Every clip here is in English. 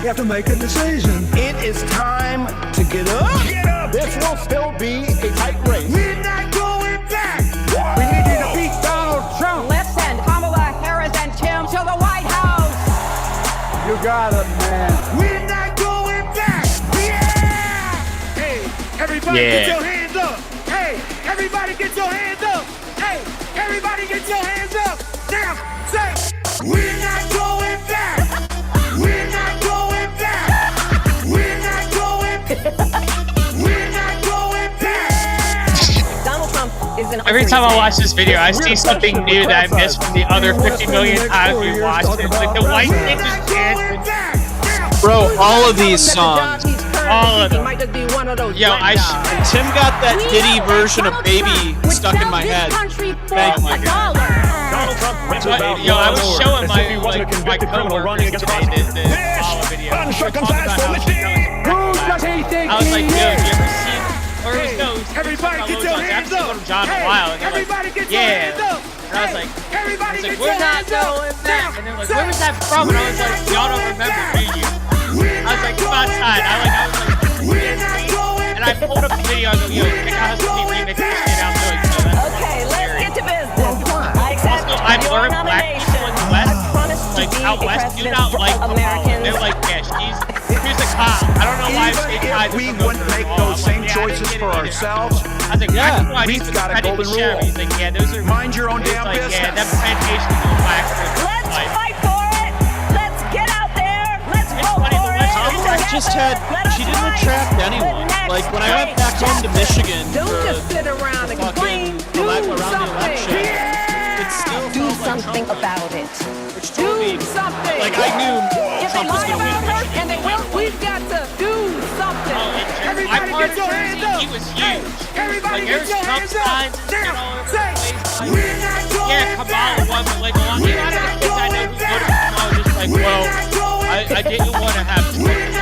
You have to make a decision. It is time to get up. Get up! This will still be a tight race. We're not going back! We need you to beat Donald Trump. Let's send Kamala Harris and Tim to the White House. You got it, man. We're not going back! Yeah! Hey, everybody get your hands up! Hey, everybody get your hands up! Hey, everybody get your hands up! Now, say, we're not going back! We're not going back! We're not going back! We're not going back! Donald Trump is an Every time I watch this video, I see something new that I missed from the other 50 million times we watched it. Like the white thing is dancing. Bro, all of these songs. All of them. Yo, Tim got that Diddy version of Baby stuck in my head. Oh my god. Yo, I was showing my coworkers today the follow video. I was like, yo, you ever seen, or it was no, Everybody get your hands up! John a while, and they're like, Everybody get your hands up! and I was like, Everybody get we're your not hands up! going back. And they're like, where was that from? And I was like, y'all don't remember, do you? I was like, come outside. I was like, and I pulled up the video. I go, yo, check out how somebody remixed this shit out. They're like, yo, that's Okay, let's get to business. also, I've learned black people in the West, like out West, do not like Kamala. They're like, yeah, she's a cop. I don't know why If we wouldn't make those same choices for ourselves, I was like, yeah, we've got a golden rule. He's like, yeah, those are Mind your own damn like, business. yeah, that plantation is a black person. Let's fight for it. Let's get out there. Let's vote for it. She didn't attract anyone. Like when I went back home to Michigan Don't just sit around and complain. Do something. Do something about it. Do something. Like I knew If they Trump was lie going to win about her, Michigan. and they will, we've got to do something. My part of Jersey, he was huge. Like there's Trump signs and shit all over the place. Like, yeah, Kamala won, but like a lot of the kids I know who voted for Kamala were just like, well, I didn't want to have Trump.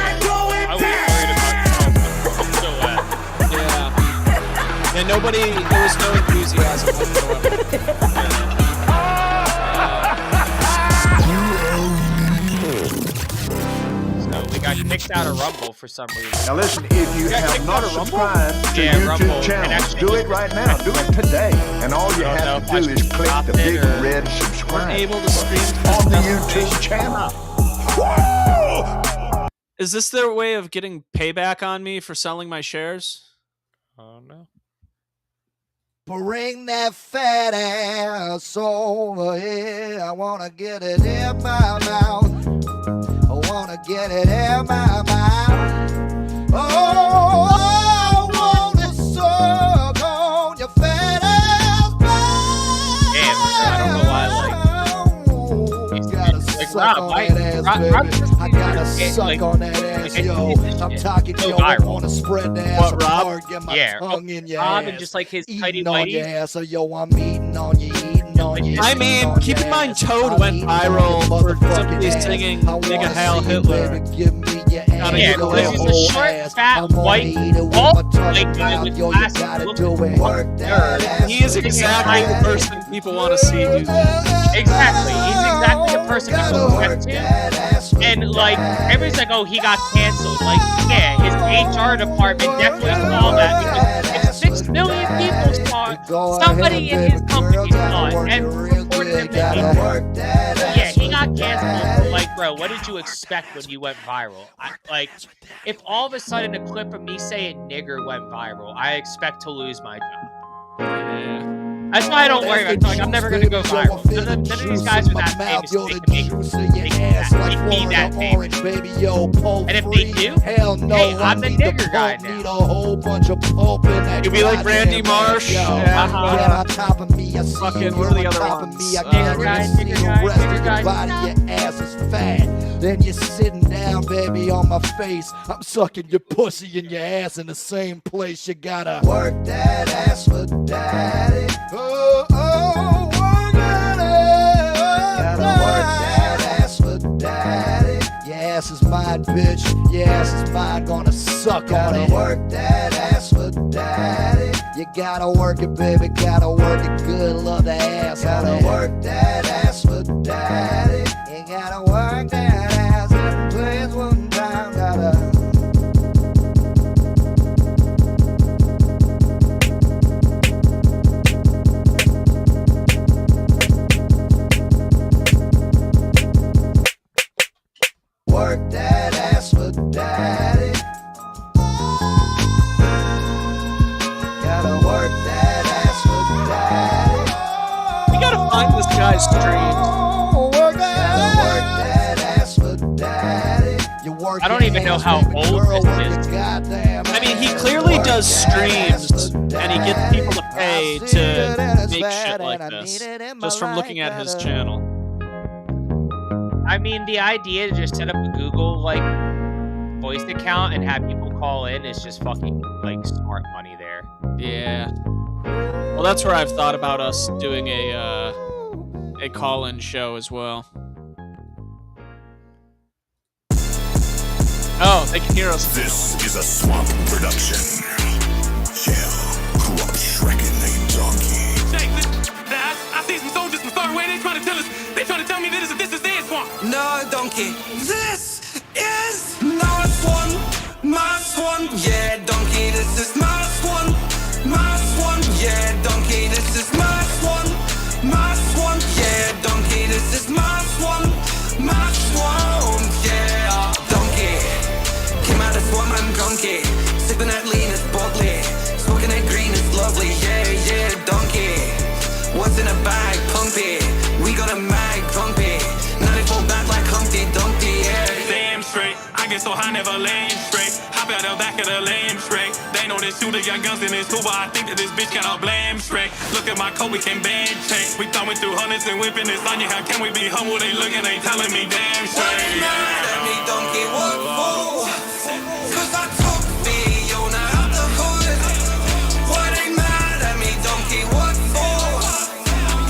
I was worried about Trump. So Yeah. And there was no enthusiasm whatsoever. we got kicked out of Rumble for some reason. Now listen, if you have not subscribed to Rumble. YouTube channel, do it right now. Do it today. And all you have to do is click the big red subscribe Able to stream on the YouTube channel. Is this their way of getting payback on me for selling my shares? Oh no. Bring that fat ass over here. I wanna get it in my mouth. I wanna get it in my mouth. Oh, I wanna suck on your fat ass back. Damn, I don't know why Gotta suck on that ass, baby. I gotta suck on that ass, yo. I'm talking, yo. I wanna spread the ass apart, get my tongue in your ass. And just like his tighty Eating on whitey. your ass, so yo, I'm eating on you, eating on you. I mean, keep in mind, Toad went viral for simply singing "Nigga Hail Hitler." Give me your ass. Yeah, because he's a short, fat, white, bald white guy with glasses. He is exactly the person people want to see do that. Exactly. He's exactly the person people want to. And like, everybody's like, oh, he got canceled. Like, yeah, his HR department definitely saw that because if 6 million people saw it, somebody in his company saw it and reported him to people. Yeah, he got canceled. Like, bro, what did you expect when you went viral? Like, if all of a sudden a clip of me saying nigger went viral, I expect to lose my job. That's why I don't worry about it. Like, I'm never going to go viral. None of these guys are that famous to make me that famous. And if they do, hey, I'm the nigger guy now. You'll be like Randy Marsh and fucking, what are the other ones? Nigger guy. Then you're sitting down, baby, on my face. I'm sucking your pussy and your ass in the same place. You gotta work that ass for daddy. Oh, oh, work that ass. Gotta work that ass for daddy. Your ass is mine, bitch. Your ass is mine. Gonna suck on it. Gotta work that ass for daddy. You gotta work it, baby. Gotta work it good. Love the ass. Gotta work that ass for daddy. You gotta work that ass in place one time. work that ass for daddy. Gotta work that ass for daddy. We gotta find this guy's streams. Work that ass for daddy. You work I don't even know how old this is. I mean, he clearly does streams, and he gets people to pay to make shit like this, just from looking at his channel. I mean, the idea to just set up a Google like voice account and have people call in is just fucking like smart money there. Yeah. Well, that's where I've thought about us doing a call-in show as well. Oh, they can hear us. This is a swamp production. Yeah, corrupt Shrek and a donkey. I see some soldiers from far away. They trying to tell us. They trying to tell me that this is their swamp. No, donkey. This is my swan. My swan. Yeah, donkey. This is my swan. My swan. Yeah, donkey. This is my swan. My swan. Yeah, donkey. This is my swan. My swan. Yeah, donkey. Came out of swamp, I'm donkey. Sipping that lean is boldly. Smoking that green is lovely. Yeah, yeah, donkey. What's in a bag, pumpy? We got a mag, pumpy. 94 back like Humpty Dumpty, yeah. Damn straight. I get so high, never lane straight. Hop out the back of the lame straight. They know this shooter got guns in his tool, but I think that this bitch got all blame straight. Look at my coat, we can band change. We thumbing through hundreds and whipping this on you. How can we be humble? They looking, they telling me damn straight. What's mad at me, donkey? What for? 'Cause I took Fiona out the hood. Why they mad at me, donkey? What for?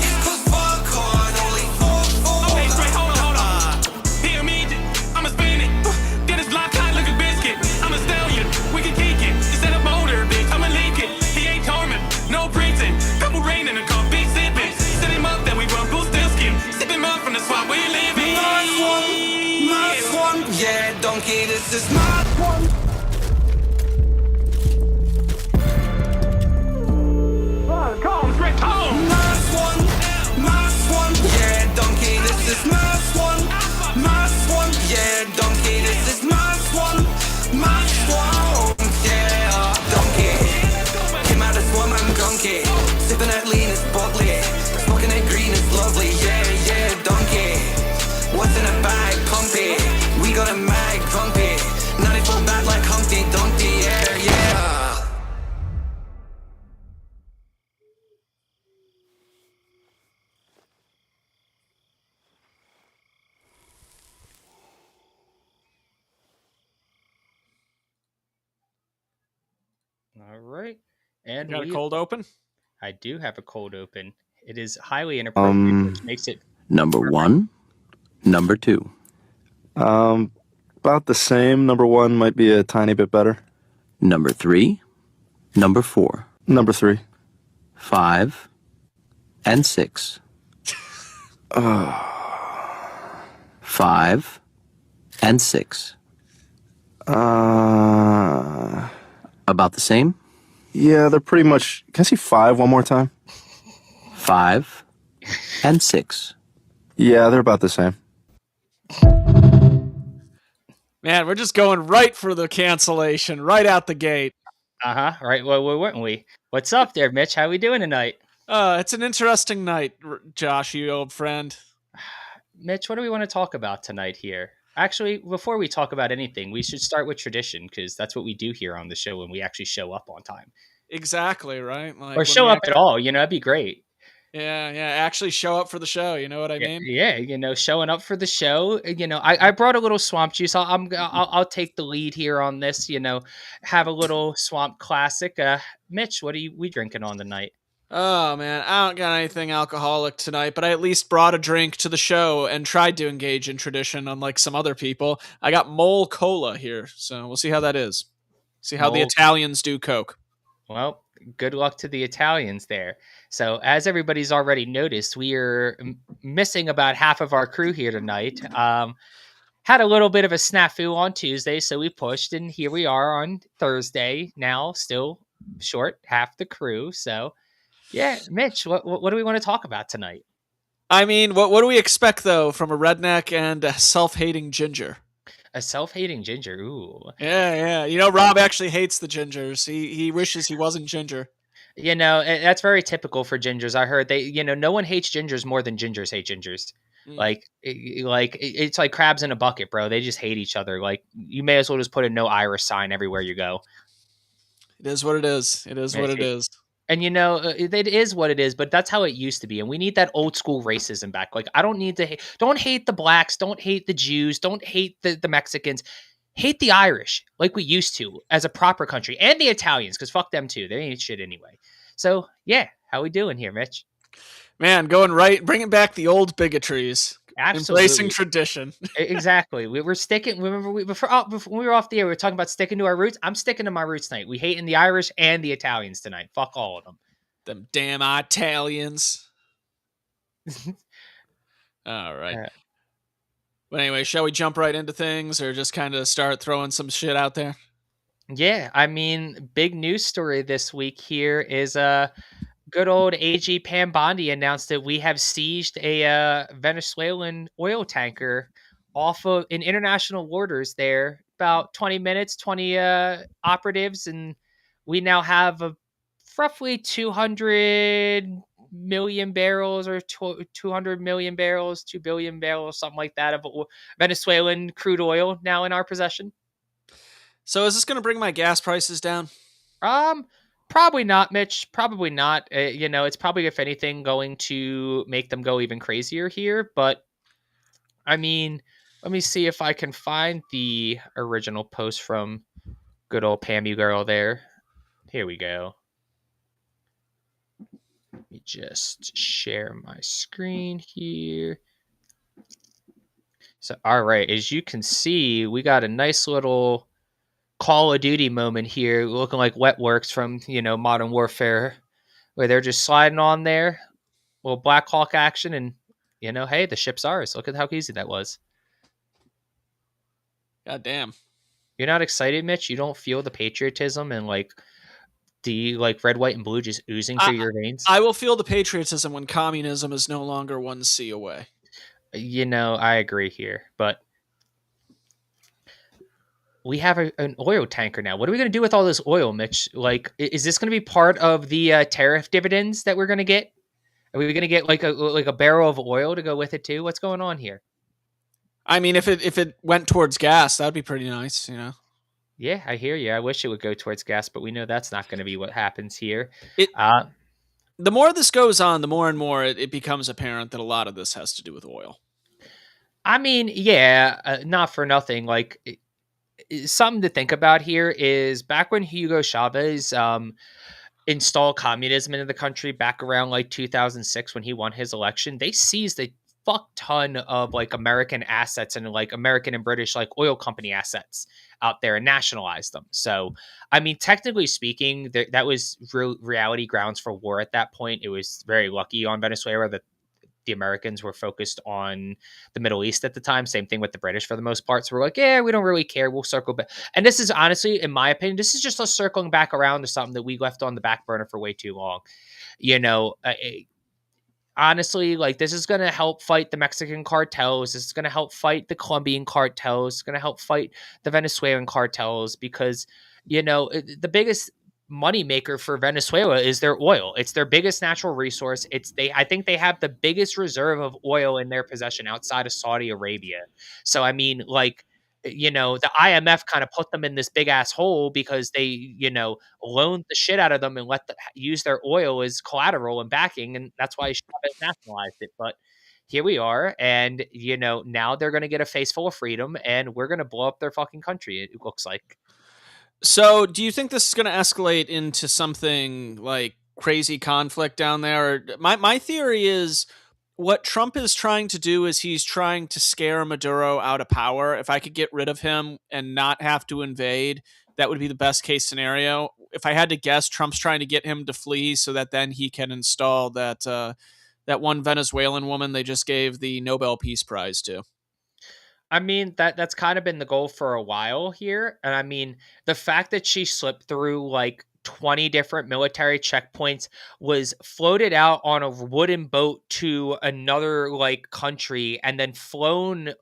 It's 'cause fuck on only 4-4. Okay, straight, hold on. Here, me, I'ma spin it. Get his block tight like a biscuit. I'm a stallion, we can kick it. Instead of motor, bitch, I'ma leak it. He ain't charming, no preaching. Couple rain in the car, big sipping. Set him up, then we run full still skin. Sip him up from the swamp where you living. My swan, yeah, donkey, this is my swan. Come, straight home. My swan, yeah, donkey, this is my swan. My swan, yeah, donkey, this is my swan. My swan, yeah, donkey. Came out of swamp, I'm donkey. Sipping that lean is boldly. Smoking that green is lovely, yeah, yeah, donkey. What's in a bag, pumpy? We got a mag, pumpy. 94 back like Humpty Dumpty, yeah, yeah. All right. And Got a cold open? I do have a cold open. It is highly inappropriate, which makes it Number perfect. 1, number 2. About the same. Number 1 might be a tiny bit better. Number 3, number 4. Number 3. 5, and 6. 5, and 6. About the same? Yeah, they're pretty much... Can I see 5 one more time? 5, and 6. Yeah, they're about the same. Man, we're just going right for the cancellation, right out the gate. Right. Well, weren't we? What's up there, Mitch? How we doing tonight? It's an interesting night, Josh, you old friend. Mitch, what do we want to talk about tonight here? Actually, before we talk about anything, we should start with tradition, because that's what we do here on the show when we actually show up on time. Exactly, right? Like, or show up at all, that'd be great. Yeah, actually show up for the show, you know what I mean? Yeah, showing up for the show. I brought a little swamp juice. I'll take the lead here on this, have a little swamp classic. Mitch, what are we drinking on tonight? Oh, man, I don't got anything alcoholic tonight, but I at least brought a drink to the show and tried to engage in tradition, unlike some other people. I got Mole Cola here, so we'll see how that is. See how the Italians do Coke. Well, good luck to the Italians there. So, as everybody's already noticed, we are missing about half of our crew here tonight. Had a little bit of a snafu on Tuesday, so we pushed, and here we are on Thursday. Now, still short half the crew, so... Yeah, Mitch, what do we want to talk about tonight? I mean, what do we expect, though, from a redneck and a self-hating ginger? A self-hating ginger. Ooh. Yeah. You know, Rob actually hates the gingers. He wishes he wasn't ginger. You know, that's very typical for gingers. I heard no one hates gingers more than gingers hate gingers. It's like crabs in a bucket, bro. They just hate each other. Like, you may as well just put a no Irish sign everywhere you go. It is what it is. It is what it is. And it is what it is, but that's how it used to be. And we need that old school racism back. Like, I don't need to don't hate the blacks, don't hate the Jews, don't hate the Mexicans. Hate the Irish like we used to as a proper country, and the Italians, because fuck them too. They ain't shit anyway. So yeah, how we doing here, Mitch? Man, bringing back the old bigotries. Absolutely. Embracing tradition. Exactly. We're sticking. Remember, before we were off the air, we were talking about sticking to our roots. I'm sticking to my roots tonight. We hating the Irish and the Italians tonight. Fuck all of them. Them damn Italians. All right. But anyway, shall we jump right into things, or just kind of start throwing some shit out there? Yeah, I mean, big news story this week here is good old AG Pam Bondi announced that we have seized a Venezuelan oil tanker off of in international waters there. About 20 minutes, 20 operatives, and we now have roughly 200 million barrels or 200 million barrels, 2 billion barrels, something like that, of Venezuelan crude oil now in our possession. So is this going to bring my gas prices down? Probably not, Mitch. Probably not. It's probably, if anything, going to make them go even crazier here. But I mean, let me see if I can find the original post from good old Pammy girl there. Here we go. Let me just share my screen here. So, all right, as you can see, we got a nice little Call of Duty moment here, looking like Wet Works from, Modern Warfare, where they're just sliding on there, little Black Hawk action, and, hey, the ship's ours. Look at how easy that was. God damn. You're not excited, Mitch? You don't feel the patriotism and, the red, white, and blue just oozing through your veins? I will feel the patriotism when communism is no longer one sea away. I agree here, but we have an oil tanker now. What are we going to do with all this oil, Mitch? Like, is this going to be part of the tariff dividends that we're going to get? Are we going to get like a barrel of oil to go with it too? What's going on here? I mean, if it went towards gas, that'd be pretty nice, Yeah, I hear you. I wish it would go towards gas, but we know that's not going to be what happens here. The more this goes on, the more and more it becomes apparent that a lot of this has to do with oil. I mean, yeah, not for nothing. Like, something to think about here is back when Hugo Chavez installed communism into the country back around 2006 when he won his election, they seized a fuck ton of American assets and American and British oil company assets out there and nationalized them. So, I mean, technically speaking, that was reality grounds for war at that point. It was very lucky on Venezuela that the Americans were focused on the Middle East at the time. Same thing with the British for the most part. So we're like, yeah, we don't really care. We'll circle back. And this is honestly, in my opinion, this is just us circling back around to something that we left on the back burner for way too long. Honestly, this is going to help fight the Mexican cartels. This is going to help fight the Colombian cartels. It's going to help fight the Venezuelan cartels because, the biggest money maker for Venezuela is their oil. It's their biggest natural resource. I think they have the biggest reserve of oil in their possession outside of Saudi Arabia. So, I mean, the IMF kind of put them in this big ass hole because they, loaned the shit out of them and let them use their oil as collateral and backing. And that's why Chavez nationalized it. But here we are. And, now they're going to get a face full of freedom and we're going to blow up their fucking country. It looks like. So, do you think this is going to escalate into something like crazy conflict down there? My theory is what Trump is trying to do is he's trying to scare Maduro out of power. If I could get rid of him and not have to invade, that would be the best case scenario. If I had to guess, Trump's trying to get him to flee so that then he can install that one Venezuelan woman they just gave the Nobel Peace Prize to. I mean, that's kind of been the goal for a while here. And I mean, the fact that she slipped through 20 different military checkpoints, was floated out on a wooden boat to another country, and then flown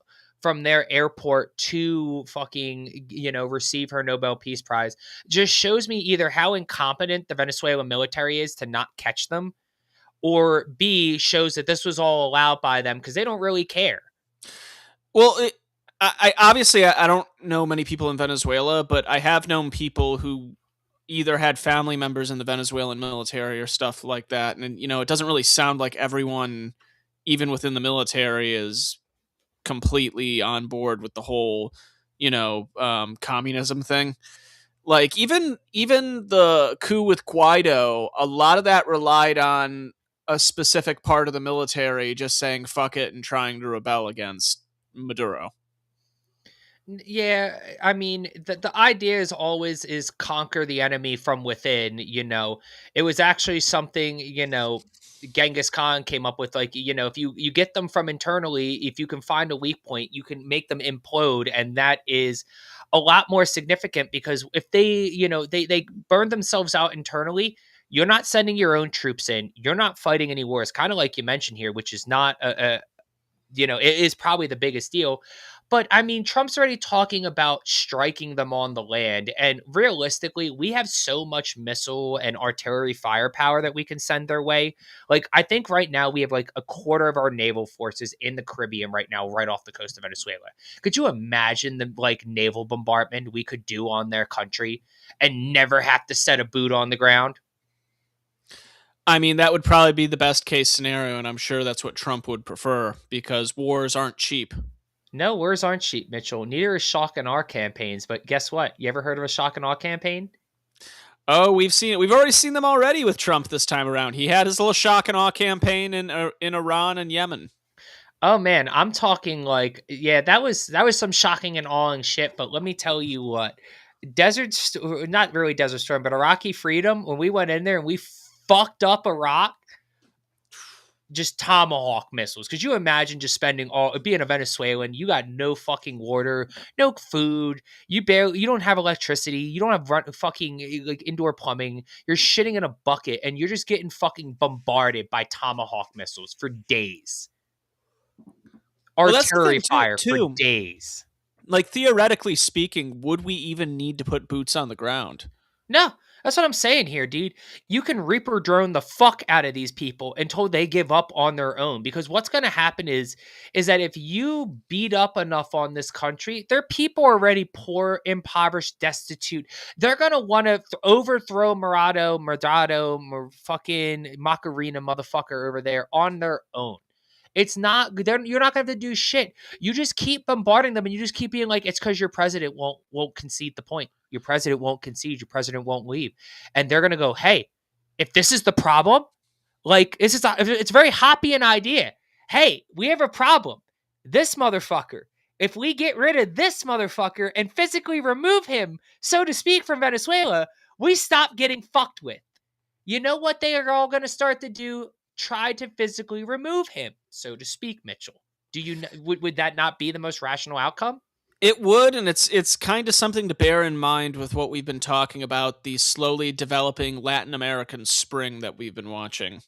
from their airport to fucking, receive her Nobel Peace Prize just shows me either how incompetent the Venezuelan military is to not catch them, or B, shows that this was all allowed by them because they don't really care. Well, I obviously I don't know many people in Venezuela, but I have known people who either had family members in the Venezuelan military or stuff like that. And, it doesn't really sound like everyone, even within the military, is completely on board with the whole, communism thing. Like even the coup with Guaido, a lot of that relied on a specific part of the military just saying fuck it and trying to rebel against Maduro. Yeah, I mean, the idea is always is conquer the enemy from within. It was actually something, Genghis Khan came up with, like, if you get them from internally, if you can find a weak point, you can make them implode. And that is a lot more significant, because if they, they burn themselves out internally, you're not sending your own troops in. You're not fighting any wars, kind of like you mentioned here, which is not it is probably the biggest deal. But I mean, Trump's already talking about striking them on the land. And realistically, we have so much missile and artillery firepower that we can send their way. Like, I think right now we have like a quarter of our naval forces in the Caribbean right now, right off the coast of Venezuela. Could you imagine the like naval bombardment we could do on their country and never have to set a boot on the ground? I mean, that would probably be the best case scenario, and I'm sure that's what Trump would prefer, because wars aren't cheap. No, wars aren't cheap, Mitchell. Neither is shock and awe campaigns. But guess what? You ever heard of a shock and awe campaign? Oh, we've seen it. We've already seen them already with Trump this time around. He had his little shock and awe campaign in Iran and Yemen. Oh man, I'm talking like, yeah, that was some shocking and awing shit. But let me tell you what, not really Desert Storm, but Iraqi Freedom. When we went in there and we fucked up Iraq, just tomahawk missiles. Could you imagine just being a Venezuelan? You got no fucking water, no food. You don't have electricity. You don't have fucking like indoor plumbing. You're shitting in a bucket and you're just getting fucking bombarded by tomahawk missiles for days. Artillery fire for days. Like, theoretically speaking, would we even need to put boots on the ground? No. That's what I'm saying here, dude. You can Reaper drone the fuck out of these people until they give up on their own. Because what's going to happen is that if you beat up enough on this country, their people are already poor, impoverished, destitute. They're going to want to overthrow Murado, fucking Macarena motherfucker over there on their own. You're not going to have to do shit. You just keep bombarding them and you just keep being like, it's because your president won't concede the point. Your president won't concede. Your president won't leave. And they're going to go, hey, if this is the problem, like, it's a very Hoppian idea. Hey, we have a problem. This motherfucker, if we get rid of this motherfucker and physically remove him, so to speak, from Venezuela, we stop getting fucked with. You know what they are all going to start to do? Try to physically remove him, so to speak, Mitchell. Would that not be the most rational outcome? It would, and it's kind of something to bear in mind with what we've been talking about, the slowly developing Latin American spring that we've been watching.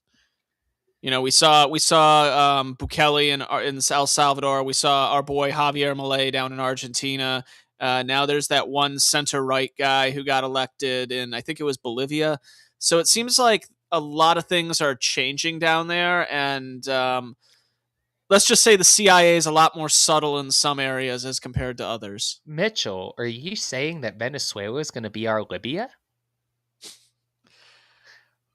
We saw Bukele in El Salvador. We saw our boy Javier Milei down in Argentina. Now there's that one center-right guy who got elected in, I think it was Bolivia. So it seems like a lot of things are changing down there, and let's just say the CIA is a lot more subtle in some areas as compared to others. Mitchell, are you saying that Venezuela is going to be our Libya?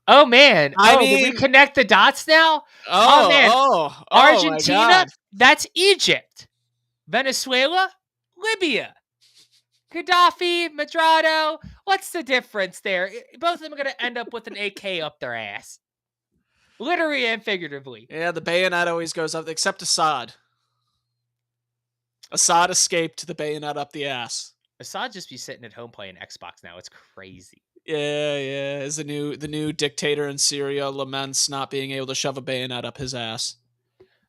Oh man! Did we connect the dots now? Oh man! Argentina, that's Egypt. Venezuela, Libya. Gaddafi, Madrado. What's the difference there? Both of them are going to end up with an AK up their ass. Literally and figuratively. Yeah, the bayonet always goes up, except Assad. Assad escaped the bayonet up the ass. Assad just be sitting at home playing Xbox now. It's crazy. Yeah. Is the new dictator in Syria laments not being able to shove a bayonet up his ass.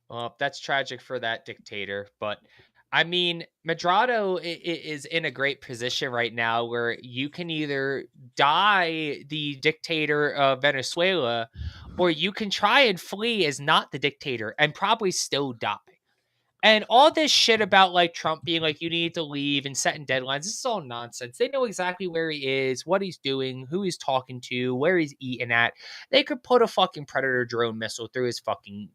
Well, that's tragic for that dictator, but I mean, Madrado is in a great position right now where you can either die the dictator of Venezuela, or you can try and flee as not the dictator and probably still die. And all this shit about like Trump being like, you need to leave and setting deadlines, this is all nonsense. They know exactly where he is, what he's doing, who he's talking to, where he's eating at. They could put a fucking Predator drone missile through his fucking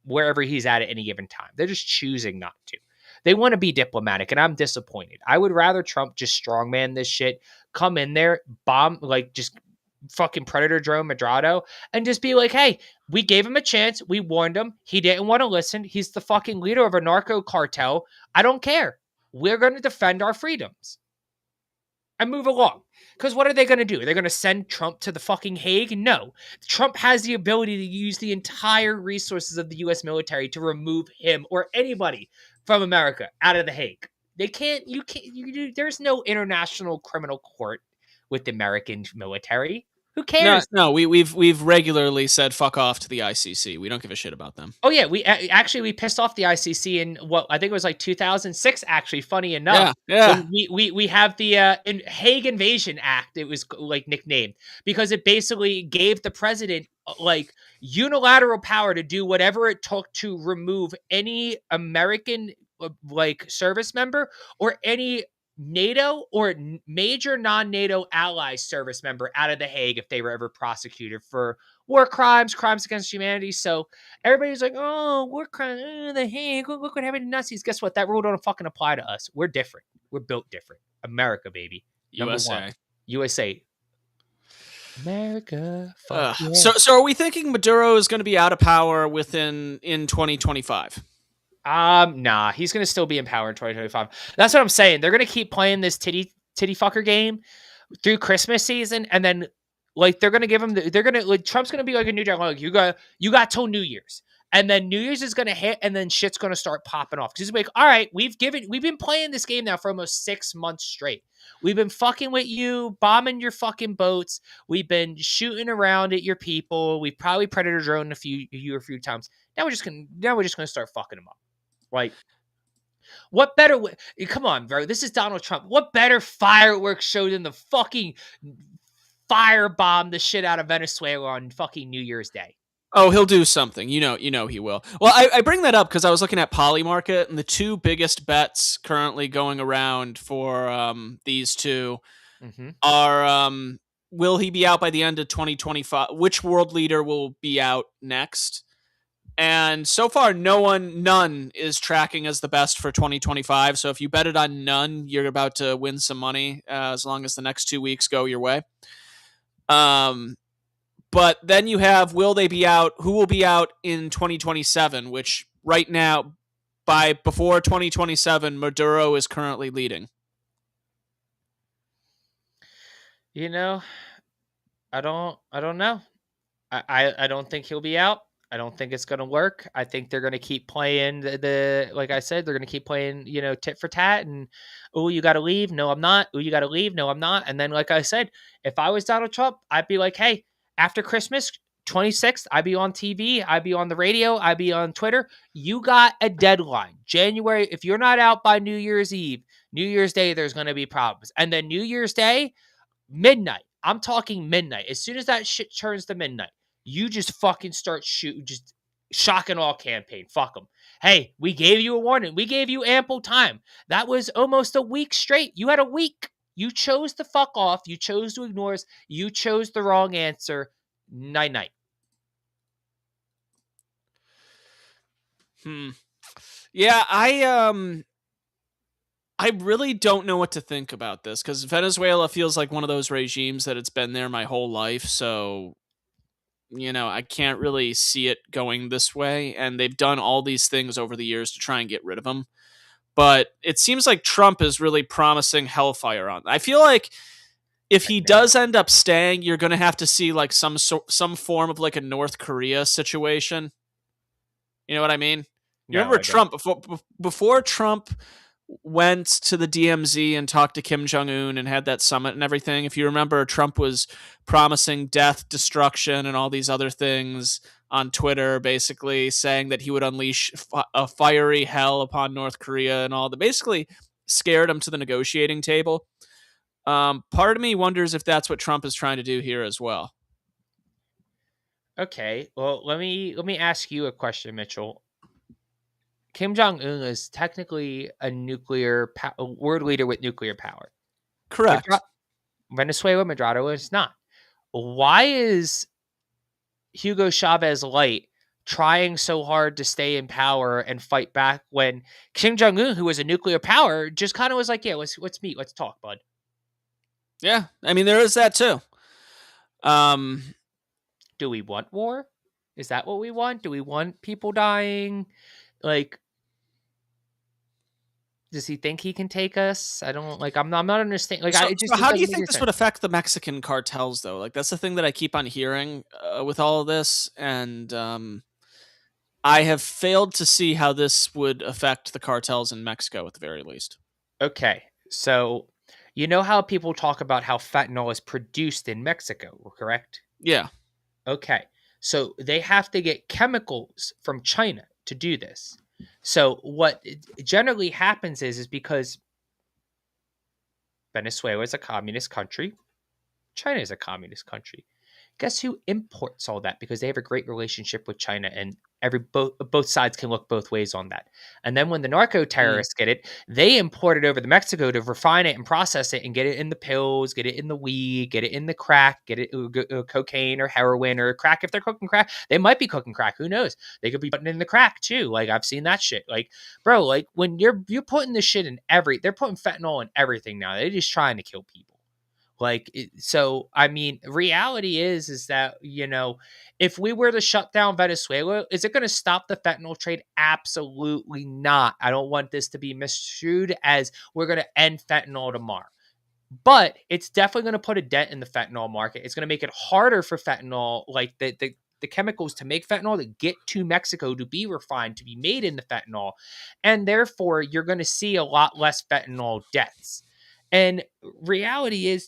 wherever he's at any given time. They're just choosing not to. They want to be diplomatic, and I'm disappointed. I would rather Trump just strongman this shit, come in there, bomb, like just fucking Predator drone Madrado, and just be like, hey, we gave him a chance. We warned him. He didn't want to listen. He's the fucking leader of a narco cartel. I don't care. We're going to defend our freedoms and move along. Because what are they going to do? They're going to send Trump to the fucking Hague? No. Trump has the ability to use the entire resources of the U.S. military to remove him or anybody from America out of the Hague. They can't, there's no international criminal court with the American military. Who cares? No, we've regularly said fuck off to the ICC. We don't give a shit about them. Oh yeah, we pissed off the ICC in what I think it was like 2006. Actually, funny enough, yeah. We have the Hague Invasion Act. It was like nicknamed because it basically gave the president like unilateral power to do whatever it took to remove any American like service member or any NATO or major non-NATO ally service member out of the Hague if they were ever prosecuted for war crimes, crimes against humanity. So everybody's like, oh, war crime, the Hague, look what happened to Nazis. Guess what? That rule don't fucking apply to us. We're different. We're built different. America, baby. USA. USA. America. Fuck yeah. So are we thinking Maduro is going to be out of power in 2025? Nah, he's gonna still be in power in 2025. That's what I'm saying. They're gonna keep playing this titty fucker game through Christmas season, and then like they're gonna give him. They're gonna like Trump's gonna be like a new guy. Like you got till New Year's, and then New Year's is gonna hit, and then shit's gonna start popping off. Because he's like, all right, we've been playing this game now for almost 6 months straight. We've been fucking with you, bombing your fucking boats. We've been shooting around at your people. We've probably Predator drone a few times. Now we're just gonna start fucking them up. Like, what better way? Come on, bro. This is Donald Trump. What better fireworks show than the fucking firebomb the shit out of Venezuela on fucking New Year's Day? Oh, he'll do something. You know he will. Well, I bring that up because I was looking at Polymarket, and the two biggest bets currently going around for these two are will he be out by the end of 2025? Which world leader will be out next? And so far, none is tracking as the best for 2025. So if you bet it on none, you're about to win some money as long as the next 2 weeks go your way. But then you have, will they be out? Who will be out in 2027? Which right now, before 2027, Maduro is currently leading. You know, I don't know. I don't think he'll be out. I don't think it's going to work. I think they're going to keep playing like I said, they're going to keep playing, tit for tat and, oh, you got to leave. No, I'm not. Oh, you got to leave. No, I'm not. And then, like I said, if I was Donald Trump, I'd be like, hey, after Christmas 26th, I'd be on TV. I'd be on the radio. I'd be on Twitter. You got a deadline. January. If you're not out by New Year's Eve, New Year's Day, there's going to be problems. And then New Year's Day, midnight. I'm talking midnight. As soon as that shit turns to midnight, you just fucking start shooting, just shock and awe campaign. Fuck them. Hey, we gave you a warning. We gave you ample time. That was almost a week straight. You had a week. You chose to fuck off. You chose to ignore us. You chose the wrong answer. Night-night. Yeah, I really don't know what to think about this because Venezuela feels like one of those regimes that it's been there my whole life. So, I can't really see it going this way. And they've done all these things over the years to try and get rid of them. But it seems like Trump is really promising hellfire on them. I feel like if he does end up staying, you're going to have to see like some form of like a North Korea situation. You know what I mean? You remember Trump before Trump went to the DMZ and talked to Kim Jong-un and had that summit and everything. If you remember, Trump was promising death, destruction, and all these other things on Twitter, basically saying that he would unleash a fiery hell upon North Korea and all that. Basically scared him to the negotiating table. Part of me wonders if that's what Trump is trying to do here as well. Okay, well, let me ask you a question, Mitchell. Kim Jong-un is technically a a world leader with nuclear power. Correct. Venezuela, Maduro is not. Why is Hugo Chavez Light trying so hard to stay in power and fight back when Kim Jong-un, who was a nuclear power, just kind of was like, yeah, let's meet, let's talk, bud. Yeah, I mean, there is that too. Do we want war? Is that what we want? Do we want people dying? Like, does he think he can take us? I don't like. I'm not understanding. Like, so how do you think this would affect the Mexican cartels, though? Like, that's the thing that I keep on hearing with all of this, and I have failed to see how this would affect the cartels in Mexico, at the very least. Okay, so you know how people talk about how fentanyl is produced in Mexico, correct? Yeah. Okay, so they have to get chemicals from China to do this. So what generally happens is because Venezuela is a communist country, China is a communist country. Guess who imports all that? Because they have a great relationship with China, and both sides can look both ways on that. And then when the narco terrorists get it, they import it over to Mexico to refine it and process it and get it in the pills, get it in the weed, get it in the crack, get it cocaine or heroin or crack. If they're cooking crack, they might be cooking crack. Who knows? They could be putting it in the crack too. Like, I've seen that shit. Like, bro, like when you're putting this shit in they're putting fentanyl in everything now. They're just trying to kill people. So I mean, reality is that, you know, if we were to shut down Venezuela, is it going to stop the fentanyl trade? Absolutely not. I don't want this to be misconstrued as we're going to end fentanyl tomorrow. But it's definitely going to put a dent in the fentanyl market. It's going to make it harder for fentanyl, like the chemicals to make fentanyl, to get to Mexico, to be refined, to be made into fentanyl. And therefore, you're going to see a lot less fentanyl deaths. And reality is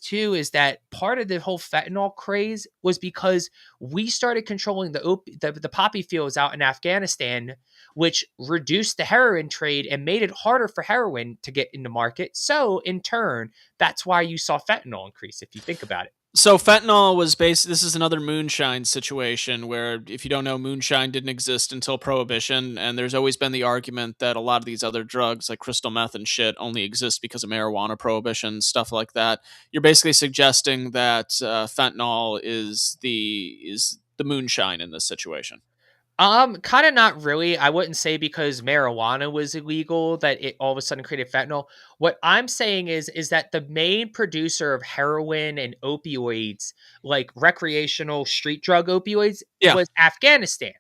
that part of the whole fentanyl craze was because we started controlling the poppy fields out in Afghanistan, which reduced the heroin trade and made it harder for heroin to get in the market. So in turn, that's why you saw fentanyl increase, if you think about it. So fentanyl was this is another moonshine situation where, if you don't know, moonshine didn't exist until Prohibition, and there's always been the argument that a lot of these other drugs like crystal meth and shit only exist because of marijuana prohibition, stuff like that. You're basically suggesting that fentanyl is the moonshine in this situation. Kind of not really. I wouldn't say because marijuana was illegal that it all of a sudden created fentanyl. What I'm saying is that the main producer of heroin and opioids, like recreational street drug opioids, was Afghanistan.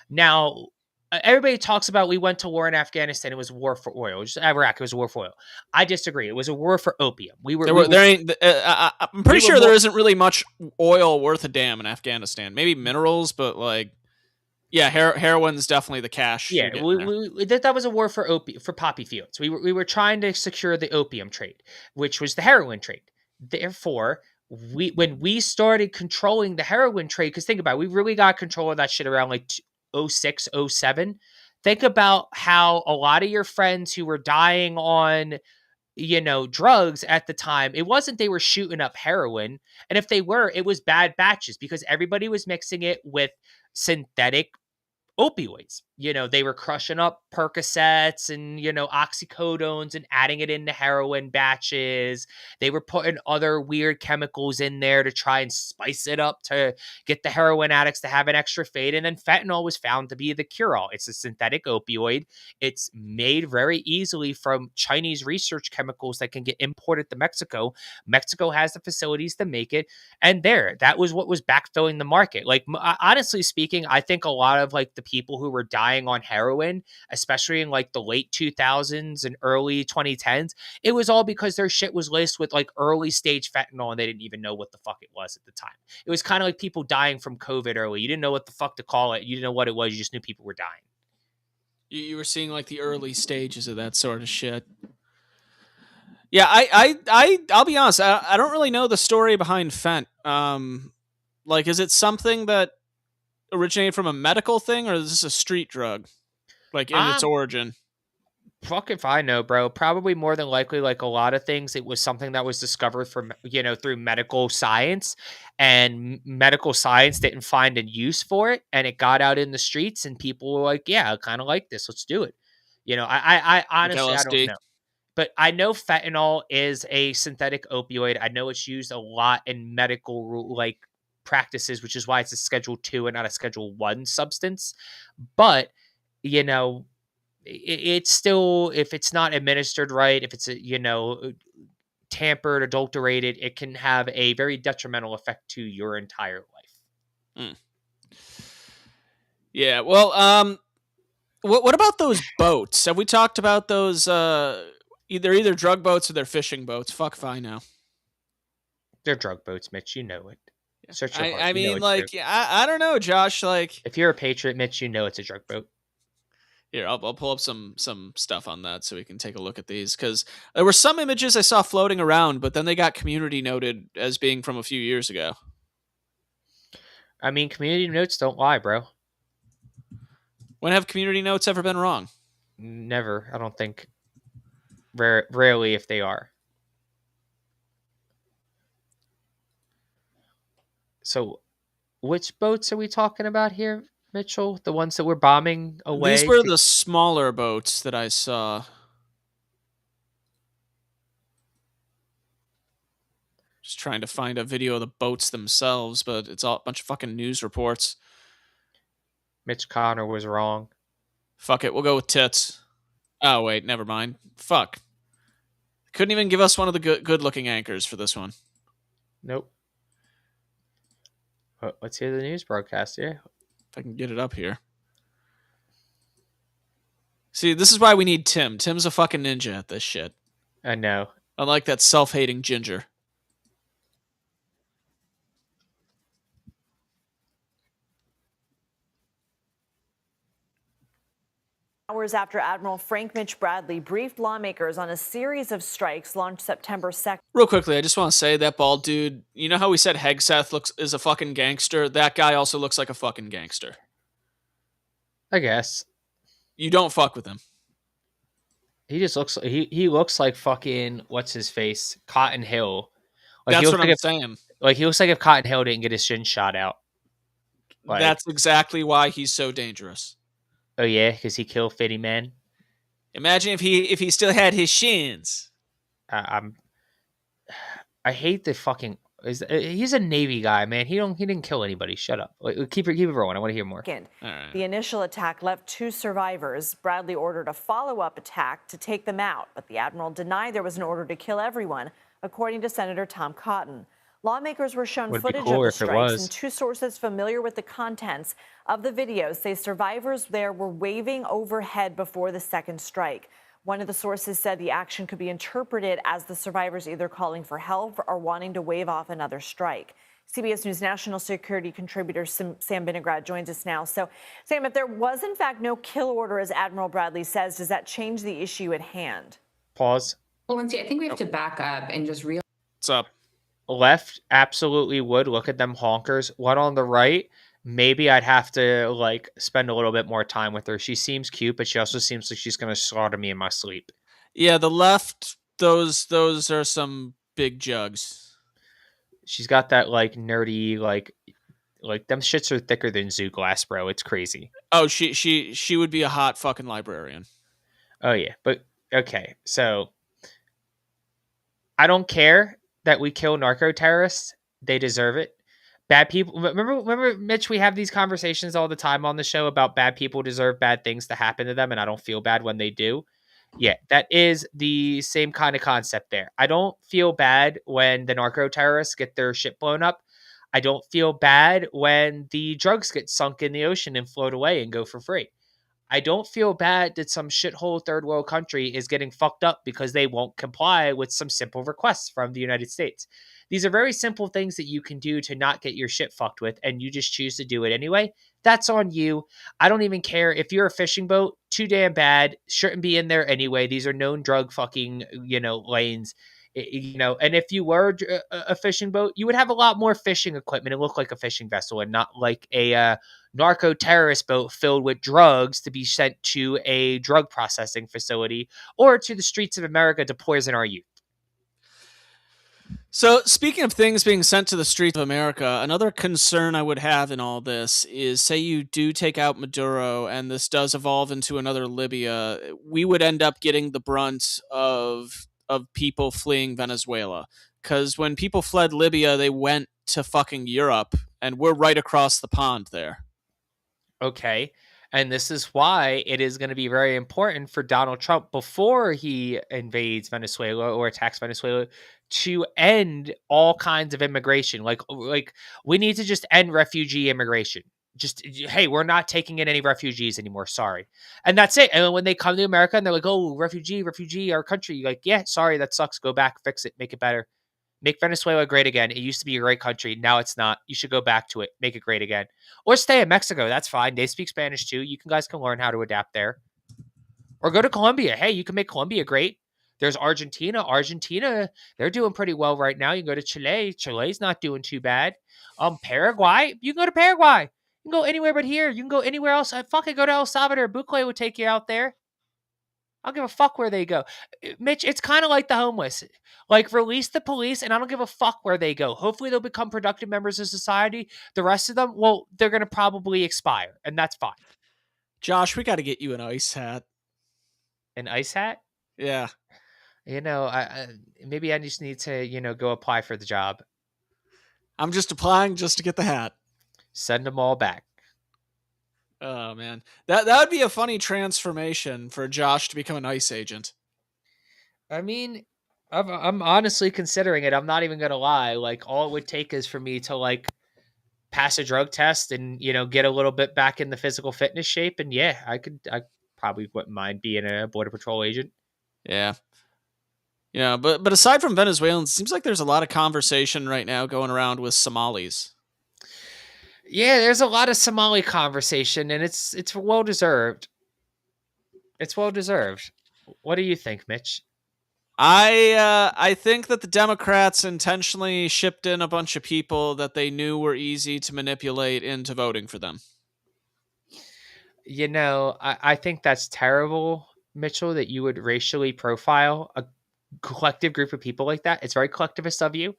Now, everybody talks about we went to war in Afghanistan. It was a war for oil. Just Iraq, it was a war for oil. I disagree. It was a war for opium. I'm pretty sure there isn't really much oil worth a damn in Afghanistan. Maybe minerals, but like. Yeah, heroin's definitely the cash. Yeah, that was a war for poppy fields. We were trying to secure the opium trade, which was the heroin trade. Therefore, when we started controlling the heroin trade, because think about it, we really got control of that shit around like 06, 07. Think about how a lot of your friends who were dying on, you know, drugs at the time, it wasn't they were shooting up heroin. And if they were, it was bad batches because everybody was mixing it with synthetic opioids. You know, they were crushing up Percocets and, you know, oxycodones and adding it into heroin batches. They were putting other weird chemicals in there to try and spice it up to get the heroin addicts to have an extra fade. And then fentanyl was found to be the cure-all. It's a synthetic opioid. It's made very easily from Chinese research chemicals that can get imported to Mexico. Mexico has the facilities to make it. And that was what was backfilling the market. Like, honestly speaking, I think a lot of like the people who were dying on heroin, especially in like the late 2000s and early 2010s, it was all because their shit was laced with like early stage fentanyl and they didn't even know what the fuck it was at the time. It was kind of like people dying from COVID early. You didn't know what the fuck to call it. You didn't know what it was. You just knew people were dying. You were seeing like the early stages of that sort of shit. Yeah, I'll be honest. I don't really know the story behind fent. Like, is it something that originated from a medical thing, or is this a street drug, like in its origin? Fuck if I know, bro. Probably more than likely, like a lot of things, it was something that was discovered from, you know, through medical science, and medical science didn't find a use for it, and it got out in the streets, and people were like, yeah, I kind of like this. Let's do it. You know, I honestly, I don't LSD. know. But I know fentanyl is a synthetic opioid. I know it's used a lot in medical like practices, which is why it's a Schedule 2 and not a Schedule 1 substance. But, you know, it's still, if it's not administered right, if it's, tampered, adulterated, it can have a very detrimental effect to your entire life. Yeah, well, what about those boats? Have we talked about those? Either drug boats or they're fishing boats. Fuck if I know. They're drug boats, Mitch. You know it. Search your heart. I You know mean, it's like, true. I don't know, Josh. Like, if you're a patriot, Mitch, you know it's a drug boat. Here, I'll pull up some stuff on that so we can take a look at these, because there were some images I saw floating around, but then they got community noted as being from a few years ago. I mean, community notes don't lie, bro. When have community notes ever been wrong? Never. I don't think. Rarely, if they are. So, which boats are we talking about here, Mitchell? The ones that were bombing away? These were the smaller boats that I saw. Just trying to find a video of the boats themselves, but it's all a bunch of fucking news reports. Mitch Connor was wrong. Fuck it, we'll go with tits. Oh, wait, never mind. Fuck. Couldn't even give us one of the good-looking anchors for this one. Nope. Let's hear the news broadcast here. If I can get it up here. See, this is why we need Tim. Tim's a fucking ninja at this shit. I know. Unlike that self-hating ginger. Hours after Admiral Frank Mitch Bradley briefed lawmakers on a series of strikes launched September 2nd. Real quickly, I just want to say that bald dude, you know how we said Hegseth is a fucking gangster? That guy also looks like a fucking gangster. I guess. You don't fuck with him. He just looks he looks like fucking what's his face? Cotton Hill. Like, that's what I'm saying. Like, he looks like if Cotton Hill didn't get his shin shot out. Like, that's exactly why he's so dangerous. Oh yeah, because he killed 50 men. Imagine if he still had his shins. I hate the fucking. He's a Navy guy, man. He didn't kill anybody. Shut up. Keep it rolling. I want to hear more. Right. The initial attack left 2 survivors. Bradley ordered a follow-up attack to take them out, but the admiral denied there was an order to kill everyone, according to Senator Tom Cotton. Lawmakers were shown footage of the strikes, and 2 sources familiar with the contents of the videos say survivors there were waving overhead before the second strike. One of the sources said the action could be interpreted as the survivors either calling for help or wanting to wave off another strike. CBS News national security contributor Sam Vinograd joins us now. So, Sam, if there was in fact no kill order, as Admiral Bradley says, does that change the issue at hand? Pause. Well, Lindsay, I think we have to back up and just realize. What's up? Left absolutely would. Look at them honkers. One on the right, maybe I'd have to spend a little bit more time with her. She seems cute, but she also seems like she's gonna slaughter me in my sleep. Yeah, the left, those are some big jugs. She's got that nerdy like them shits are thicker than zoo glass, bro. It's crazy. Oh, she would be a hot fucking librarian. Oh yeah, but okay, so I don't care that we kill narco terrorists. They deserve it. Bad people. Remember, Mitch, we have these conversations all the time on the show about bad people deserve bad things to happen to them, and I don't feel bad when they do. Yeah, that is the same kind of concept there. I don't feel bad when the narco terrorists get their shit blown up. I don't feel bad when the drugs get sunk in the ocean and float away and go for free. I don't feel bad that some shithole third world country is getting fucked up because they won't comply with some simple requests from the United States. These are very simple things that you can do to not get your shit fucked with, and you just choose to do it anyway. That's on you. I don't even care if you're a fishing boat. Too damn bad. Shouldn't be in there anyway. These are known drug fucking, lanes. And if you were a fishing boat, you would have a lot more fishing equipment and look like a fishing vessel and not like a narco terrorist boat filled with drugs to be sent to a drug processing facility or to the streets of America to poison our youth. So, speaking of things being sent to the streets of America, another concern I would have in all this is, say you do take out Maduro and this does evolve into another Libya, we would end up getting the brunt of people fleeing Venezuela. Because when people fled Libya, they went to fucking Europe, and we're right across the pond there. Okay. And this is why it is going to be very important for Donald Trump, before he invades Venezuela or attacks Venezuela, to end all kinds of immigration. Like we need to just end refugee immigration. Just, hey, we're not taking in any refugees anymore. Sorry. And that's it. And when they come to America and they're like, oh, refugee, our country. You're like, yeah, sorry, that sucks. Go back, fix it, make it better. Make Venezuela great again. It used to be a great country. Now it's not. You should go back to it. Make it great again. Or stay in Mexico. That's fine. They speak Spanish too. You guys can learn how to adapt there. Or go to Colombia. Hey, you can make Colombia great. There's Argentina. Argentina, they're doing pretty well right now. You can go to Chile. Chile's not doing too bad. Paraguay. You can go to Paraguay. You can go anywhere but here. You can go anywhere else. I fucking go to El Salvador. Bukele would take you out there. I don't give a fuck where they go. Mitch, it's kind of like the homeless. Like, release the police, and I don't give a fuck where they go. Hopefully they'll become productive members of society. The rest of them, well, they're going to probably expire, and that's fine. Josh, we got to get you an ice hat. An ice hat? Yeah. Maybe I just need to, go apply for the job. I'm just applying just to get the hat. Send them all back. Oh, man. That would be a funny transformation for Josh to become an ICE agent. I mean, I'm honestly considering it. I'm not even going to lie. Like, all it would take is for me to, pass a drug test and, get a little bit back in the physical fitness shape. And, yeah, I probably wouldn't mind being a Border Patrol agent. Yeah. Yeah, but aside from Venezuelans, it seems like there's a lot of conversation right now going around with Somalis. Yeah, there's a lot of Somali conversation, and it's well deserved. It's well deserved. What do you think, Mitch? I think that the Democrats intentionally shipped in a bunch of people that they knew were easy to manipulate into voting for them. I think that's terrible, Mitchell, that you would racially profile a collective group of people like that. It's very collectivist of you.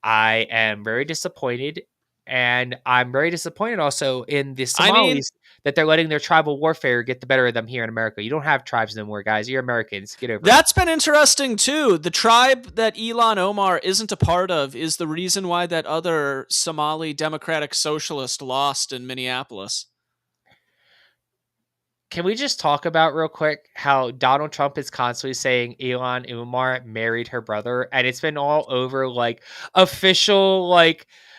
I am very disappointed. And I'm very disappointed also in the Somalis that they're letting their tribal warfare get the better of them here in America. You don't have tribes no more, guys. You're Americans. Get over it. That's been interesting, too. The tribe that Ilhan Omar isn't a part of is the reason why that other Somali Democratic Socialist lost in Minneapolis. Can we just talk about real quick how Donald Trump is constantly saying Ilhan Omar married her brother? And it's been all over official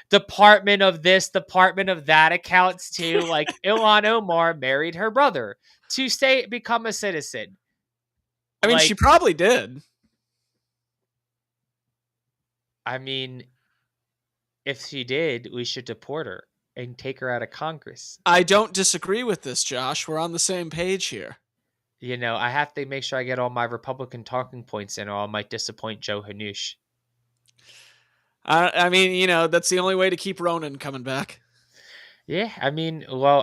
department of this, department of that accounts too. Ilhan Omar married her brother to become a citizen. I mean, she probably did. I mean, if she did, we should deport her and take her out of Congress. I don't disagree with this, Josh. We're on the same page here. I have to make sure I get all my Republican talking points in, or I might disappoint Joe Hanoush. I mean, that's the only way to keep Ronan coming back. Yeah, I mean, well,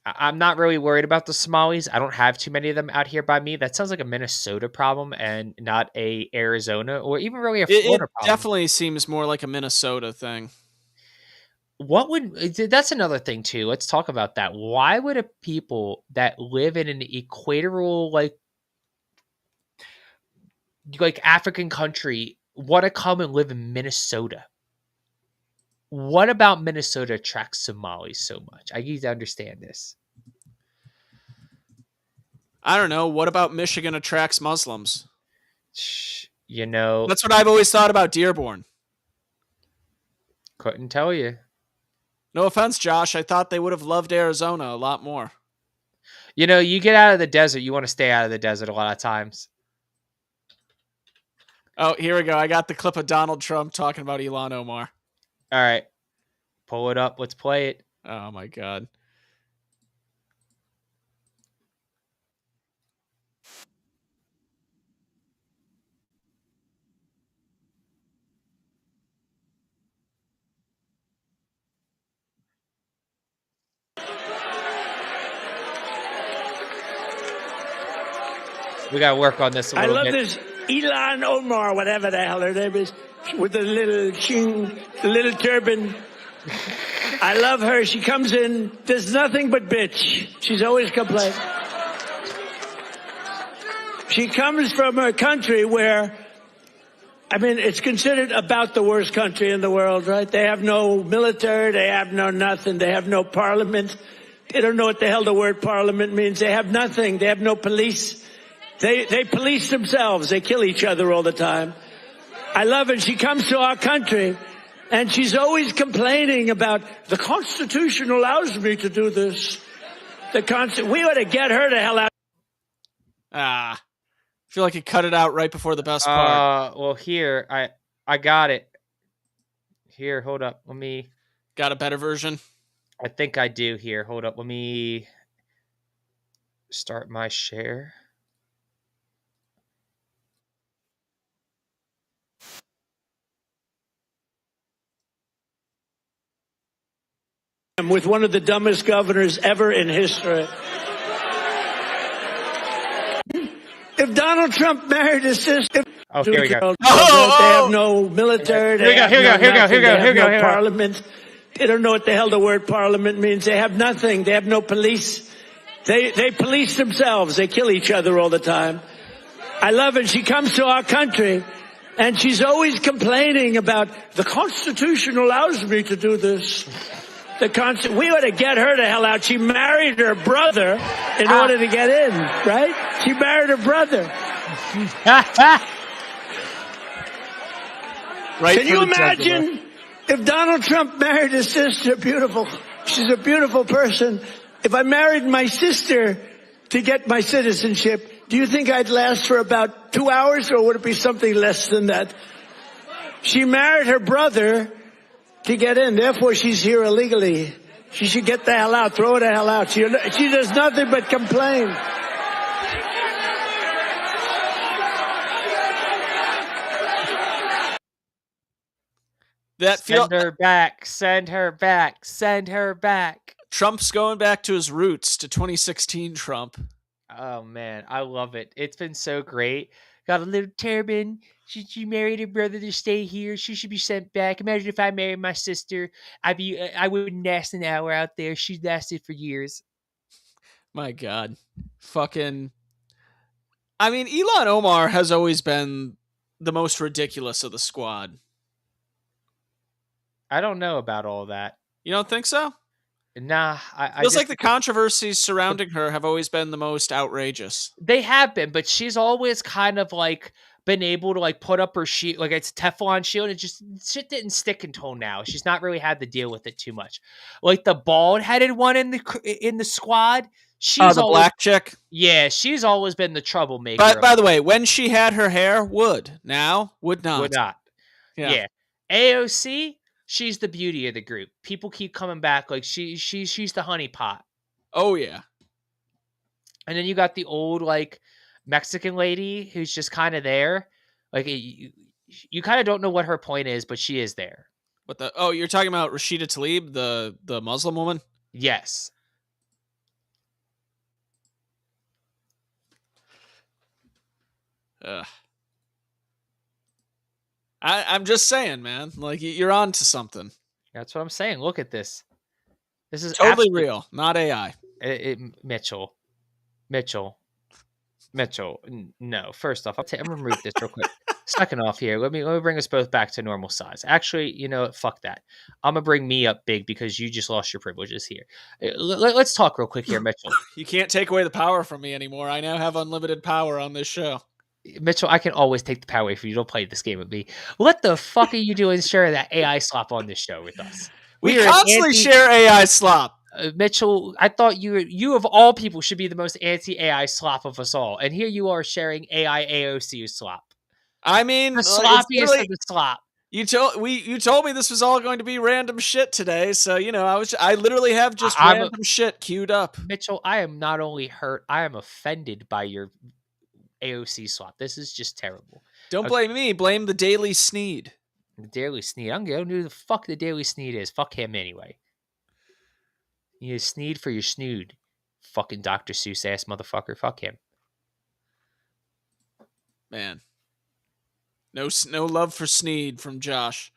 I'm not really worried about the Somalis. I don't have too many of them out here by me. That sounds like a Minnesota problem and not a Arizona or even really a Florida problem. It definitely seems more like a Minnesota thing. That's another thing too. Let's talk about that. Why would a people that live in an equatorial, African country want to come and live in Minnesota? What about Minnesota attracts Somalis so much? I need to understand this. I don't know. What about Michigan attracts Muslims? That's what I've always thought about Dearborn. Couldn't tell you. No offense, Josh. I thought they would have loved Arizona a lot more. You get out of the desert, you want to stay out of the desert a lot of times. Oh, here we go. I got the clip of Donald Trump talking about Ilhan Omar. All right. Pull it up. Let's play it. Oh, my God. We got to work on this a little bit. I love this Elon Omar, whatever the hell her name is, with the little turban. I love her. She comes in, there's nothing but bitch. She's always complaining. She comes from a country where, I mean, it's considered about the worst country in the world, right? They have no military, they have no nothing, they have no parliament. They don't know what the hell the word parliament means. They have nothing. They have no police. They police themselves. They kill each other all the time. I love it. She comes to our country, and she's always complaining about the Constitution allows me to do this. We ought to get her the hell out. I feel like you cut it out right before the best part. Well, here I got it. Here, hold up. Let me. Got a better version? I think I do. Here, hold up. Let me start my share. With one of the dumbest governors ever in history. If Donald Trump married his sister, here we go. They have no military. Here we go. Parliament. They don't know what the hell the word parliament means. They have nothing. They have no police. They police themselves. They kill each other all the time. I love it. She comes to our country, and she's always complaining about the Constitution allows me to do this. We ought to get her the hell out. She married her brother in order to get in, right? She married her brother. Right. Can you imagine if Donald Trump married his sister? Beautiful. She's a beautiful person. If I married my sister to get my citizenship, do you think I'd last for about 2 hours, or would it be something less than that? She married her brother to get in. Therefore, she's here illegally. She should get the hell out. Throw her the hell out. She does nothing but complain. Send her back. Send her back. Send her back. Trump's going back to his roots, to 2016 Trump. Oh, man. I love it. It's been so great. Got a little turban. She married her brother to stay here. She should be sent back. Imagine if I married my sister. I wouldn't last an hour out there. She lasted for years. My God. Fucking. I mean, Elon Omar has always been the most ridiculous of the squad. I don't know about all that. You don't think so? Nah. Feels like the controversies surrounding her have always been the most outrageous. They have been, but she's always kind of like been able to like put up her shield, like it's a Teflon shield, and just shit didn't stick until now. She's not really had to deal with it too much. Like the bald-headed one in the squad, she's the black chick. Yeah, she's always been the troublemaker. But by the way, when she had her hair, would now would not. Would not. Yeah. AOC, she's the beauty of the group. People keep coming back like she's the honeypot. Oh yeah. And then you got the old like Mexican lady who's just kind of there. Like you kind of don't know what her point is, but she is there. What the? Oh, you're talking about Rashida Tlaib, the Muslim woman? Yes. I'm just saying, man. Like you're on to something. That's what I'm saying. Look at this. This is totally real, not AI. Mitchell. No. First off, I'm gonna remove this real quick. Second off, here, let me bring us both back to normal size. Actually, you know, fuck that. I'm gonna bring me up big because you just lost your privileges here. Let's talk real quick here, Mitchell. You can't take away the power from me anymore. I now have unlimited power on this show. Mitchell, I can always take the power away from you. Don't play this game with me. What the fuck are you doing sharing that AI slop on this show with us? We constantly share AI slop. Mitchell, I thought you of all people should be the most anti-AI slop of us all. And here you are sharing AI AOC slop. I mean, the sloppiest of the slop. You told me this was all going to be random shit today, so you know I literally have just random shit queued up. Mitchell, I am not only hurt, I am offended by your AOC slop. This is just terrible. Don't blame me. Blame the Daily Sneed. The Daily Sneed. I don't know who the fuck the Daily Sneed is. Fuck him anyway. You sneed for your snood. Fucking Dr. Seuss ass motherfucker. Fuck him. Man. No love for Sneed from Josh.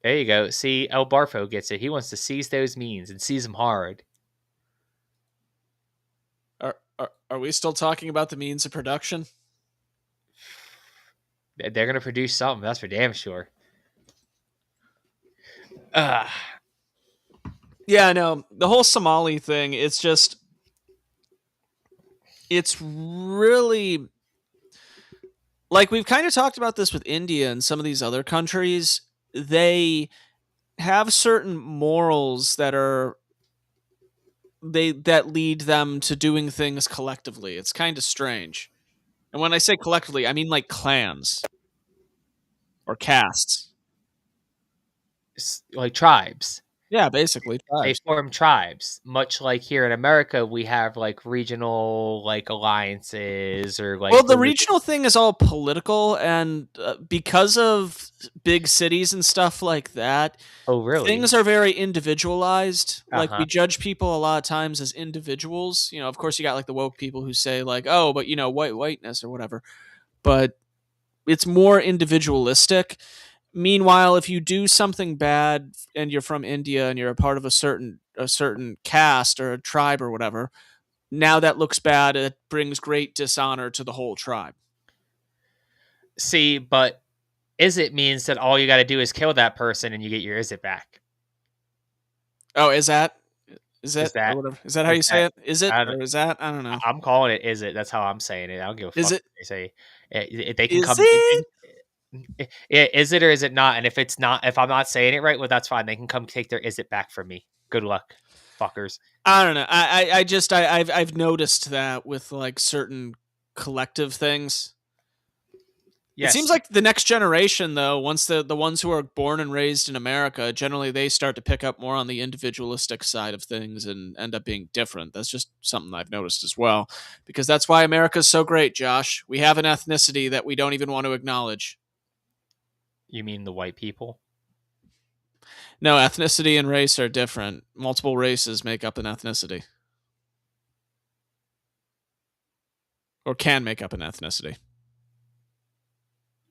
There you go. See, El Barfo gets it. He wants to seize those means and seize them hard. Are we still talking about the means of production? They're going to produce something. That's for damn sure. Yeah, no, the whole Somali thing, it's really, like, we've kind of talked about this with India and some of these other countries. They have certain morals that lead them to doing things collectively. It's kind of strange. And when I say collectively, I mean like clans or castes. Like tribes. Yeah, basically tribes. They form tribes, much like here in America, we have like regional like alliances or like. Well, the regional thing is all political, and because of big cities and stuff like that, oh really? Things are very individualized. Like we judge people a lot of times as individuals. You know, of course, you got like the woke people who say like, "Oh, but you know, whiteness or whatever," but it's more individualistic. Meanwhile, if you do something bad and you're from India and you're a part of a certain caste or a tribe or whatever, now that looks bad. It brings great dishonor to the whole tribe. See, but is it means that all you got to do is kill that person and you get your is it back? Oh, is that or whatever? Is that how you say it? Is it or is that? I don't know. I'm calling it. Is it? That's how I'm saying it. I don't give a fuck. Is it? They say they can Is come. it? Is it or is it not? And if it's not, if I'm not saying it right, well, that's fine. They can come take their is it back from me. Good luck, fuckers. I don't know. I've noticed that with like certain collective things. Yes. It seems like the next generation, though, once the ones who are born and raised in America, generally they start to pick up more on the individualistic side of things and end up being different. That's just something I've noticed as well, because that's why America's so great, Josh. We have an ethnicity that we don't even want to acknowledge. You mean the white people? No, ethnicity and race are different. Multiple races make up an ethnicity. Or can make up an ethnicity.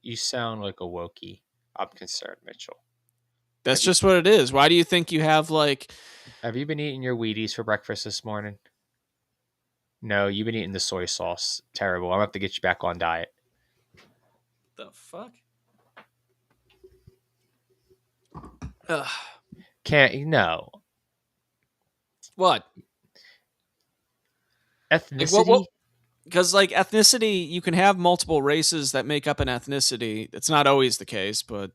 You sound like a wokey. I'm concerned, Mitchell. That's just what it is. Why do you think you have like... Have you been eating your Wheaties for breakfast this morning? No, you've been eating the soy sauce. Terrible. I'm going to have to get you back on diet. The fuck? Ugh. No. What? Ethnicity? Because like ethnicity, you can have multiple races that make up an ethnicity. It's not always the case, but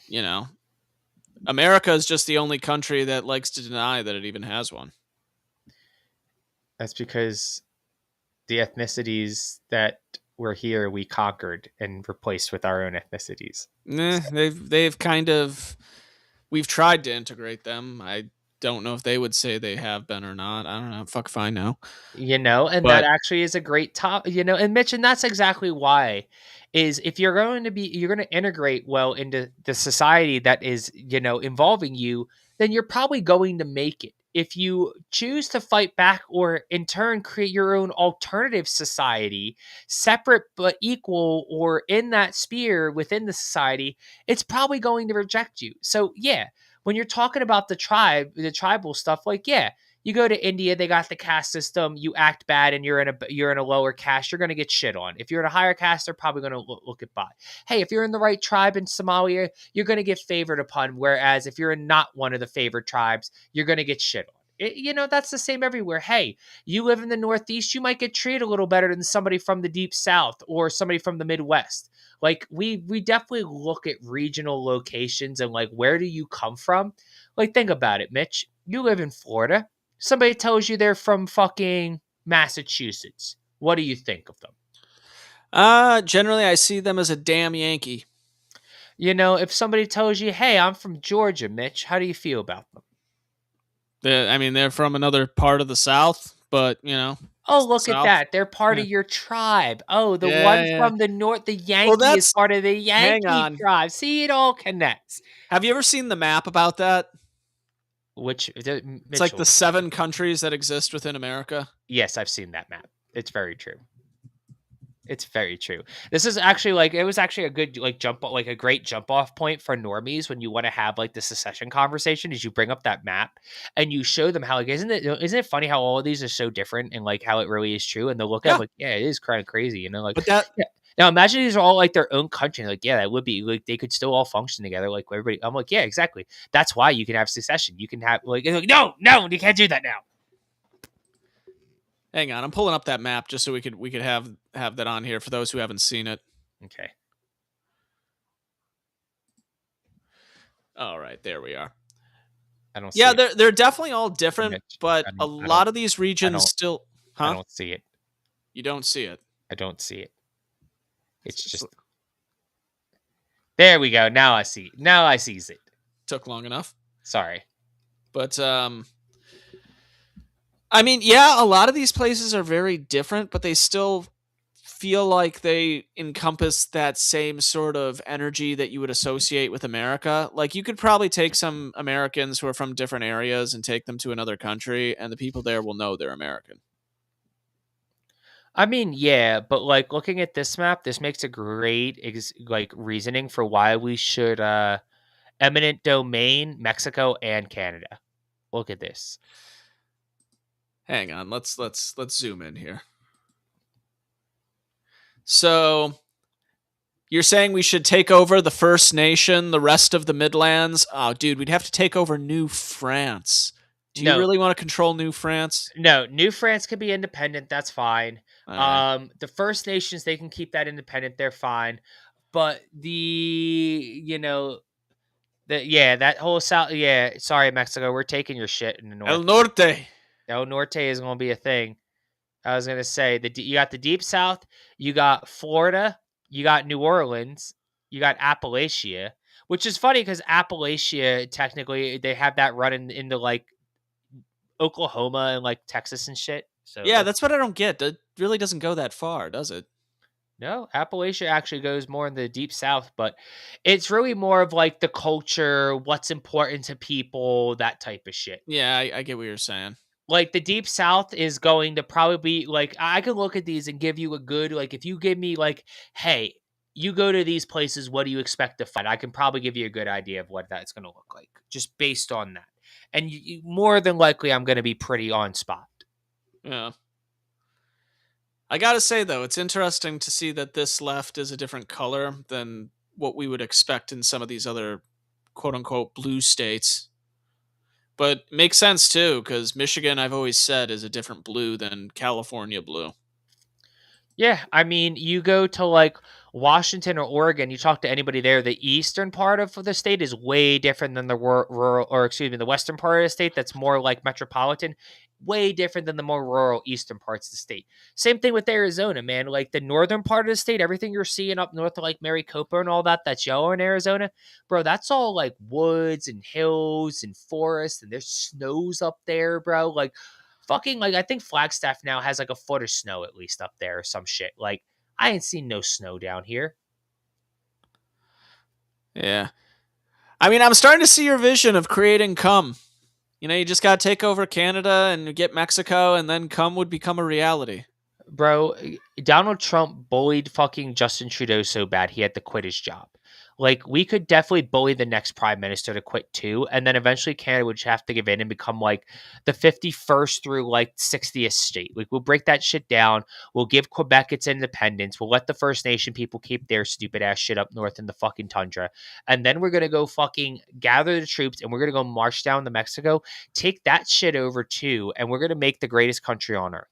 you know, America is just the only country that likes to deny that it even has one. That's because the ethnicities that were here we conquered and replaced with our own ethnicities. They've kind of, we've tried to integrate them. I don't know if they would say they have been or not. I don't know. Fuck if I know. You know, and that actually is a great top, you know, and Mitch, and that's exactly why is if you're going to integrate well into the society that is, you know, involving you, then you're probably going to make it. If you choose to fight back or in turn create your own alternative society, separate but equal or in that sphere within the society, it's probably going to reject you. So yeah, when you're talking about the tribal stuff, like, yeah, you go to India, they got the caste system, you act bad and you're in a lower caste, you're going to get shit on. If you're in a higher caste, they're probably going to look at by. Hey, if you're in the right tribe in Somalia, you're going to get favored upon. Whereas if you're not one of the favored tribes, you're going to get shit on. You know, that's the same everywhere. Hey, you live in the Northeast, you might get treated a little better than somebody from the Deep South or somebody from the Midwest. Like, we definitely look at regional locations and, like, where do you come from? Like, think about it, Mitch. You live in Florida. Somebody tells you they're from fucking Massachusetts. What do you think of them? Generally, I see them as a damn Yankee. You know, if somebody tells you, hey, I'm from Georgia, Mitch, how do you feel about them? They're from another part of the South, but, you know. Oh, look at that. They're part of your tribe. Oh, the one from the North, the Yankee is part of the Yankee tribe. See, it all connects. Have you ever seen the map about that? Which, it's like the 7 countries that exist within America. Yes, I've seen that map. It's very true. It's very true. This is actually like it was actually a good a great jump off point for normies when you want to have like the secession conversation. Is you bring up that map and you show them how like isn't it funny how all of these are so different and like how it really is true, and they'll look at it like yeah, it is kind of crazy, you know, like But that yeah. Now imagine these are all like their own country. Like yeah, that would be like they could still all function together like everybody. I'm like yeah, exactly. That's why you can have secession. You can have like no, you can't do that now. Hang on, I'm pulling up that map just so we could have that on here for those who haven't seen it. Okay. All right, there we are. I don't. Yeah, see it. they're definitely all different, but a lot of these regions still. Huh? I don't see it. You don't see it. I don't see it. It's just. There we go. Now I see. Now I sees it. Took long enough. Sorry, but I mean, yeah, a lot of these places are very different, but they still feel like they encompass that same sort of energy that you would associate with America. Like you could probably take some Americans who are from different areas and take them to another country, and the people there will know they're American. I mean, yeah, but like looking at this map, this makes a great reasoning for why we should eminent domain Mexico and Canada. Look at this. Hang on, let's zoom in here. So you're saying we should take over the First Nation, the rest of the Midlands? Oh, dude, we'd have to take over New France. Do you really want to control New France? No, New France could be independent. That's fine. Right. The First Nations, they can keep that independent. They're fine. But that whole south. Yeah, sorry, Mexico, we're taking your shit in the north. El Norte. El Norte is going to be a thing. I was going to say you got the deep south, you got Florida, you got New Orleans, you got Appalachia, which is funny because Appalachia technically they have that running into like Oklahoma and like Texas and shit. So yeah, that's what I don't get. It really doesn't go that far, does it? No, Appalachia actually goes more in the deep south, but it's really more of like the culture, what's important to people, that type of shit. Yeah, I get what you're saying. Like the deep south is going to probably be like I can look at these and give you a good like if you give me like, hey, you go to these places, what do you expect to find? I can probably give you a good idea of what that's going to look like just based on that. And more than likely, I'm going to be pretty on spot. Yeah. I gotta say, though, it's interesting to see that this left is a different color than what we would expect in some of these other quote-unquote blue states. But makes sense, too, because Michigan, I've always said, is a different blue than California blue. Yeah, I mean, you go to like Washington or Oregon, you talk to anybody there, the eastern part of the state is way different than the rural, or excuse me, the western part of the state that's more like metropolitan, way different than the more rural eastern parts of the state. Same thing with Arizona, man. Like the northern part of the state, everything you're seeing up north of like Maricopa and all that, that's yellow in Arizona, bro, that's all like woods and hills and forests, and there's snows up there, bro. Like, fucking, like, I think Flagstaff now has like a foot of snow at least up there or some shit. Like, I ain't seen no snow down here. Yeah. I mean, I'm starting to see your vision of creating cum. You know, you just got to take over Canada and get Mexico, and then cum would become a reality. Bro, Donald Trump bullied fucking Justin Trudeau so bad he had to quit his job. Like, we could definitely bully the next prime minister to quit too, and then eventually Canada would have to give in and become like the 51st through like 60th state. Like, we'll break that shit down. We'll give Quebec its independence. We'll let the First Nation people keep their stupid ass shit up north in the fucking tundra. And then we're gonna go fucking gather the troops and we're gonna go march down to Mexico, take that shit over too, and we're gonna make the greatest country on earth.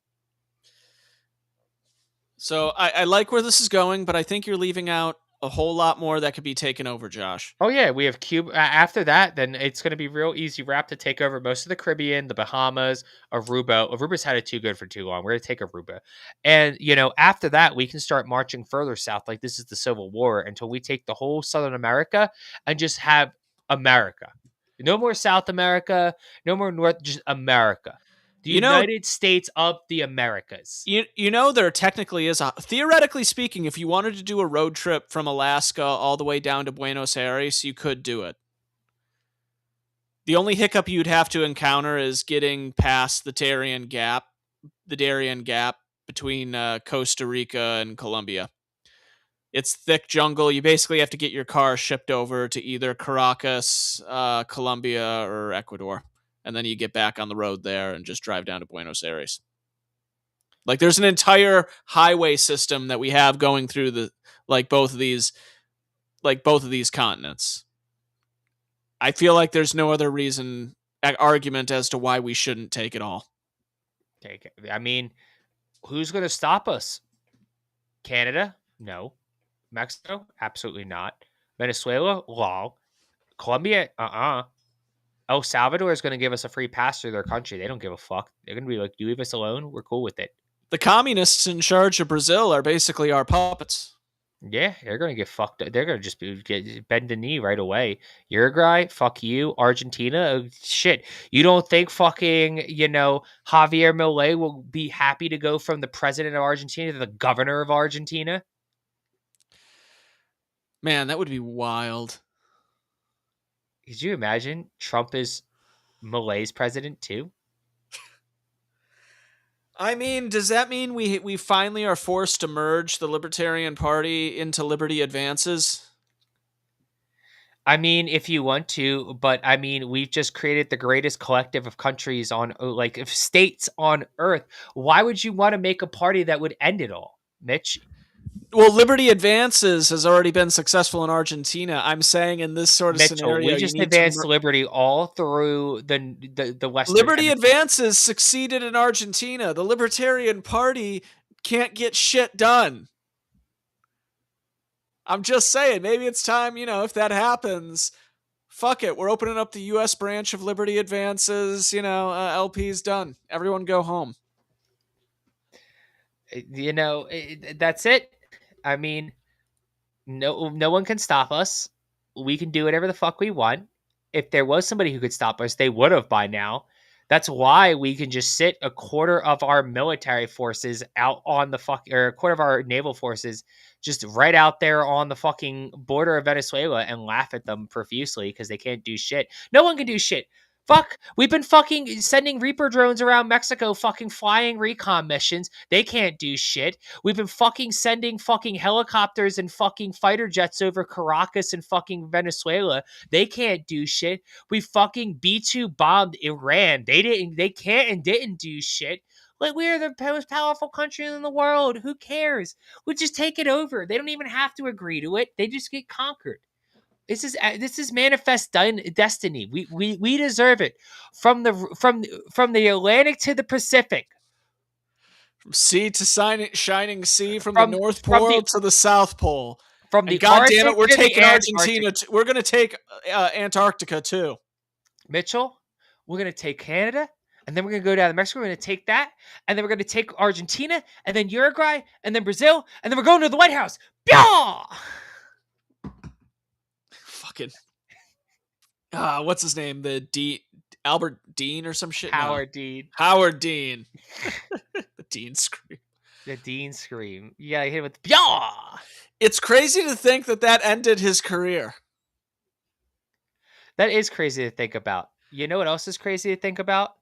So I like where this is going, but I think you're leaving out a whole lot more that could be taken over, Josh. Oh yeah, we have Cuba. After that, then it's going to be real easy wrap to take over most of the Caribbean, the Bahamas, Aruba. Aruba's had it too good for too long. We're going to take Aruba. And, you know, after that, we can start marching further south like this is the Civil War until we take the whole Southern America and just have America. No more South America, no more North, just America. The United States of the Americas. You know, there technically is theoretically speaking, if you wanted to do a road trip from Alaska all the way down to Buenos Aires, you could do it. The only hiccup you'd have to encounter is getting past the Darien Gap between Costa Rica and Colombia. It's thick jungle. You basically have to get your car shipped over to either Caracas, Colombia, or Ecuador. And then you get back on the road there and just drive down to Buenos Aires. Like, there's an entire highway system that we have going through both of these continents. I feel like there's no other argument as to why we shouldn't take it all. I mean, who's going to stop us? Canada? No. Mexico? Absolutely not. Venezuela? Lol. Colombia? El Salvador is going to give us a free pass through their country. They don't give a fuck. They're going to be like, you leave us alone, we're cool with it. The communists in charge of Brazil are basically our puppets. Yeah, they're going to get fucked up. They're going to just bend the knee right away. Uruguay, fuck you. Argentina, shit. You don't think fucking, Javier Milei will be happy to go from the president of Argentina to the governor of Argentina? Man, that would be wild. Could you imagine Trump is Milei's president too? I mean, does that mean we finally are forced to merge the Libertarian Party into Liberty Advances? I mean, if you want to, but I mean, we've just created the greatest collective of countries of states on earth. Why would you want to make a party that would end it all, Mitch? Well, Liberty Advances has already been successful in Argentina. I'm saying in this sort of scenario, we just advanced liberty all through the Western. Liberty Advances succeeded in Argentina. The Libertarian Party can't get shit done. I'm just saying, maybe it's time, if that happens, fuck it. We're opening up the U.S. branch of Liberty Advances. LP's done. Everyone go home. That's it. I mean, no one can stop us. We can do whatever the fuck we want. If there was somebody who could stop us, they would have by now. That's why we can just sit a quarter of our military forces out on or a quarter of our naval forces just right out there on the fucking border of Venezuela and laugh at them profusely because they can't do shit. No one can do shit. Fuck, we've been fucking sending Reaper drones around Mexico, fucking flying recon missions. They can't do shit. We've been fucking sending fucking helicopters and fucking fighter jets over Caracas and fucking Venezuela. They can't do shit. We fucking B-2 bombed Iran. They can't and didn't do shit. Like, we are the most powerful country in the world. Who cares? We just take it over. They don't even have to agree to it. They just get conquered. This is manifest destiny. We deserve it. From the Atlantic to the Pacific, from sea to shining sea, from the North Pole to the South Pole. From the God Arctic damn it, we're to taking the Argentina. We're going to take Antarctica too. Mitchell, we're going to take Canada, and then we're going to go down to Mexico. We're going to take that, and then we're going to take Argentina, and then Uruguay, and then Brazil, and then we're going to the White House. Byah! Fucking what's his name? Albert Dean or some shit. Howard Dean. The Dean scream. The Dean scream. Yeah, hit him with Byah! It's crazy to think that ended his career. That is crazy to think about. You know what else is crazy to think about?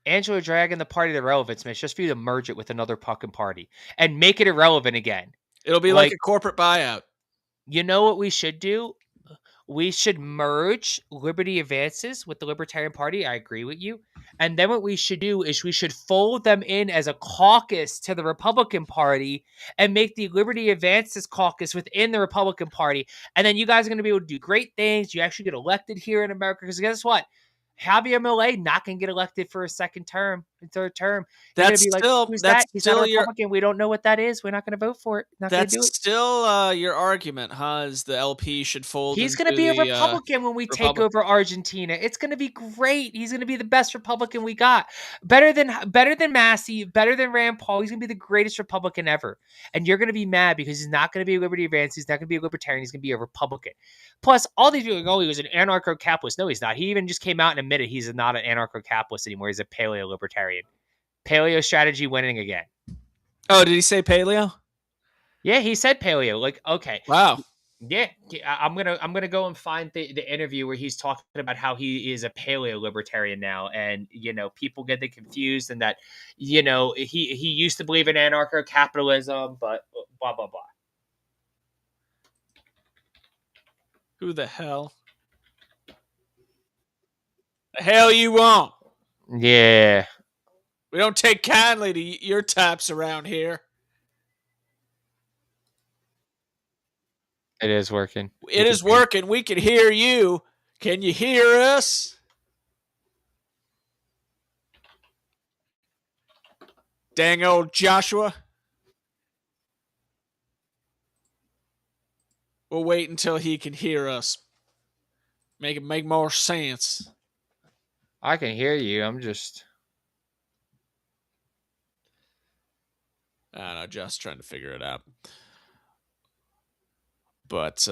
Angela dragging the party to relevance, Mitch, just for you to merge it with another fucking party and make it irrelevant again. It'll be like a corporate buyout. You know what we should do? We should merge Liberty Advances with the Libertarian Party. I agree with you. And then what we should do is we should fold them in as a caucus to the Republican Party and make the Liberty Advances caucus within the Republican Party. And then you guys are going to be able to do great things. You actually get elected here in America. Because guess what? Javier Milei not going to get elected for a third term. That's be like, still who's that's that? He's still not a Republican. We don't know what that is. We're not going to vote for it. That's still your argument, huh? Is the LP should fold? He's going to be a Republican when we take over Argentina. It's going to be great. He's going to be the best Republican we got. Better than Massey, better than Rand Paul. He's going to be the greatest Republican ever. And you're going to be mad because he's not going to be a Liberty Advance. He's not going to be a Libertarian. He's going to be a Republican. Plus, all these people go, he was an anarcho-capitalist. No, he's not. He even just came out and admitted he's not an anarcho-capitalist anymore. He's a paleo-libertarian. Paleo strategy winning again. Oh, did he say paleo? Yeah, he said paleo. Like, okay. Wow. Yeah, I'm gonna go and find the interview where he's talking about how he is a paleo libertarian now, and people get confused, and that he used to believe in anarcho capitalism, but blah blah blah. Who the hell? The hell you want? Yeah, we don't take kindly to your types around here. it is working. It is working. We can hear you. Can you hear us? Dang old Joshua. We'll wait until he can hear us. Make it make more sense. I can hear you. I'm just. I don't know, just trying to figure it out. But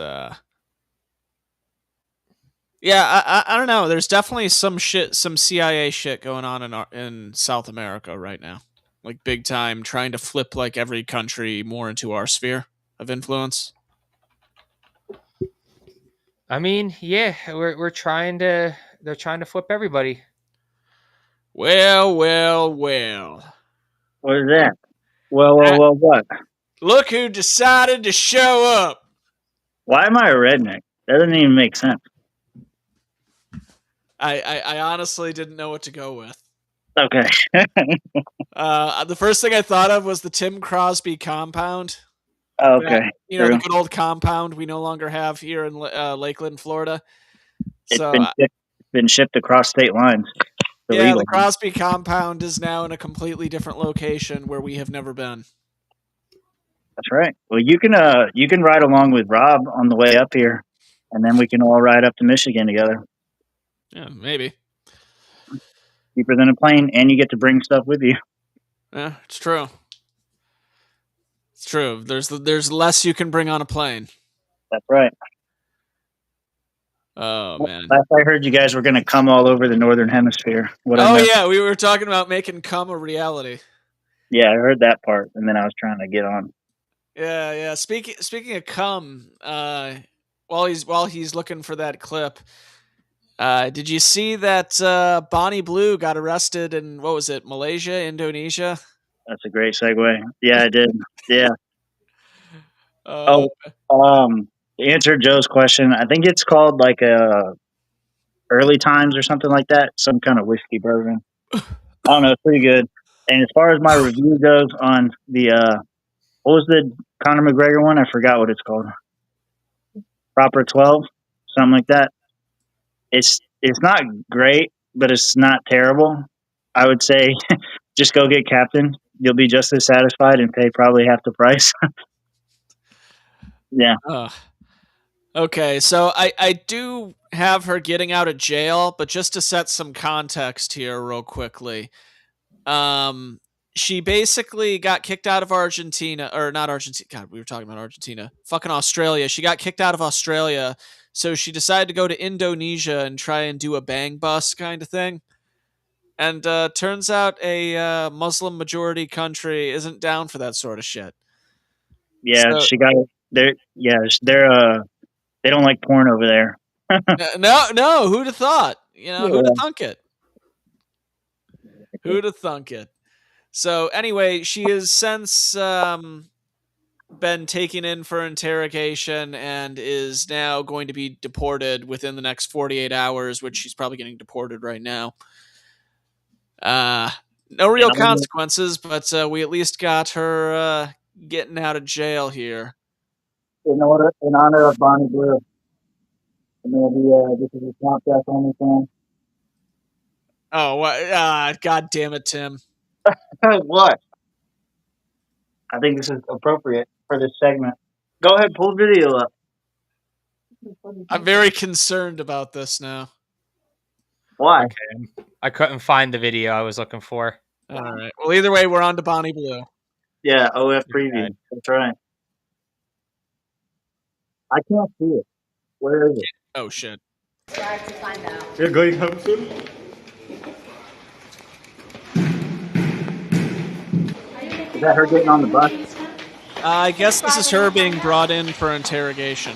yeah, I don't know. There's definitely some CIA shit going on in South America right now, like big time, trying to flip like every country more into our sphere of influence. I mean, yeah, we're trying to. They're trying to flip everybody. Well. What is that? Well, what? Look who decided to show up. Why am I a redneck? That doesn't even make sense. I honestly didn't know what to go with. Okay. The first thing I thought of was the Tim Crosby compound. Okay. The good old compound we no longer have here in Lakeland, Florida. It's been shipped across state lines. Yeah, the Crosby compound is now in a completely different location where we have never been. That's right. Well, you can ride along with Rob on the way up here, and then we can all ride up to Michigan together. Yeah, maybe. Cheaper than a plane, and you get to bring stuff with you. Yeah, it's true. It's true. There's less you can bring on a plane. That's right. Oh, man. Last I heard, you guys were going to come all over the Northern Hemisphere. Yeah, we were talking about making cum a reality. Yeah, I heard that part, and then I was trying to get on. Yeah. Speaking of cum, while he's looking for that clip, did you see that Bonnie Blue got arrested in, what was it, Malaysia, Indonesia? That's a great segue. Yeah, I did. Yeah. To answer Joe's question, I think it's called like Early Times or something like that. Some kind of whiskey bourbon. I don't know. It's pretty good. And as far as my review goes on the what was the Conor McGregor one? I forgot what it's called. Proper 12, something like that. It's not great, but it's not terrible. I would say just go get Captain. You'll be just as satisfied and pay probably half the price. Yeah. Okay, so I do have her getting out of jail, but just to set some context here real quickly. She basically got kicked out of Argentina, or not Argentina. God, we were talking about Argentina. Fucking Australia. She got kicked out of Australia, so she decided to go to Indonesia and try and do a bang bus kind of thing. And turns out a Muslim majority country isn't down for that sort of shit. Yeah, she got it. They don't like porn over there. No, who'd have thought? Who'd have thunk it? Who'd have thunk it? So anyway, she has since been taken in for interrogation and is now going to be deported within the next 48 hours, which she's probably getting deported right now. No real consequences, but we at least got her getting out of jail here. In honor of Bonnie Blue. Maybe this is a Comcast only thing. Oh, God damn it, Tim. What? I think this is appropriate for this segment. Go ahead, pull the video up. I'm very concerned about this now. Why? Okay. I couldn't find the video I was looking for. All right. Well, either way, we're on to Bonnie Blue. Yeah, OF preview. Okay. That's right. I can't see it. Where is it? Oh, shit. Try to find out. You're going home soon? Is that her getting on the bus? I guess this is her being brought in for interrogation.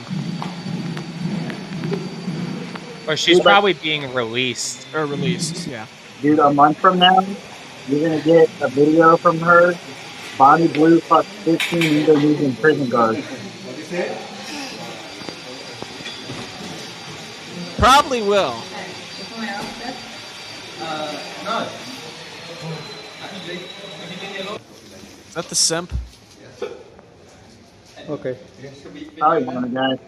Or she's probably being released. Or released, yeah. Dude, a month from now, you're gonna get a video from her. Bonnie Blue fucked 15 Indonesian prison guards. Probably will. Is that the simp? Okay. Hi, one guys.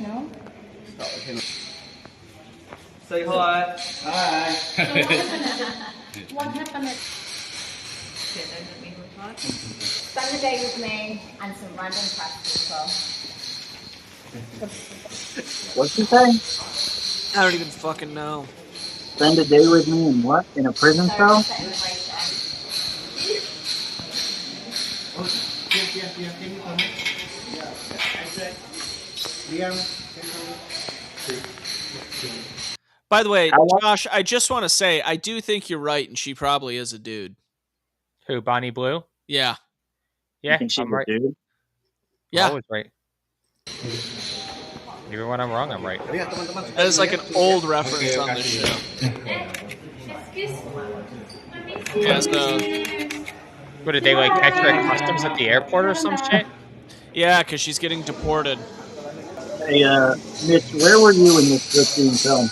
No? Say hi. Hi. What happened? Spend the day with me and some random press people. What's she say? I don't even fucking know. Spend a day with me in what? In a prison cell? By the way, Josh, I just want to say, I do think you're right, and she probably is a dude. Who, Bonnie Blue? Yeah. Yeah, she's I'm a right. dude? Yeah. I'm always right. Even when I'm wrong, I'm right. That is like an old reference on this show. Yeah, so... What, did they like catch her at customs at the airport or some shit? Yeah, because she's getting deported. Hey, Mitch, where were you when this was being filmed?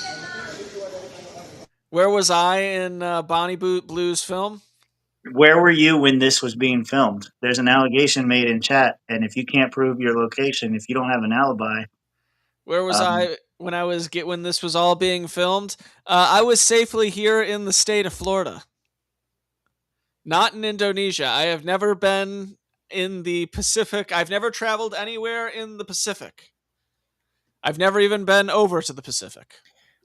Where was I in Bonnie Blue's film? Where were you when this was being filmed? There's an allegation made in chat, and if you can't prove your location, if you don't have an alibi, where was I when when this was all being filmed? I was safely here in the state of Florida, not in Indonesia. I have never been in the Pacific. I've never traveled anywhere in the Pacific. I've never even been over to the Pacific.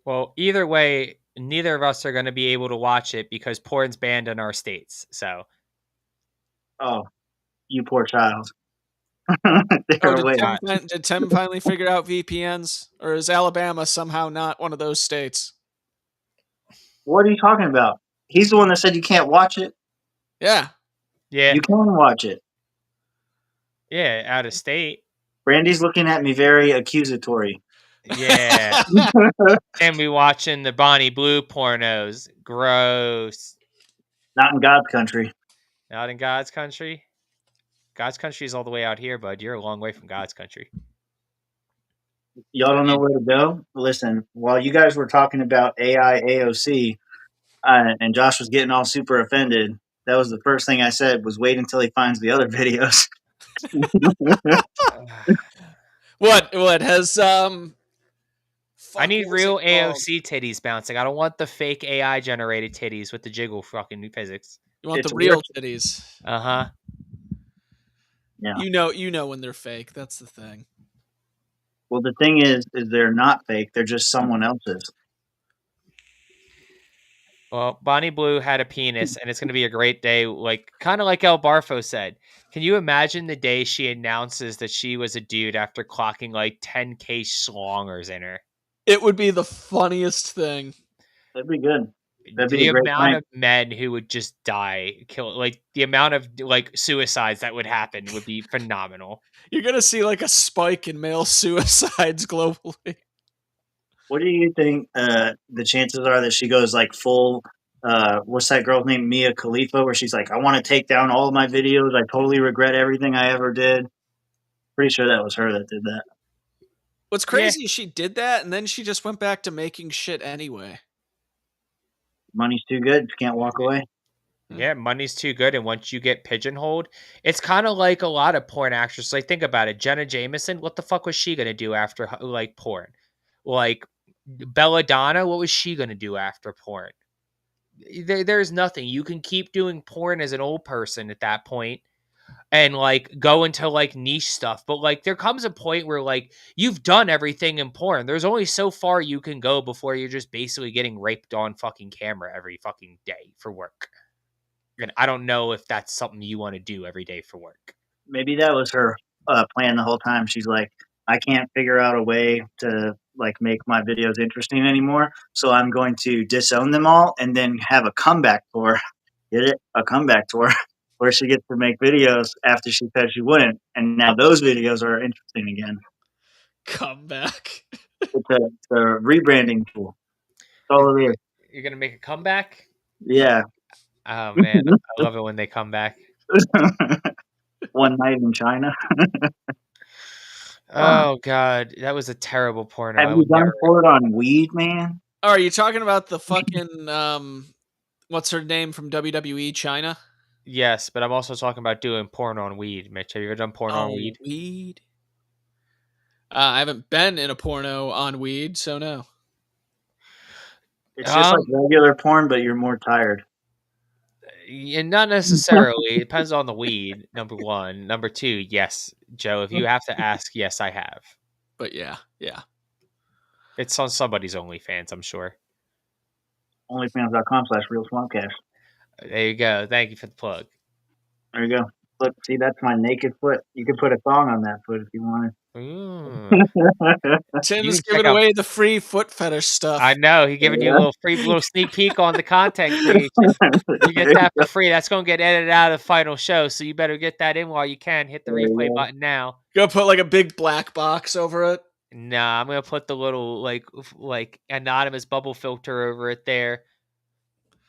Well, either way, neither of us are going to be able to watch it because porn's banned in our states. So, oh, you poor child. Did Tim finally figure out VPNs, or is Alabama somehow not one of those states? What are you talking about? He's the one that said you can't watch it. Yeah. Yeah. You can watch it. Yeah, out of state. Brandy's looking at me very accusatory. Yeah. And we watching the Bonnie Blue pornos. Gross. Not in God's country. Not in God's country? God's country is all the way out here, bud. You're a long way from God's country. Y'all don't know where to go? Listen, while you guys were talking about AI AOC and Josh was getting all super offended, that was the first thing I said was wait until he finds the other videos. What has I need real AOC titties bouncing. I don't want the fake AI generated titties with the jiggle fucking physics. You want the real titties. Uh-huh. Yeah. You know when they're fake. That's the thing. Well, the thing is they're not fake. They're just someone else's. Well, Bonnie Blue had a penis, and it's going to be a great day, like kind of like El Barfo said. Can you imagine the day she announces that she was a dude after clocking like 10K schlongers in her? It would be the funniest thing. That'd be good. That'd be The a great amount night. of men who would just die, kill, like the amount of like suicides that would happen would be phenomenal. You're gonna see like a spike in male suicides globally. What do you think the chances are that she goes like full, what's that girl's name, Mia Khalifa, where she's like, I want to take down all of my videos. I totally regret everything I ever did. Pretty sure that was her that did that. What's crazy is she did that, and then she just went back to making shit anyway. Money's too good. You can't walk away. Yeah, money's too good, and once you get pigeonholed, it's kind of like a lot of porn actresses. Like, think about it. Jenna Jameson, what the fuck was she gonna do after like porn? Like Belladonna, what was she gonna do after porn? There's nothing. You can keep doing porn as an old person at that point, and like go into like niche stuff. But like there comes a point where like you've done everything in porn. There's only so far you can go before you're just basically getting raped on fucking camera every fucking day for work. And I don't know if that's something you want to do every day for work. Maybe that was her plan the whole time. She's like, I can't figure out a way to like make my videos interesting anymore, so I'm going to disown them all and then have a comeback for Get it? A comeback tour where she gets to make videos after she said she wouldn't, and now those videos are interesting again. Comeback. It's a rebranding tool. That's all it is. You're gonna make a comeback? Yeah. Oh man, I love it when they come back. One night in China. Oh god, that was a terrible porno. Have I you would done never. for it on weed, man? Oh, are you talking about the fucking what's her name from WWE China? Yes, but I'm also talking about doing porn on weed. Mitch, have you ever done porn on weed? Weed. I haven't been in a porno on weed, so no. It's just like regular porn, but you're more tired. And not necessarily. It depends on the weed. Number one. Number two. Yes, Joe. If you have to ask, yes, I have. But yeah. It's on somebody's OnlyFans, I'm sure. Onlyfans.com/realswamcast. There you go. Thank you for the plug. There you go. Look, see, that's my naked foot. You could put a thong on that foot if you wanted. Tim's giving away the free foot fetish stuff. I know. He giving you a little sneak peek on the content creation. You get that for free. That's going to get edited out of the final show, so you better get that in while you can. Hit the replay button now. You gonna put like a big black box over it? Nah, I'm gonna put the little like anonymous bubble filter over it there.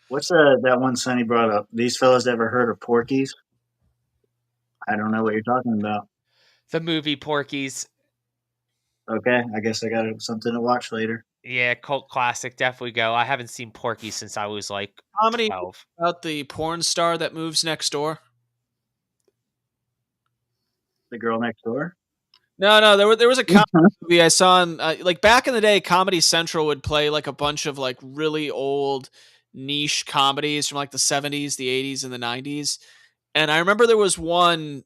What's that one Sonny brought up? These fellas ever heard of Porky's? I don't know what you're talking about. The movie Porky's. Okay, I guess I got something to watch later. Yeah, cult classic. Definitely go. I haven't seen Porky since I was like Comedy 12. About the porn star that moves next door. The girl next door? No. There was a comedy movie I saw on like back in the day. Comedy Central would play like a bunch of like really old niche comedies from like the 70s, the 80s, and the 90s. And I remember there was one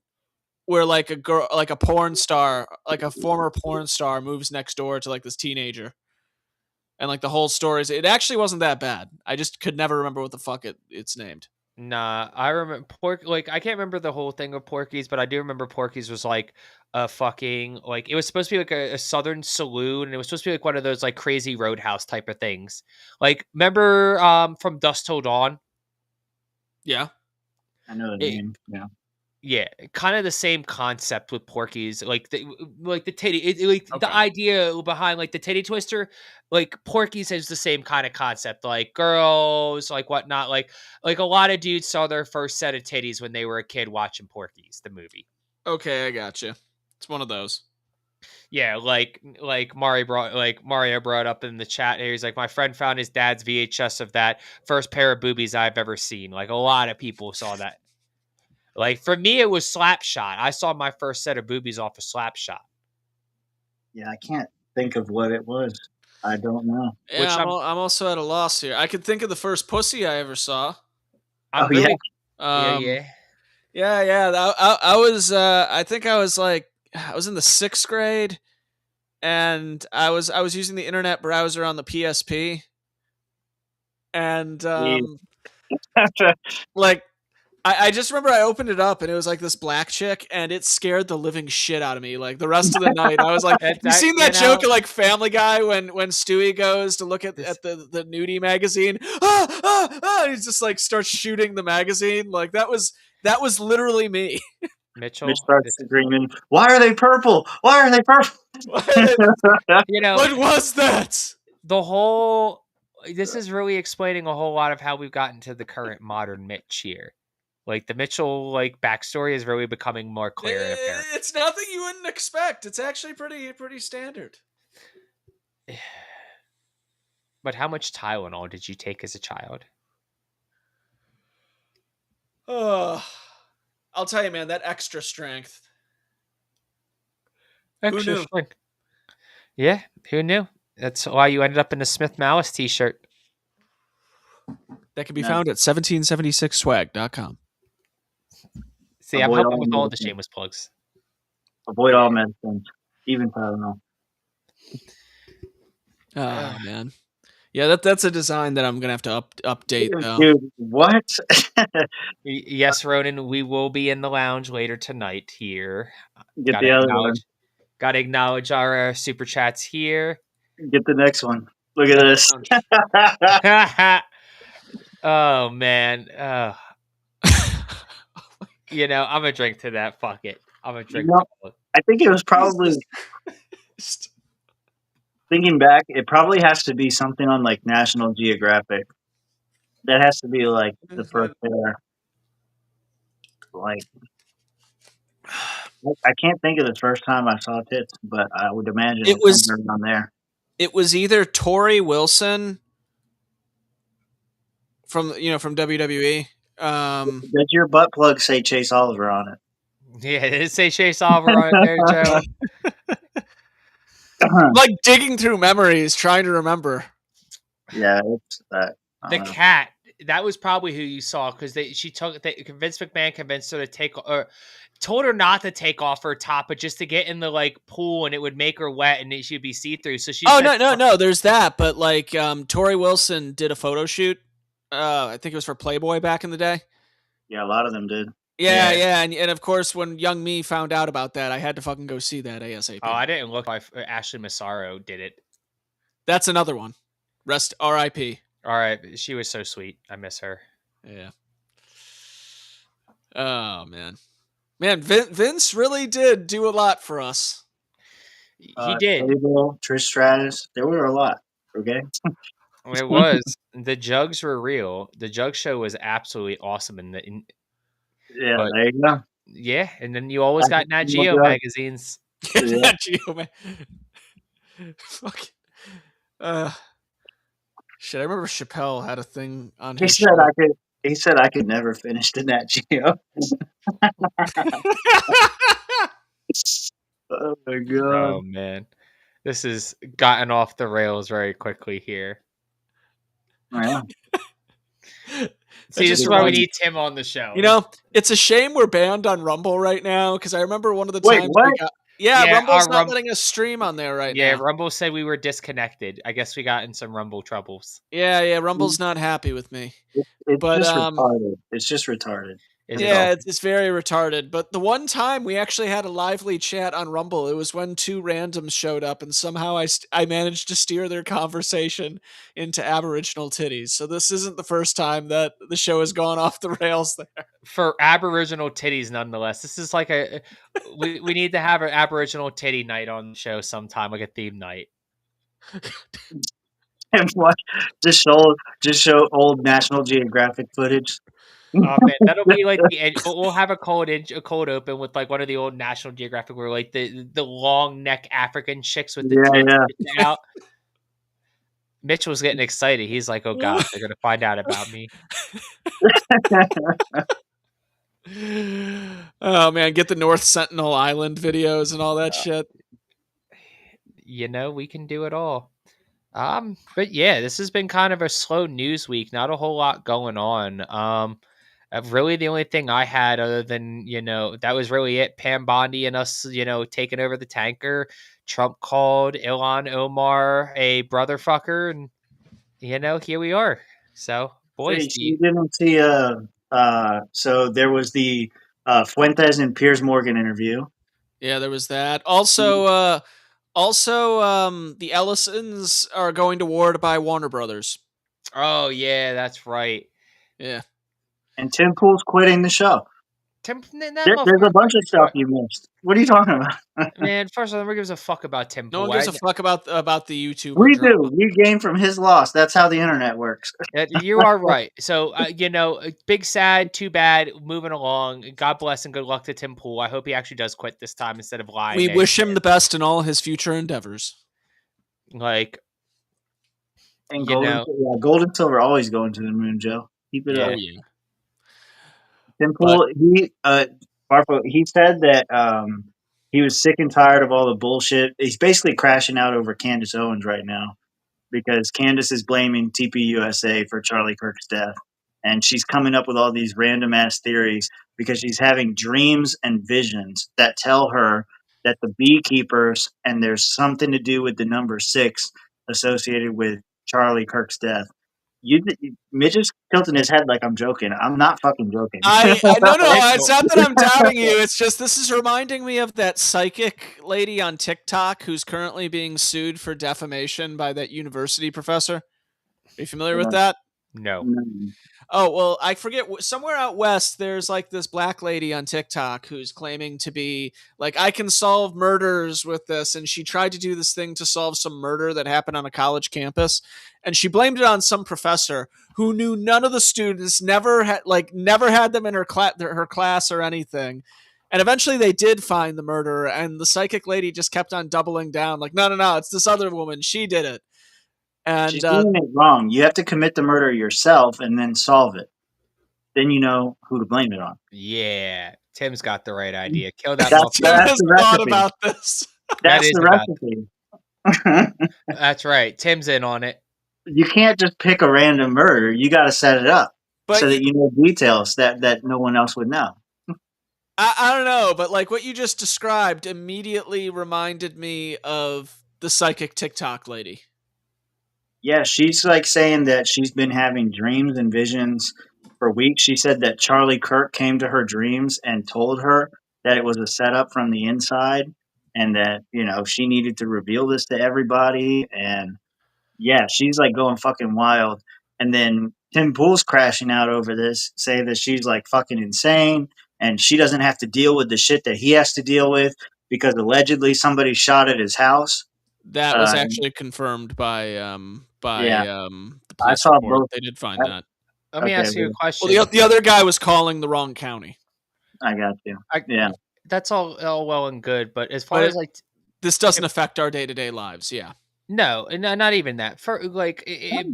where like a girl, like a porn star, like a former porn star, moves next door to like this teenager, and like the whole story is. It actually wasn't that bad. I just could never remember what the fuck it's named. Nah, I remember I can't remember the whole thing of Porky's, but I do remember Porky's was like a fucking like it was supposed to be like a southern saloon, and it was supposed to be like one of those like crazy roadhouse type of things. Like remember from Dusk Till Dawn? Yeah. I know the name. Yeah. Yeah, kind of the same concept with Porky's, like the titty, the idea behind like the titty twister, like Porky's has the same kind of concept, like girls, like whatnot, like a lot of dudes saw their first set of titties when they were a kid watching Porky's, the movie. Okay, I gotcha. It's one of those. Yeah, like Mario brought up in the chat here. He's like, my friend found his dad's VHS of that first pair of boobies I've ever seen. Like a lot of people saw that. Like for me, it was Slapshot. I saw my first set of boobies off of Slapshot. Yeah, I can't think of what it was. I don't know. Yeah, I'm also at a loss here. I can think of the first pussy I ever saw. Yeah. I was. I think I was like I was in the 6th grade, and I was using the internet browser on the PSP, and like. I just remember I opened it up and it was like this black chick and it scared the living shit out of me. Like the rest of the night, I was like, you seen that joke of like Family Guy when Stewie goes to look at the nudie magazine? He just like starts shooting the magazine. Like that was literally me. Mitch starts screaming, "Why are they purple? Why are they purple?" You know, what was that? This is really explaining a whole lot of how we've gotten to the current modern Mitch here. Like the Mitchell backstory is really becoming more clear and apparent. It's nothing you wouldn't expect. It's actually pretty standard. But how much Tylenol did you take as a child? Oh, I'll tell you, man, that extra strength. Who knew? Strength. Yeah, who knew? That's why you ended up in a Smith Malice t-shirt. That can be found at 1776swag.com. See, I'm helping with all the shameless plugs. Avoid all medicines, even Tylenol. Oh man, yeah, that's a design that I'm gonna have to update. Dude, what? Yes, Ronan, we will be in the lounge later tonight. Here, get the other one. Got to acknowledge our super chats here. Get the next one. Look at this. Oh man, You know, I'm gonna drink to that. Fuck it. I'm gonna drink. No, I think it was probably. Thinking back, it probably has to be something on like National Geographic. That has to be like the first pair. Like, I can't think of the first time I saw tits, but I would imagine It it's was somewhere around there. It was either Tori Wilson from WWE. Does your butt plug say Chase Oliver on it? Yeah, did it say Chase Oliver on there, Joe? Like digging through memories, trying to remember. Yeah, it's that. The cat. That was probably who you saw because Vince McMahon convinced her to take or told her not to take off her top, but just to get in the like pool and it would make her wet and she'd be see through. So she. No. There's that, but like Tori Wilson did a photo shoot. I think it was for Playboy back in the day. Yeah, a lot of them did. Yeah, and of course when young me found out about that, I had to fucking go see that ASAP. Oh, I didn't look. Ashley Massaro did it. That's another one. Rest R.I.P. All right, she was so sweet. I miss her. Yeah. Oh man, Vince really did do a lot for us. He did. Trish Stratus. There were a lot. Okay. It was. The jugs were real. The jug show was absolutely awesome. Yeah, there you go. Yeah, and then you always got Nat Geo magazines. Nat Geo Fuck. Shit, I remember Chappelle had a thing on his show. He said I could never finish the Nat Geo. Oh my god. Oh man. This has gotten off the rails very quickly here. Yeah. See, this is why we need Tim on the show. You know, it's a shame we're banned on Rumble right now because I remember one of the times we got. Yeah, Rumble's not letting us stream on there right now. Yeah, Rumble said we were disconnected. I guess we got in some Rumble troubles. Yeah, Rumble's not happy with me. It's just retarded. It's just retarded. It's very retarded. But the one time we actually had a lively chat on Rumble, it was when two randoms showed up, and somehow I managed to steer their conversation into Aboriginal titties. So this isn't the first time that the show has gone off the rails there. For Aboriginal titties, nonetheless. This is like we need to have an Aboriginal titty night on the show sometime, like a theme night. And what? Just show old National Geographic footage. Oh man, that'll be like we'll have a cold open with like one of the old National Geographic where like the long neck African chicks with the tits out. Mitch was getting excited. He's like, "Oh god, they're gonna find out about me." Oh man, get the North Sentinel Island videos and all that shit. You know, we can do it all. But yeah, this has been kind of a slow news week. Not a whole lot going on. Really, the only thing I had other than, that was really it. Pam Bondi and us, taking over the tanker. Trump called Ilhan Omar a brother fucker. And, here we are. So, boys. You didn't see, so there was the Fuentes and Piers Morgan interview. Yeah, there was that. Also, the Ellisons are going to war to buy Warner Brothers. Oh, yeah, that's right. Yeah. And Tim Pool's quitting the show. There's a bunch of stuff you missed. What are you talking about? Man, first of all, nobody gives a fuck about Tim Pool. No one gives a fuck about the YouTube. We do. We gain from his loss. That's how the internet works. You are right. So, big sad, too bad, moving along. God bless and good luck to Tim Pool. I hope he actually does quit this time instead of lying. We wish him the best in all his future endeavors. And gold and silver always going to the moon, Joe. Keep it up. Yeah. Tim Pool, he said that he was sick and tired of all the bullshit. He's basically crashing out over Candace Owens right now because Candace is blaming TPUSA for Charlie Kirk's death. And she's coming up with all these random ass theories because she's having dreams and visions that tell her that the beekeepers, and there's something to do with the number 6 associated with Charlie Kirk's death. Mitch is tilting his head like I'm joking. I'm not fucking joking. No. It's not that I'm doubting you. It's just this is reminding me of that psychic lady on TikTok who's currently being sued for defamation by that university professor. Are you familiar with that? No. Oh, well, I forget. Somewhere out west, there's like this black lady on TikTok who's claiming to be like, I can solve murders with this. And she tried to do this thing to solve some murder that happened on a college campus. And she blamed it on some professor who knew none of the students, never had them in her class or anything. And eventually they did find the murderer. And the psychic lady just kept on doubling down like, no, it's this other woman. She did it. And she's doing it wrong. You have to commit the murder yourself and then solve it. Then you know who to blame it on. Yeah, Tim's got the right idea. Kill that That's motherfucker. the recipe. thought about this. That's the recipe. That's right. Tim's in on it. You can't just pick a random murder. You got to set it up But so that you know details that no one else would know. I don't know, but like what you just described immediately reminded me of the psychic TikTok lady. Yeah, she's like saying that she's been having dreams and visions for weeks. She said that Charlie Kirk came to her dreams and told her that it was a setup from the inside and that, you know, she needed to reveal this to everybody. And yeah, she's like going fucking wild. And then Tim Pool's crashing out over this, saying that she's like fucking insane and she doesn't have to deal with the shit that he has to deal with because allegedly somebody shot at his house. That was actually confirmed by the I police saw report. both. They did find that. Let me ask you a question. Well, the other guy was calling the wrong county. I got you. Yeah. That's all well and good, but as far as like this doesn't affect our day-to-day lives, yeah. No, not even that. For like, it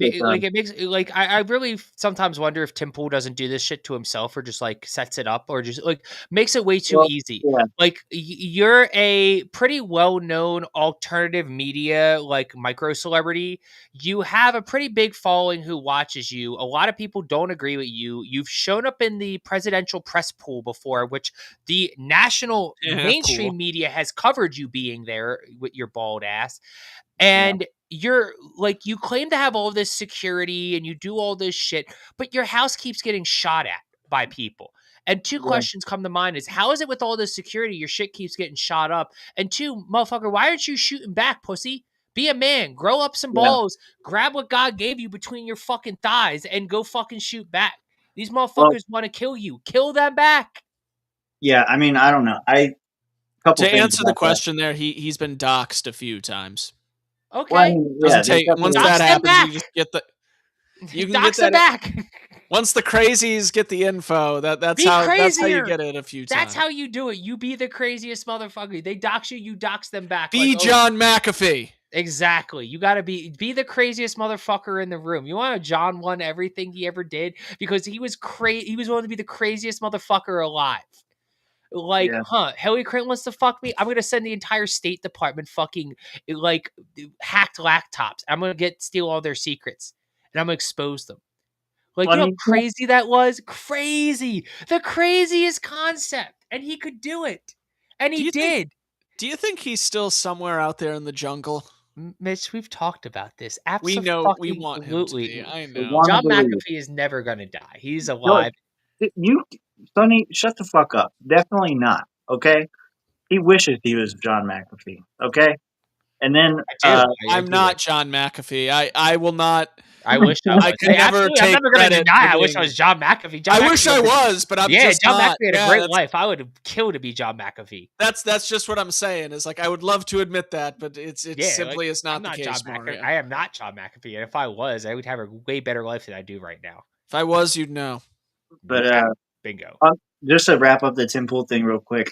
makes like I really sometimes wonder if Tim Pool doesn't do this shit to himself or just like sets it up or just like makes it way too easy. Yeah. Like you're a pretty well-known alternative media like micro celebrity. You have a pretty big following who watches you. A lot of people don't agree with you. You've shown up in the presidential press pool before, which the national mainstream media has covered you being there with your bald ass. And you're like, you claim to have all this security and you do all this shit, but your house keeps getting shot at by people. And two questions come to mind is how is it with all this security, your shit keeps getting shot up? And two, motherfucker, why aren't you shooting back, pussy? Be a man, grow up some balls, grab what God gave you between your fucking thighs and go fucking shoot back. These motherfuckers want to kill you. Kill them back. Yeah, I mean, I don't know. To answer the question there, he's been doxxed a few times. Okay. Well, once that happens, you just get the. You can get that back. Once the crazies get the info, that's how you get it a few times. That's how you do it. You be the craziest motherfucker. They dox you, you dox them back. Be like, John McAfee. Exactly. You got to be the craziest motherfucker in the room. You want to John won everything he ever did because he was crazy. He was willing to be the craziest motherfucker alive. Like, Hillary Clinton wants to fuck me. I'm gonna send the entire State Department fucking like hacked laptops. I'm gonna steal all their secrets and I'm gonna expose them. Like, you know how crazy that was? Crazy, the craziest concept, and he could do it, and he did. Do you think he's still somewhere out there in the jungle? Mitch, we've talked about this. We know we want him to be. I know. John McAfee is never gonna die. He's alive. Sonny, shut the fuck up. Definitely not. Okay, he wishes he was John McAfee. Okay, and then I'm not John McAfee. I will not. I wish I was. I could never take I'm never gonna credit. deny. I wish I was John McAfee. I wish I was, but I'm just John not. McAfee had a great life. I would have killed to be John McAfee. That's just what I'm saying. Is like I would love to admit that, but it simply is not the case. I am not John McAfee, and if I was, I would have a way better life than I do right now. If I was, you'd know. But bingo. Just to wrap up the Tim Pool thing real quick,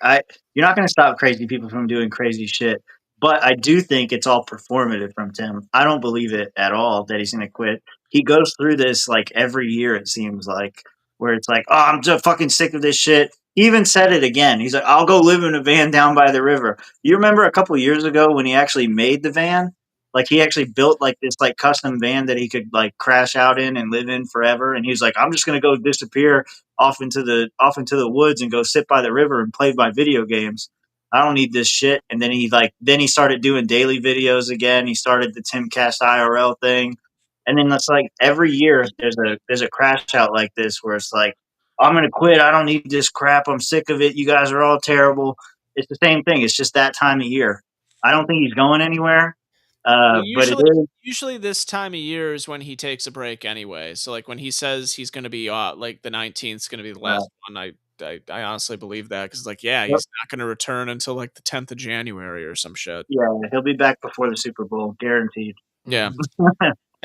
you're not going to stop crazy people from doing crazy shit, but I do think it's all performative from Tim. I don't believe it at all that he's going to quit. He goes through this like every year, it seems like, where it's like, oh, I'm just fucking sick of this shit. He even said it again. He's like, I'll go live in a van down by the river. You remember a couple years ago when he actually made the van? Like he actually built like this like custom van that he could like crash out in and live in forever. And he was like, I'm just gonna go disappear off into the woods and go sit by the river and play my video games. I don't need this shit. And then he started doing daily videos again. He started the Timcast IRL thing. And then it's like every year there's a crash out like this where it's like, I'm gonna quit. I don't need this crap. I'm sick of it. You guys are all terrible. It's the same thing. It's just that time of year. I don't think he's going anywhere. But it is. Usually this time of year is when he takes a break anyway. So like when he says he's going to be like the 19th is going to be the last one, I honestly believe that because like Yep. he's not going to return until like the 10th of January or some shit. Yeah, he'll be back before the Super Bowl, guaranteed. Yeah.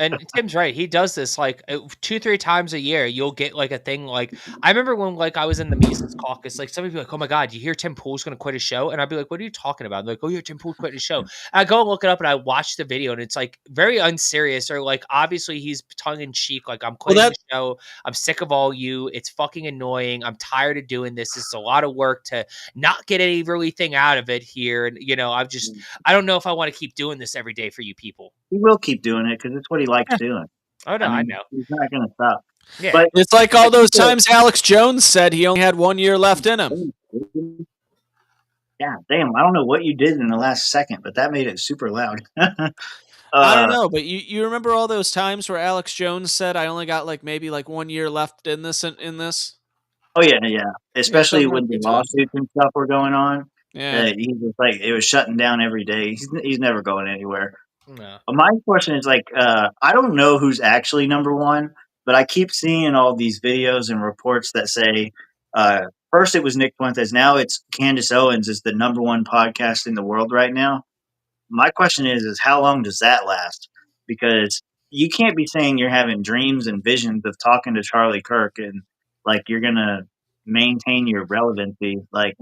And Tim's right. He does this like 2-3 times a year. You'll get like a thing like I remember when like I was in the Mises caucus. Like somebody be like, "Oh my god, you hear Tim Pool's going to quit his show?" And I'd be like, "What are you talking about?" They're like, "Oh yeah, Tim Pool's quitting his show." And I go and look it up and I watch the video and it's like very unserious or like obviously he's tongue in cheek. Like I'm quitting the show. I'm sick of all you. It's fucking annoying. I'm tired of doing this. It's a lot of work to not get any really thing out of it here. And I don't know if I want to keep doing this every day for you people. He will keep doing it because it's what he likes doing. Oh no, I know. He's not going to stop. Yeah. But it's like all those times Alex Jones said he only had 1 year left in him. Yeah, damn. I don't know what you did in the last second, but that made it super loud. I don't know, but you remember all those times where Alex Jones said I only got like maybe like 1 year left in this Oh yeah. Especially when the lawsuits and stuff were going on. Yeah. He was like it was shutting down every day. He's never going anywhere. No. My question is like I don't know who's actually number one, but I keep seeing all these videos and reports that say first it was Nick Fuentes, now it's Candace Owens is the number one podcast in the world right now. My question is how long does that last? Because you can't be saying you're having dreams and visions of talking to Charlie Kirk and like you're gonna maintain your relevancy, like.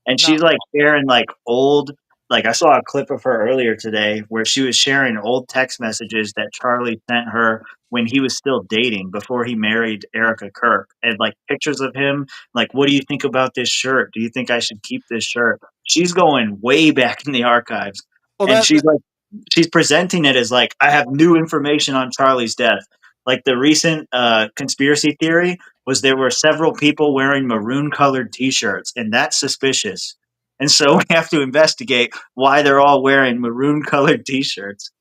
And she's like sharing like old, like I saw a clip of her earlier today where she was sharing old text messages that Charlie sent her when he was still dating before he married Erica Kirk, and like pictures of him. Like, what do you think about this shirt? Do you think I should keep this shirt? She's going way back in the archives, and she's presenting it as like I have new information on Charlie's death. Like the recent conspiracy theory was there were several people wearing maroon colored T-shirts, and that's suspicious. And so we have to investigate why they're all wearing maroon colored T-shirts.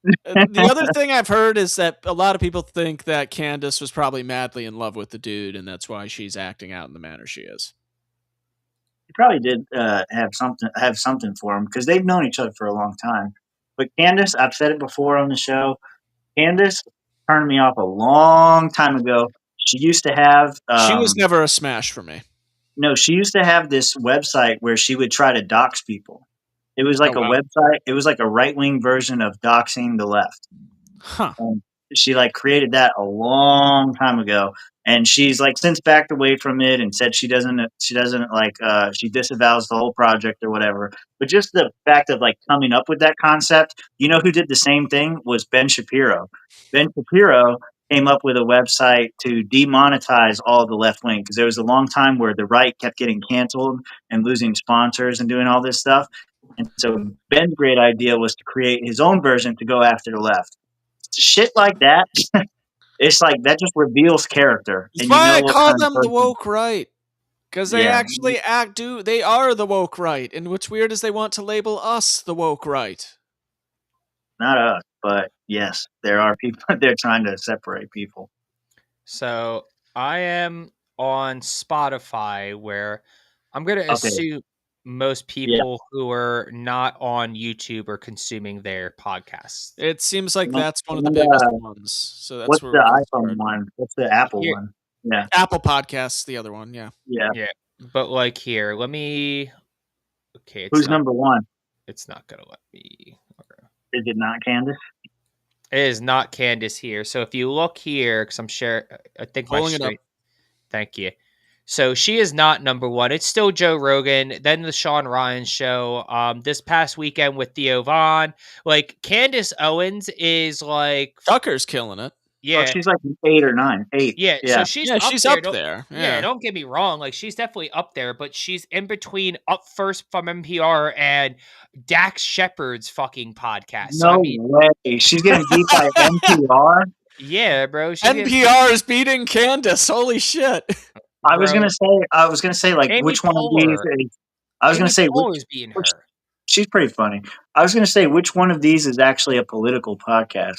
The other thing I've heard is that a lot of people think that Candace was probably madly in love with the dude, and that's why she's acting out in the manner she is. He probably did have something for him because they've known each other for a long time. But Candace, I've said it before on the show, Candace turned me off a long time ago. She used to have... she was never a smash for me. No, she used to have this website where she would try to dox people. It was like a website. It was like a right-wing version of doxing the left. Huh. And she like created that a long time ago. And she's like since backed away from it and said she doesn't like she disavows the whole project or whatever. But just the fact of like coming up with that concept, you know who did the same thing was Ben Shapiro. Ben Shapiro came up with a website to demonetize all the left wing because there was a long time where the right kept getting canceled and losing sponsors and doing all this stuff. And so Ben's great idea was to create his own version to go after the left. Shit like that. It's like that just reveals character. That's why I call them the woke right. Because they actually they are the woke right. And what's weird is they want to label us the woke right. Not us, but yes, there are people, they're trying to separate people. So I am on Spotify where I'm going to assume most people who are not on YouTube are consuming their podcasts. It seems like that's one of the biggest ones. So that's what's the iPhone one? What's the Apple one? Yeah, Apple Podcasts, the other one. Yeah. But like here, let me. Okay, who's number one? It's not gonna let me. Is it not Candace? It is not Candace here. So if you look here, because I'm sure I think pulling it up. Thank you. So she is not number one. It's still Joe Rogan, then the Sean Ryan show. This past weekend with Theo Vaughn. Like Candace Owens is like Tucker's killing it. Yeah, she's like 8 or 9. 8. Yeah, so she's up there. Yeah, don't get me wrong. Like she's definitely up there, but she's in between Up First from NPR and Dax Shepard's fucking podcast. No way. She's getting beat by NPR. Yeah, bro. NPR is beating Candace. Holy shit. I was gonna say like Amy which one of these is, I was Amy gonna say Poehler's beating her. She's pretty funny. I was gonna say which one of these is actually a political podcast.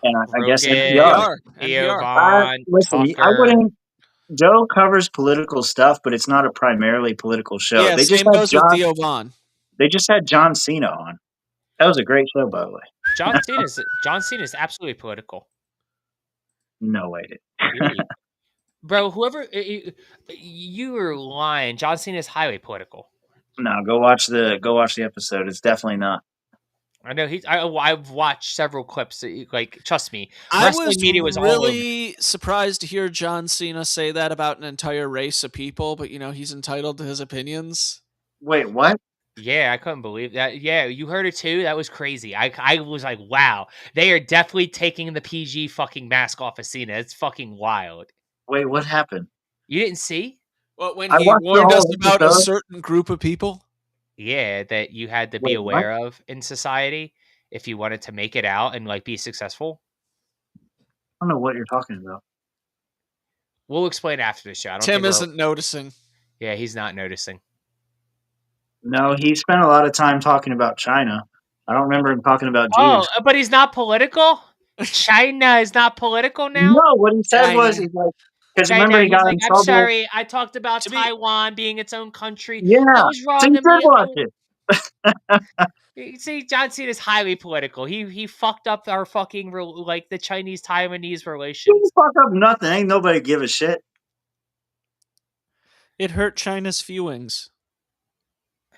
And I guess NPR. Theo Vaughn, listen, Tucker. I wouldn't. Joe covers political stuff, but it's not a primarily political show. Yeah, they same just goes with Theo Vaughn. They just had John Cena on. That was a great show, by the way. John Cena is absolutely political. No way. Bro, whoever you were lying. John Cena is highly political. No, go watch the episode. It's definitely not. I know I've watched several clips. Like, trust me, I wrestling was media was really surprised to hear John Cena say that about an entire race of people, but he's entitled to his opinions. Wait, what? Yeah, I couldn't believe that. Yeah, you heard it too. That was crazy. I was like, wow, they are definitely taking the PG fucking mask off of Cena. It's fucking wild. Wait, what happened? You didn't see? Well, when he warned us about a certain group of people. Yeah, that you had to be aware of in society if you wanted to make it out and like be successful. I don't know what you're talking about. We'll explain after the show. Tim isn't noticing. Yeah, he's not noticing. No, he spent a lot of time talking about China. I don't remember him talking about Jews. Oh, but he's not political? China is not political now? No, what he said was, he's like, because remember he got in trouble. I'm sorry, I talked about Taiwan being its own country. Yeah, that was wrong. so you did watch it. You see, John Cena is highly political. He fucked up our fucking like the Chinese-Taiwanese relations. He fucked up nothing. Ain't nobody give a shit. It hurt China's feelings.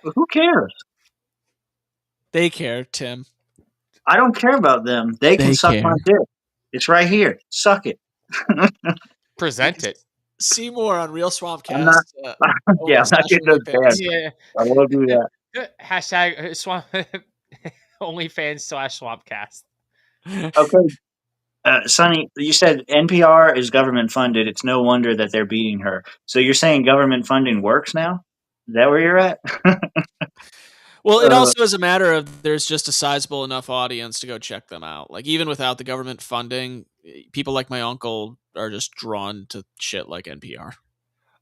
Who cares? They care, Tim. I don't care about them. They can suck my dick. It's right here. Suck it. Present it. See more on Real Swampcast. I'm not getting those banned. Yeah. I will do that. Hashtag swamp OnlyFans/Swampcast. Okay. Sonny, you said NPR is government funded. It's no wonder that they're beating her. So you're saying government funding works now? Is that where you're at? Well, it also is a matter of there's just a sizable enough audience to go check them out. Like, even without the government funding, people like my uncle are just drawn to shit like NPR.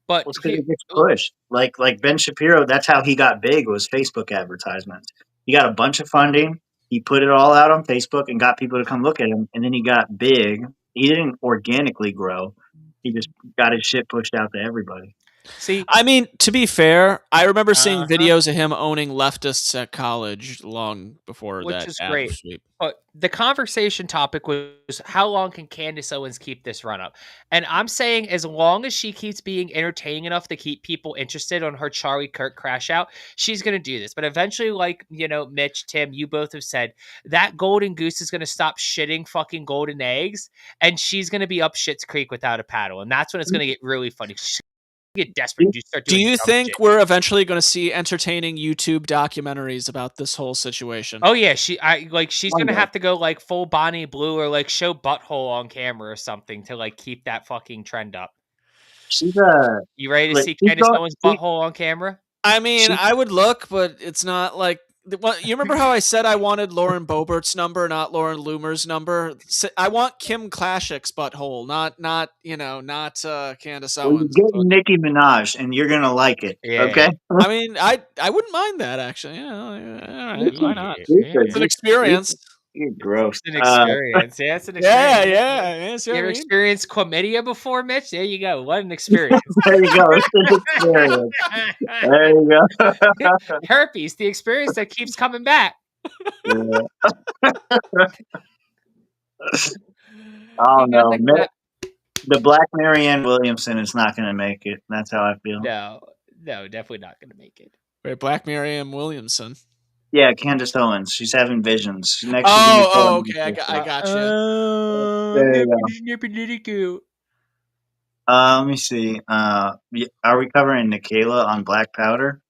But it gets pushed. Like Ben Shapiro, that's how he got big, was Facebook advertisements. He got a bunch of funding. He put it all out on Facebook and got people to come look at him. And then he got big. He didn't organically grow. He just got his shit pushed out to everybody. See, I mean, to be fair, I remember seeing videos of him owning leftists at college long before which that. is great. Sweep. But the conversation topic was, how long can Candace Owens keep this run up? And I'm saying as long as she keeps being entertaining enough to keep people interested on her Charlie Kirk crash out, she's going to do this. But eventually, like, Mitch, Tim, you both have said, that golden goose is going to stop shitting fucking golden eggs, and she's going to be up Shit's Creek without a paddle. And that's when it's going to get really funny. Get desperate. Do you think we're eventually going to see entertaining YouTube documentaries about this whole situation? Oh yeah, she's going to have to go like full Bonnie Blue or like show butthole on camera or something to like keep that fucking trend up. She's you ready to see Candace Owens' butthole on camera? I mean, I would look, but it's not like. You remember how I said I wanted Lauren Boebert's number, not Lauren Loomer's number? I want Kim Klashik's butthole, not Candace Owens. You're getting Nicki Minaj, and you're gonna like it. Yeah. Okay. I mean, I wouldn't mind that actually. Yeah, all right, why not? It's an experience. You're gross. It's an experience. Yeah, it's an experience. Yeah. You ever experienced chlamydia before, Mitch? There you go. What an experience. There you go. It's an experience. There you go. Herpes, the experience that keeps coming back. Yeah. Oh no. The Black Marianne Williamson is not going to make it. That's how I feel. No, definitely not going to make it. Wait, Black Marianne Williamson. Yeah, Candace Owens. She's having visions. Okay. I got you. There you go. Let me see. Are we covering Nikayla on Black Powder?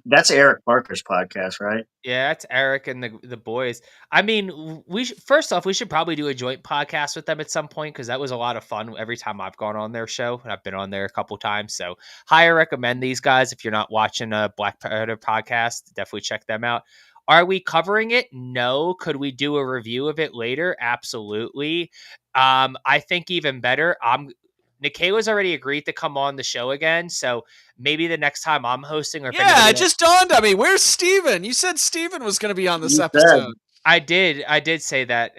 That's Eric Parker's podcast, right? Yeah, that's Eric and the boys. I mean, first off, we should probably do a joint podcast with them at some point because that was a lot of fun every time I've gone on their show, and I've been on there a couple times. So, highly recommend these guys. If you're not watching a Black Powder podcast, definitely check them out. Are we covering it? No. Could we do a review of it later? Absolutely. I think even better. Nikayla's already agreed to come on the show again, so maybe the next time I'm hosting. Or it just dawned on me. Where's Steven? You said Steven was going to be on this episode. I did say that,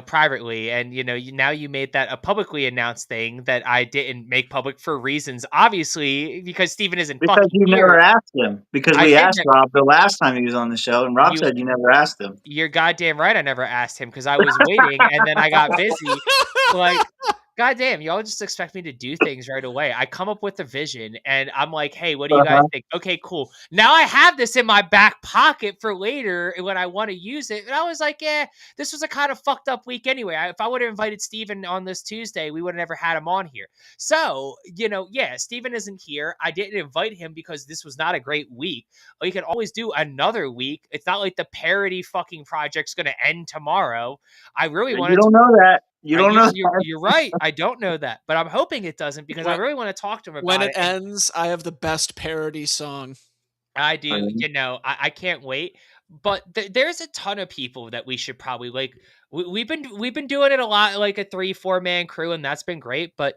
privately, and now you made that a publicly announced thing that I didn't make public for reasons, obviously, because Steven isn't Because fucking you here. never asked him. Because I we did. asked Rob the last time he was on the show, and Rob You said you never asked him. You're goddamn right. I never asked him because I was waiting, and then I got busy. Like, goddamn, y'all just expect me to do things right away. I come up with a vision, and I'm like, "Hey, what do you guys think?" Okay, cool. Now I have this in my back pocket for later when I want to use it. And I was like, "Yeah, this was a kind of fucked up week anyway. If I would have invited Steven on this Tuesday, we would have never had him on here." So, yeah, Steven isn't here. I didn't invite him because this was not a great week. You can always do another week. It's not like the parody fucking project's going to end tomorrow. I really wanted You don't know that. You don't know that. You're right. I don't know that, but I'm hoping it doesn't because I really want to talk to him about When it it. ends, I have the best parody song. I do. I can't wait. But there's a ton of people that we should probably like. We've been doing it a lot, like a 3-4 man crew, and that's been great. But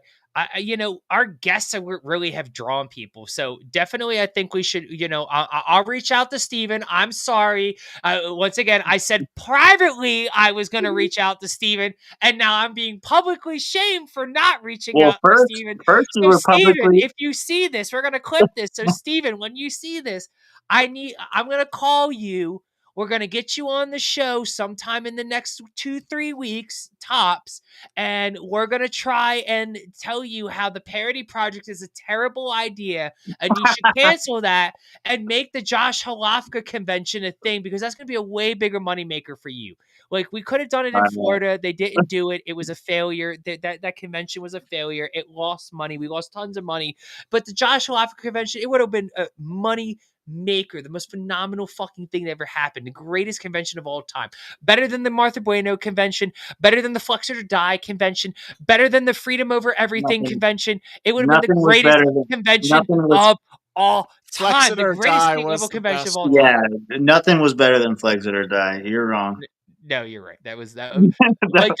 our guests really have drawn people. So definitely, I think we should. I'll reach out to Steven. I'm sorry. Once again, I said privately I was going to reach out to Steven, and now I'm being publicly shamed for not reaching out to Steven. First you So were Steven, publicly. if you see this, we're gonna clip this. So Steven, when you see this, I'm gonna call you. We're gonna get you on the show sometime in the next 2-3 weeks tops, and we're gonna try and tell you how the parody project is a terrible idea, and you should cancel that and make the Josh Halafka convention a thing because that's gonna be a way bigger moneymaker for you. Like we could have done it in Florida, they didn't do it. It was a failure. That convention was a failure. It lost money. We lost tons of money. But the Josh Halafka convention, it would have been a money maker, the most phenomenal fucking thing that ever happened, the greatest convention of all time, better than the Martha Bueno convention, better than the Flex It or Die convention, better than the Freedom Over Everything convention. It would have been the greatest convention of all time, the greatest state level convention of all time. Yeah, nothing was better than Flex It or Die. You're wrong. No, you're right. That like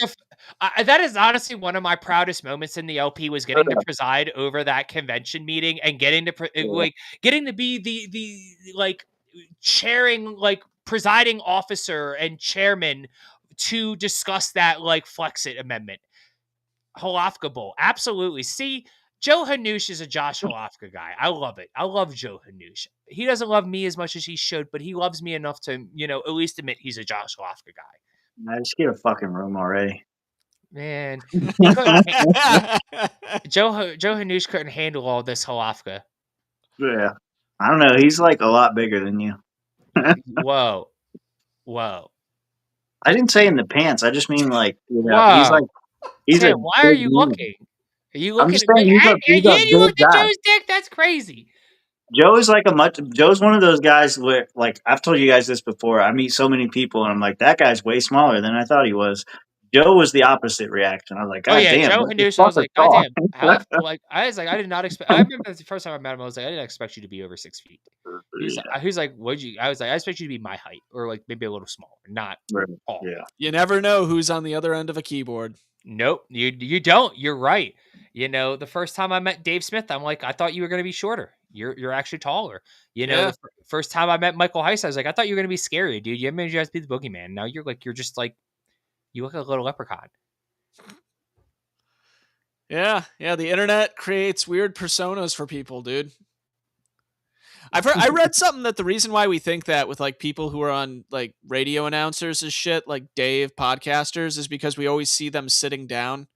that is honestly one of my proudest moments in the LP was getting to preside over that convention meeting and getting to getting to be the like chairing presiding officer and chairman to discuss that Flex It amendment. Halafka Bowl, absolutely. See, Joe Hanoush is a Josh Halafka guy. I love it. I love Joe Hanoush. He doesn't love me as much as he should, but he loves me enough to, at least admit he's a Josh Halafka guy. I just get a fucking room already. Man, Joe Hanoush couldn't handle all this Halafka. Yeah, I don't know. He's like a lot bigger than you. Whoa. I didn't say in the pants. I just mean he's Tim, a. Why are you looking? Are you looking? I'm just saying he's a you looked big at guy. Joe's dick. That's crazy. Joe's one of those guys where I've told you guys this before. I meet so many people and I'm like, that guy's way smaller than I thought he was. Joe was the opposite reaction. I was like, God damn. Joe Hanoush. I was like, God damn. I did not expect. I remember the first time I met him, I was like, I didn't expect you to be over 6 feet. He's like, what'd you? I was like, I expect you to be my height or maybe a little smaller, not tall. Yeah. You never know who's on the other end of a keyboard. Nope, you don't. You're right. The first time I met Dave Smith, I'm like, I thought you were going to be shorter. You're actually taller. The first time I met Michael Heiss, I was like, I thought you were going to be scary, dude. You made you guys be the boogeyman. Now you're just like, you look like a little leprechaun. Yeah. The internet creates weird personas for people, dude. I read something that the reason why we think that with people who are on radio announcers is shit, like Dave podcasters, is because we always see them sitting down.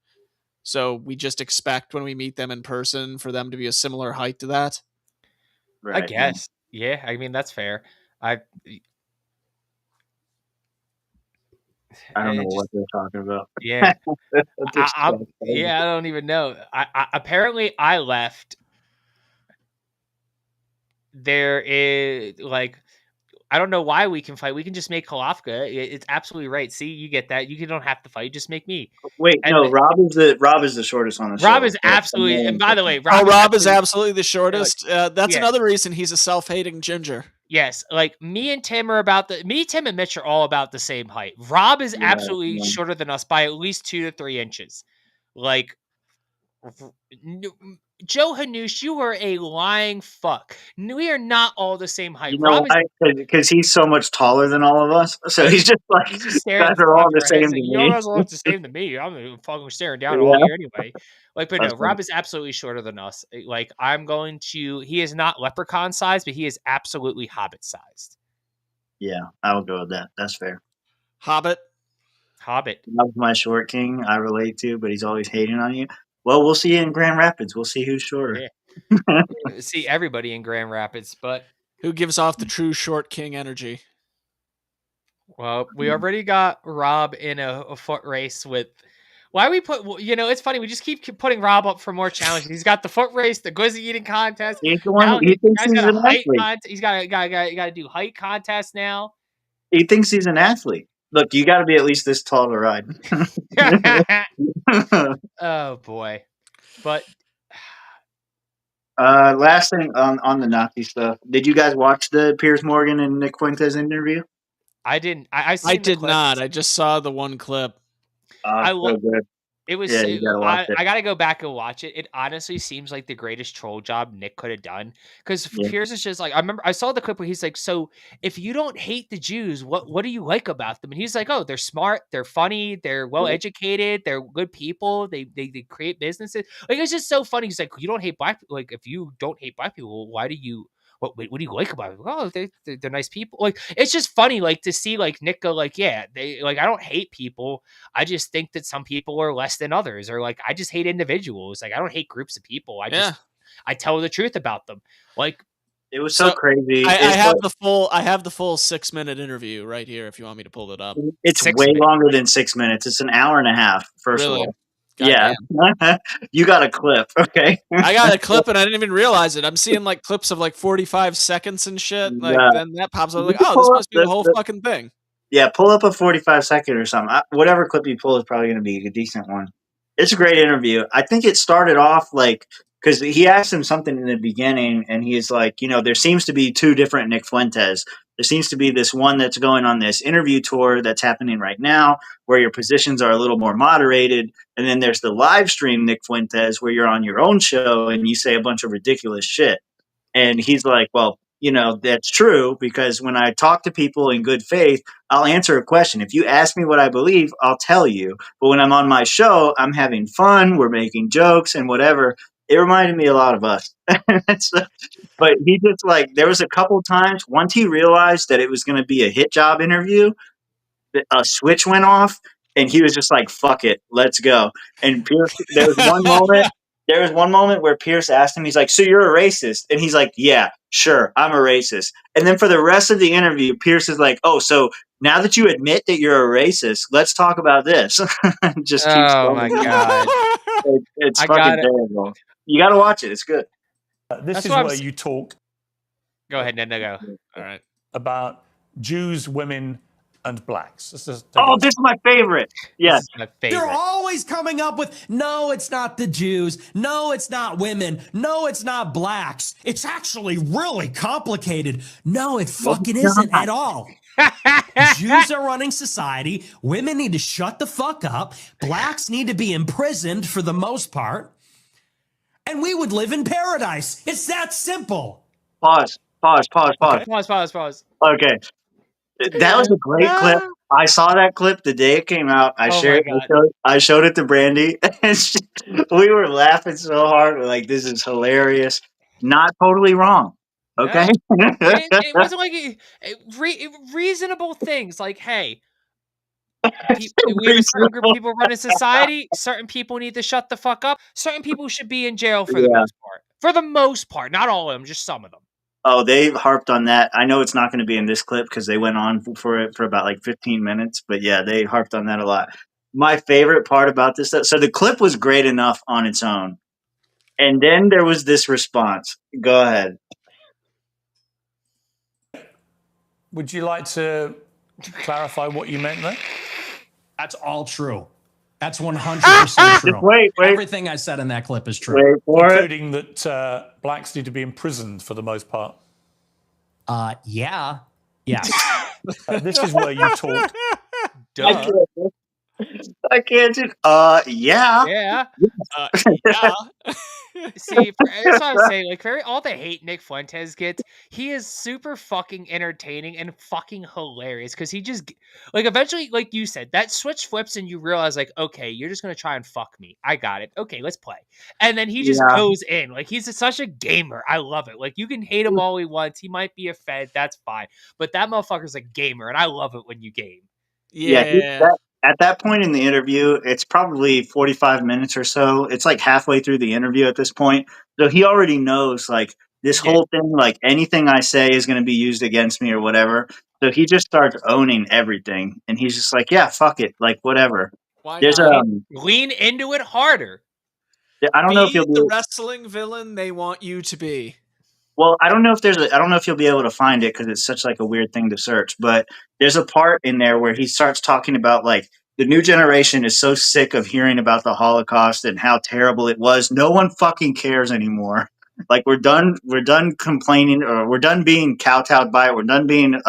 So we just expect when we meet them in person for them to be a similar height to that. Right. I guess. Yeah. I mean, that's fair. I don't know what they're talking about. Yeah. I don't even know. Apparently I left. There is I don't know why we can fight. We can just make Halafka. It's absolutely right. See, you get that. You don't have to fight. Just make me. Wait, no. Rob is the shortest on the show. Rob is absolutely. And by the way, Rob is absolutely the shortest. That's another reason he's a self-hating ginger. Yes, me and Tim Tim and Mitch are all about the same height. Rob is absolutely shorter than us by at least 2 to 3 inches. Joe Hanoush, you are a lying fuck. We are not all the same height. You know Rob is why? Because he's so much taller than all of us. So he's just like, he's just you staring guys the are fuck all the our heads. same to You me. guys look the same to me. I'm fucking staring down at all Yeah. you anyway. Like, but That's no, Rob funny. is absolutely shorter than us. Like, he is not leprechaun sized, but he is absolutely hobbit sized. Yeah, I will go with that. That's fair. Hobbit. Hobbit. That was my short king I relate to, but he's always hating on you. Well, we'll see you in Grand Rapids. We'll see who's shorter. Yeah. See everybody in Grand Rapids, but who gives off the true short king energy? Well, we already got Rob in a foot race with. Why we put? You know, it's funny. We just keep putting Rob up for more challenges. He's got the foot race, the glizzy eating contest. He's the one. Now He thinks he's he's got a an height athlete. contest. He's got to do height contest now. He thinks he's an athlete. Look, you got to be at least this tall to ride. Oh boy, but last thing on the Nazi stuff. Did you guys watch the Piers Morgan and Nick Fuentes interview? I didn't. I did not. I just saw the one clip. So good. It was. Yeah, you gotta watch it. I got to go back and watch it. It honestly seems like the greatest troll job Nick could have done. Because Piers is just like, I saw the clip where he's like, so if you don't hate the Jews, what do you like about them? And he's like, oh, they're smart, they're funny, they're well educated, they're good people, they create businesses. Like, it's just so funny. He's like, you don't hate black people. Like, if you don't hate black people, why do you? What do you like about it? Oh, they're nice people. Like, it's just funny, like, to see like Nick go like, yeah, they like, I don't hate people. I just think that some people are less than others, or like, I just hate individuals. Like, I don't hate groups of people. I tell the truth about them. Like, it was so crazy. I have the full 6-minute interview right here. If you want me to pull it up, it's way longer than 6 minutes. It's an hour and a half. First of all. God yeah, you got a clip, okay? I got a clip and I didn't even realize it. I'm seeing like clips of like 45 seconds and shit. Like then that pops up. Like, oh, this must be the whole fucking thing. Yeah, pull up a 45-second or something. Whatever clip you pull is probably going to be a decent one. It's a great interview. I think it started off like because he asked him something in the beginning, and he's like, there seems to be two different Nick Fuentes. There seems to be this one that's going on this interview tour that's happening right now where your positions are a little more moderated. And then there's the live stream Nick Fuentes where you're on your own show and you say a bunch of ridiculous shit. And he's like, well, that's true because when I talk to people in good faith, I'll answer a question. If you ask me what I believe, I'll tell you. But when I'm on my show, I'm having fun. We're making jokes and whatever. It reminded me a lot of us. But he just there was a couple times once he realized that it was going to be a hit job interview, a switch went off and he was just like, fuck it, let's go. And Pierce, there was one moment where Pierce asked him, he's like, so you're a racist? And he's like, yeah, sure, I'm a racist. And then for the rest of the interview, Pierce is like, oh, so now that you admit that you're a racist, let's talk about this. Just keeps oh going. My God. It's fucking terrible. You got to watch it. It's good. This is where you talk. Go ahead, Ned. Go. All right. About Jews, women, and blacks. This is my favorite. Yes. They're always coming up with, no, it's not the Jews. No, it's not women. No, it's not blacks. It's actually really complicated. No, it fucking isn't at all. Jews are running society. Women need to shut the fuck up. Blacks need to be imprisoned for the most part. And we would live in paradise. It's that simple. Pause. Pause. Okay. That was a great clip. I saw that clip the day it came out. I showed it to Brandy. And we were laughing so hard. We're like, this is hilarious. Not totally wrong. Okay? No. It wasn't like reasonable things. Like, hey, we have a certain group of people running society. Certain people need to shut the fuck up. Certain people should be in jail for the most part. For the most part. Not all of them, just some of them. Oh, they harped on that. I know it's not going to be in this clip because they went on for it for about 15 minutes. But yeah, they harped on that a lot. My favorite part about this, so the clip was great enough on its own. And then there was this response. Go ahead. Would you like to clarify what you meant there? That's all true. That's 100% true. Wait. Everything I said in that clip is true. Including that blacks need to be imprisoned for the most part. Yeah. Yes. This is where you talk. Duh. I can't just, yeah. Yeah. Yeah. See, that's what I'm saying. Like, for all the hate Nick Fuentes gets, he is super fucking entertaining and fucking hilarious because he just, like, eventually, like you said, that switch flips and you realize, like, okay, you're just going to try and fuck me. I got it. Okay, let's play. And then he just Yeah. goes in. Like, he's such a gamer. I love it. Like, you can hate him all he wants. He might be a fed. That's fine. But that motherfucker's a gamer, and I love it when you game. At that point in the interview, it's probably 45 minutes or so. It's like halfway through the interview at this point. So he already knows, like, this whole thing, like, anything I say is going to be used against me or whatever. So he just starts owning everything. And he's just like, yeah, fuck it. Like, whatever. Why There's not? Lean into it harder. I don't know if you'll Be be the wrestling villain they want you to be. Well, I don't know if you'll be able to find it because it's such like a weird thing to search. But there's a part in there where he starts talking about like the new generation is so sick of hearing about the Holocaust and how terrible it was. No one fucking cares anymore. Like we're done complaining, or we're done being kowtowed by it. We're done being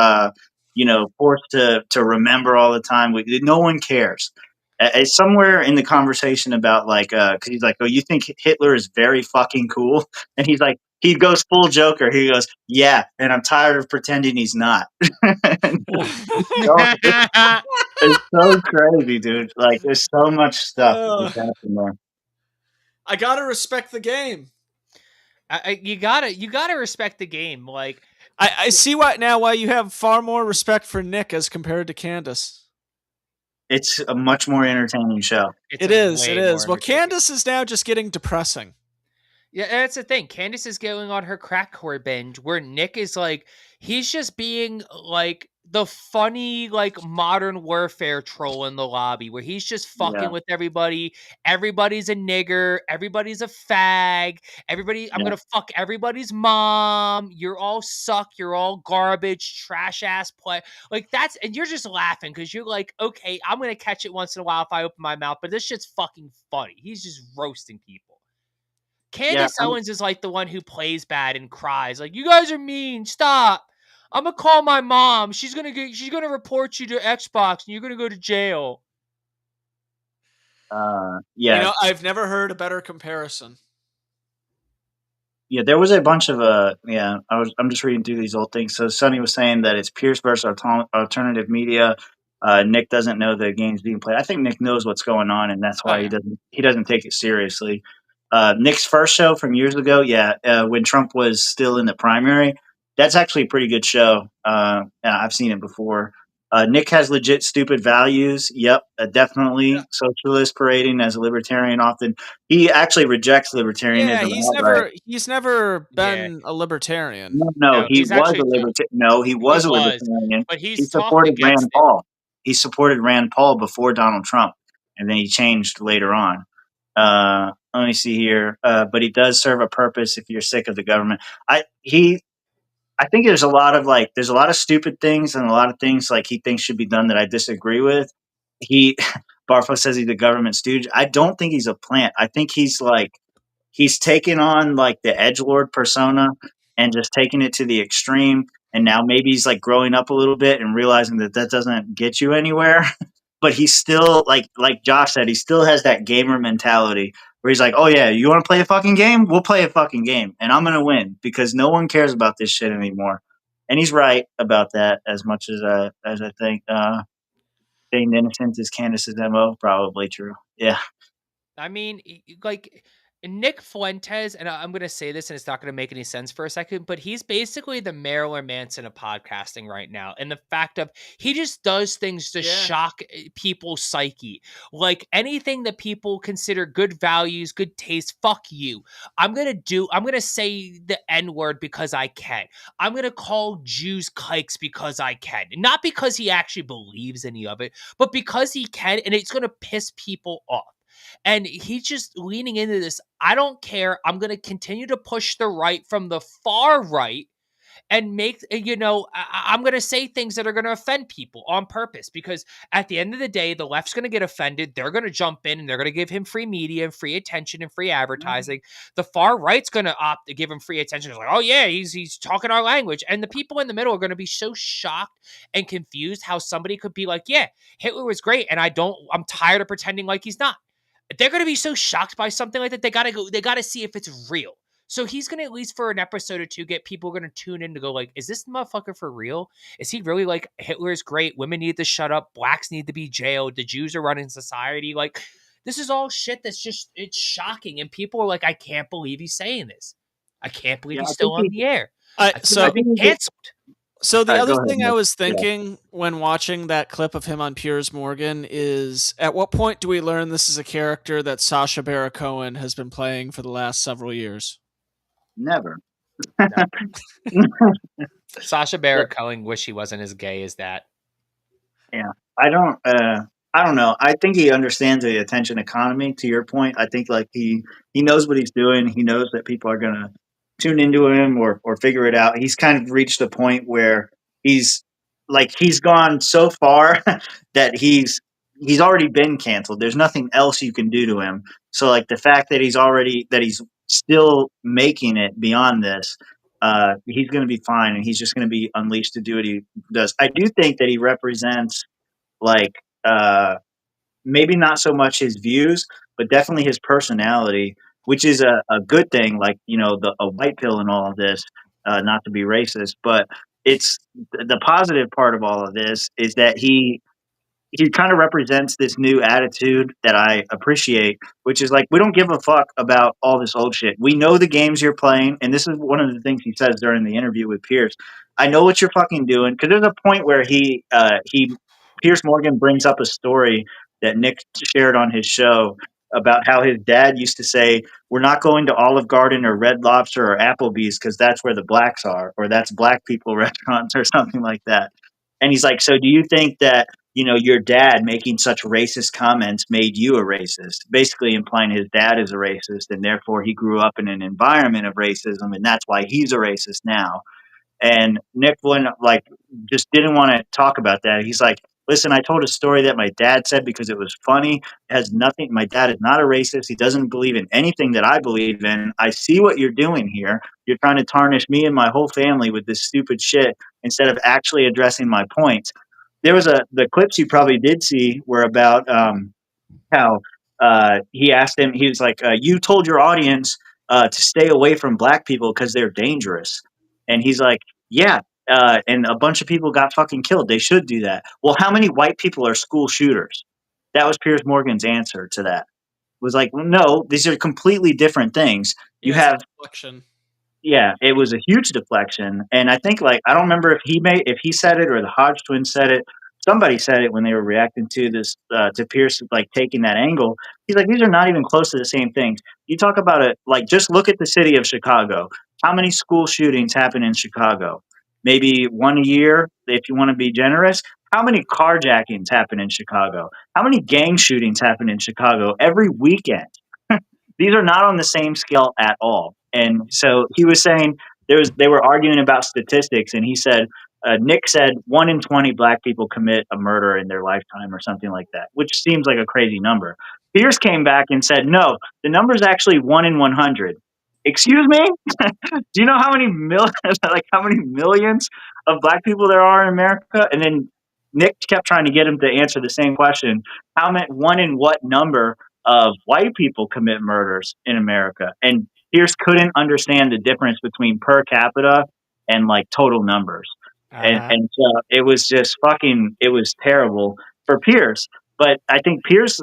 forced to remember all the time. No one cares. It's somewhere in the conversation about like because he's like, oh, you think Hitler is very fucking cool, and he's like, he goes full Joker. He goes, yeah, and I'm tired of pretending he's not. It's so crazy, dude. Like, there's so much stuff that's happening there. I gotta respect the game. You gotta respect the game. Like, I see why you have far more respect for Nick as compared to Candace. It's a much more entertaining show. It is. Well, Candace is now just getting depressing. Yeah, that's the thing. Candace is going on her crack whore binge, where Nick is like, he's just being like the funny, like modern warfare troll in the lobby, where he's just fucking with everybody. Everybody's a nigger. Everybody's a fag. I'm gonna fuck everybody's mom. You're all suck. You're all garbage, trash ass play. Like and you're just laughing because you're like, okay, I'm gonna catch it once in a while if I open my mouth, but this shit's fucking funny. He's just roasting people. Candace Owens is like the one who plays bad and cries. Like, you guys are mean. Stop. I'm gonna call my mom. She's gonna report you to Xbox and you're gonna go to jail. Yeah. I've never heard a better comparison. Yeah, there was a bunch of I'm just reading through these old things. So Sonny was saying that it's Pierce versus alternative media. Nick doesn't know the game's being played. I think Nick knows what's going on, and that's why he doesn't take it seriously. Nick's first show from years ago, when Trump was still in the primary, that's actually a pretty good show. I've seen it before. Nick has legit stupid values. Yep, definitely. Yeah. Socialist parading as a libertarian often. He actually rejects libertarianism. Yeah, he's never been a libertarian. No, he was a libertarian. No, he was a libertarian. But he supported Rand Paul. He supported Rand Paul before Donald Trump, and then he changed later on. Let me see here. But he does serve a purpose if you're sick of the government. I think there's a lot of stupid things and a lot of things like he thinks should be done that I disagree with. Barfo says he's a government stooge. I don't think he's a plant. I think he's taken on like the edgelord persona and just taking it to the extreme. And now maybe he's like growing up a little bit and realizing that doesn't get you anywhere. But he's still like Josh said, he still has that gamer mentality where he's like, oh yeah, you want to play a fucking game? We'll play a fucking game. And I'm going to win because no one cares about this shit anymore. And he's right about that as much as I think. Being innocent is Candace's MO. Probably true. Yeah. I mean, like Nick Fuentes, and I'm going to say this and it's not going to make any sense for a second, but he's basically the Marilyn Manson of podcasting right now. And the fact of he just does things to shock people's psyche. Like anything that people consider good values, good taste, fuck you. I'm going to say the N-word because I can. I'm going to call Jews kikes because I can. Not because he actually believes any of it, but because he can, and it's going to piss people off. And he's just leaning into this. I don't care. I'm going to continue to push the right from the far right and make, I'm going to say things that are going to offend people on purpose because at the end of the day, the left's going to get offended. They're going to jump in and they're going to give him free media and free attention and free advertising. The far right's going to opt to give him free attention. It's like, oh yeah, he's talking our language. And the people in the middle are going to be so shocked and confused how somebody could be like, yeah, Hitler was great. And I'm tired of pretending like he's not. they're going to be so shocked by something like that. They got to see if it's real. So he's going to, at least for an episode or two, get people going to tune in to go like, is this motherfucker for real? Is he really like, Hitler's great, women need to shut up, blacks need to be jailed, the Jews are running society? Like, this is all shit that's just, it's shocking. And people are like, I can't believe he's saying this. I can't believe he's still on the air. I've been canceled. So the other go ahead, thing I Nick. was thinking when watching that clip of him on Piers Morgan is, at what point do we learn this is a character that Sacha Baron Cohen has been playing for the last several years? Never. Sacha Baron Cohen wish he wasn't as gay as that. Yeah, I don't know. I think he understands the attention economy. To your point, I think like he knows what he's doing. He knows that people are gonna tune into him or figure it out. He's kind of reached a point where he's gone so far that he's already been canceled. There's nothing else you can do to him. So like the fact that he's still making it beyond this, he's going to be fine, and he's just going to be unleashed to do what he does. I do think that he represents like maybe not so much his views, but definitely his personality, which is a good thing. Like, you know, a white pill in all of this, not to be racist, but it's the positive part of all of this is that he kind of represents this new attitude that I appreciate, which is like, we don't give a fuck about all this old shit. We know the games you're playing. And this is one of the things he says during the interview with Pierce. I know what you're fucking doing. Cause there's a point where Pierce Morgan brings up a story that Nick shared on his show about how his dad used to say, we're not going to Olive Garden or Red Lobster or Applebee's because that's where the blacks are, or that's black people restaurants or something like that. And he's like, so do you think that, you know, your dad making such racist comments made you a racist? Basically implying his dad is a racist, and therefore he grew up in an environment of racism, and that's why he's a racist now. And Nick just didn't want to talk about that. He's like, listen, I told a story that my dad said because it was funny. It has nothing. My dad is not a racist. He doesn't believe in anything that I believe in. I see what you're doing here. You're trying to tarnish me and my whole family with this stupid shit instead of actually addressing my points. There was the clips you probably did see were about how he asked him, he was like, you told your audience to stay away from black people because they're dangerous. And he's like, yeah. And a bunch of people got fucking killed. They should do that. Well, how many white people are school shooters? That was Piers Morgan's answer to that. Was like, well, no, these are completely different things. You have deflection. Yeah, it was a huge deflection. And I think I don't remember if he said it or the Hodge twins said it. Somebody said it when they were reacting to this, to Pierce, taking that angle. He's like, these are not even close to the same things. You talk about it, just look at the city of Chicago. How many school shootings happen in Chicago? Maybe one a year, if you want to be generous. How many carjackings happen in Chicago? How many gang shootings happen in Chicago every weekend? These are not on the same scale at all. And so he was saying they were arguing about statistics, and he said, Nick said 1 in 20 black people commit a murder in their lifetime or something like that, which seems like a crazy number. Pierce came back and said, no, the number is actually 1 in 100. Excuse me? Do you know how many millions of black people there are in America? And then Nick kept trying to get him to answer the same question. One in what number of white people commit murders in America? And Pierce couldn't understand the difference between per capita and total numbers. And so it was just it was terrible for Pierce. But I think Pierce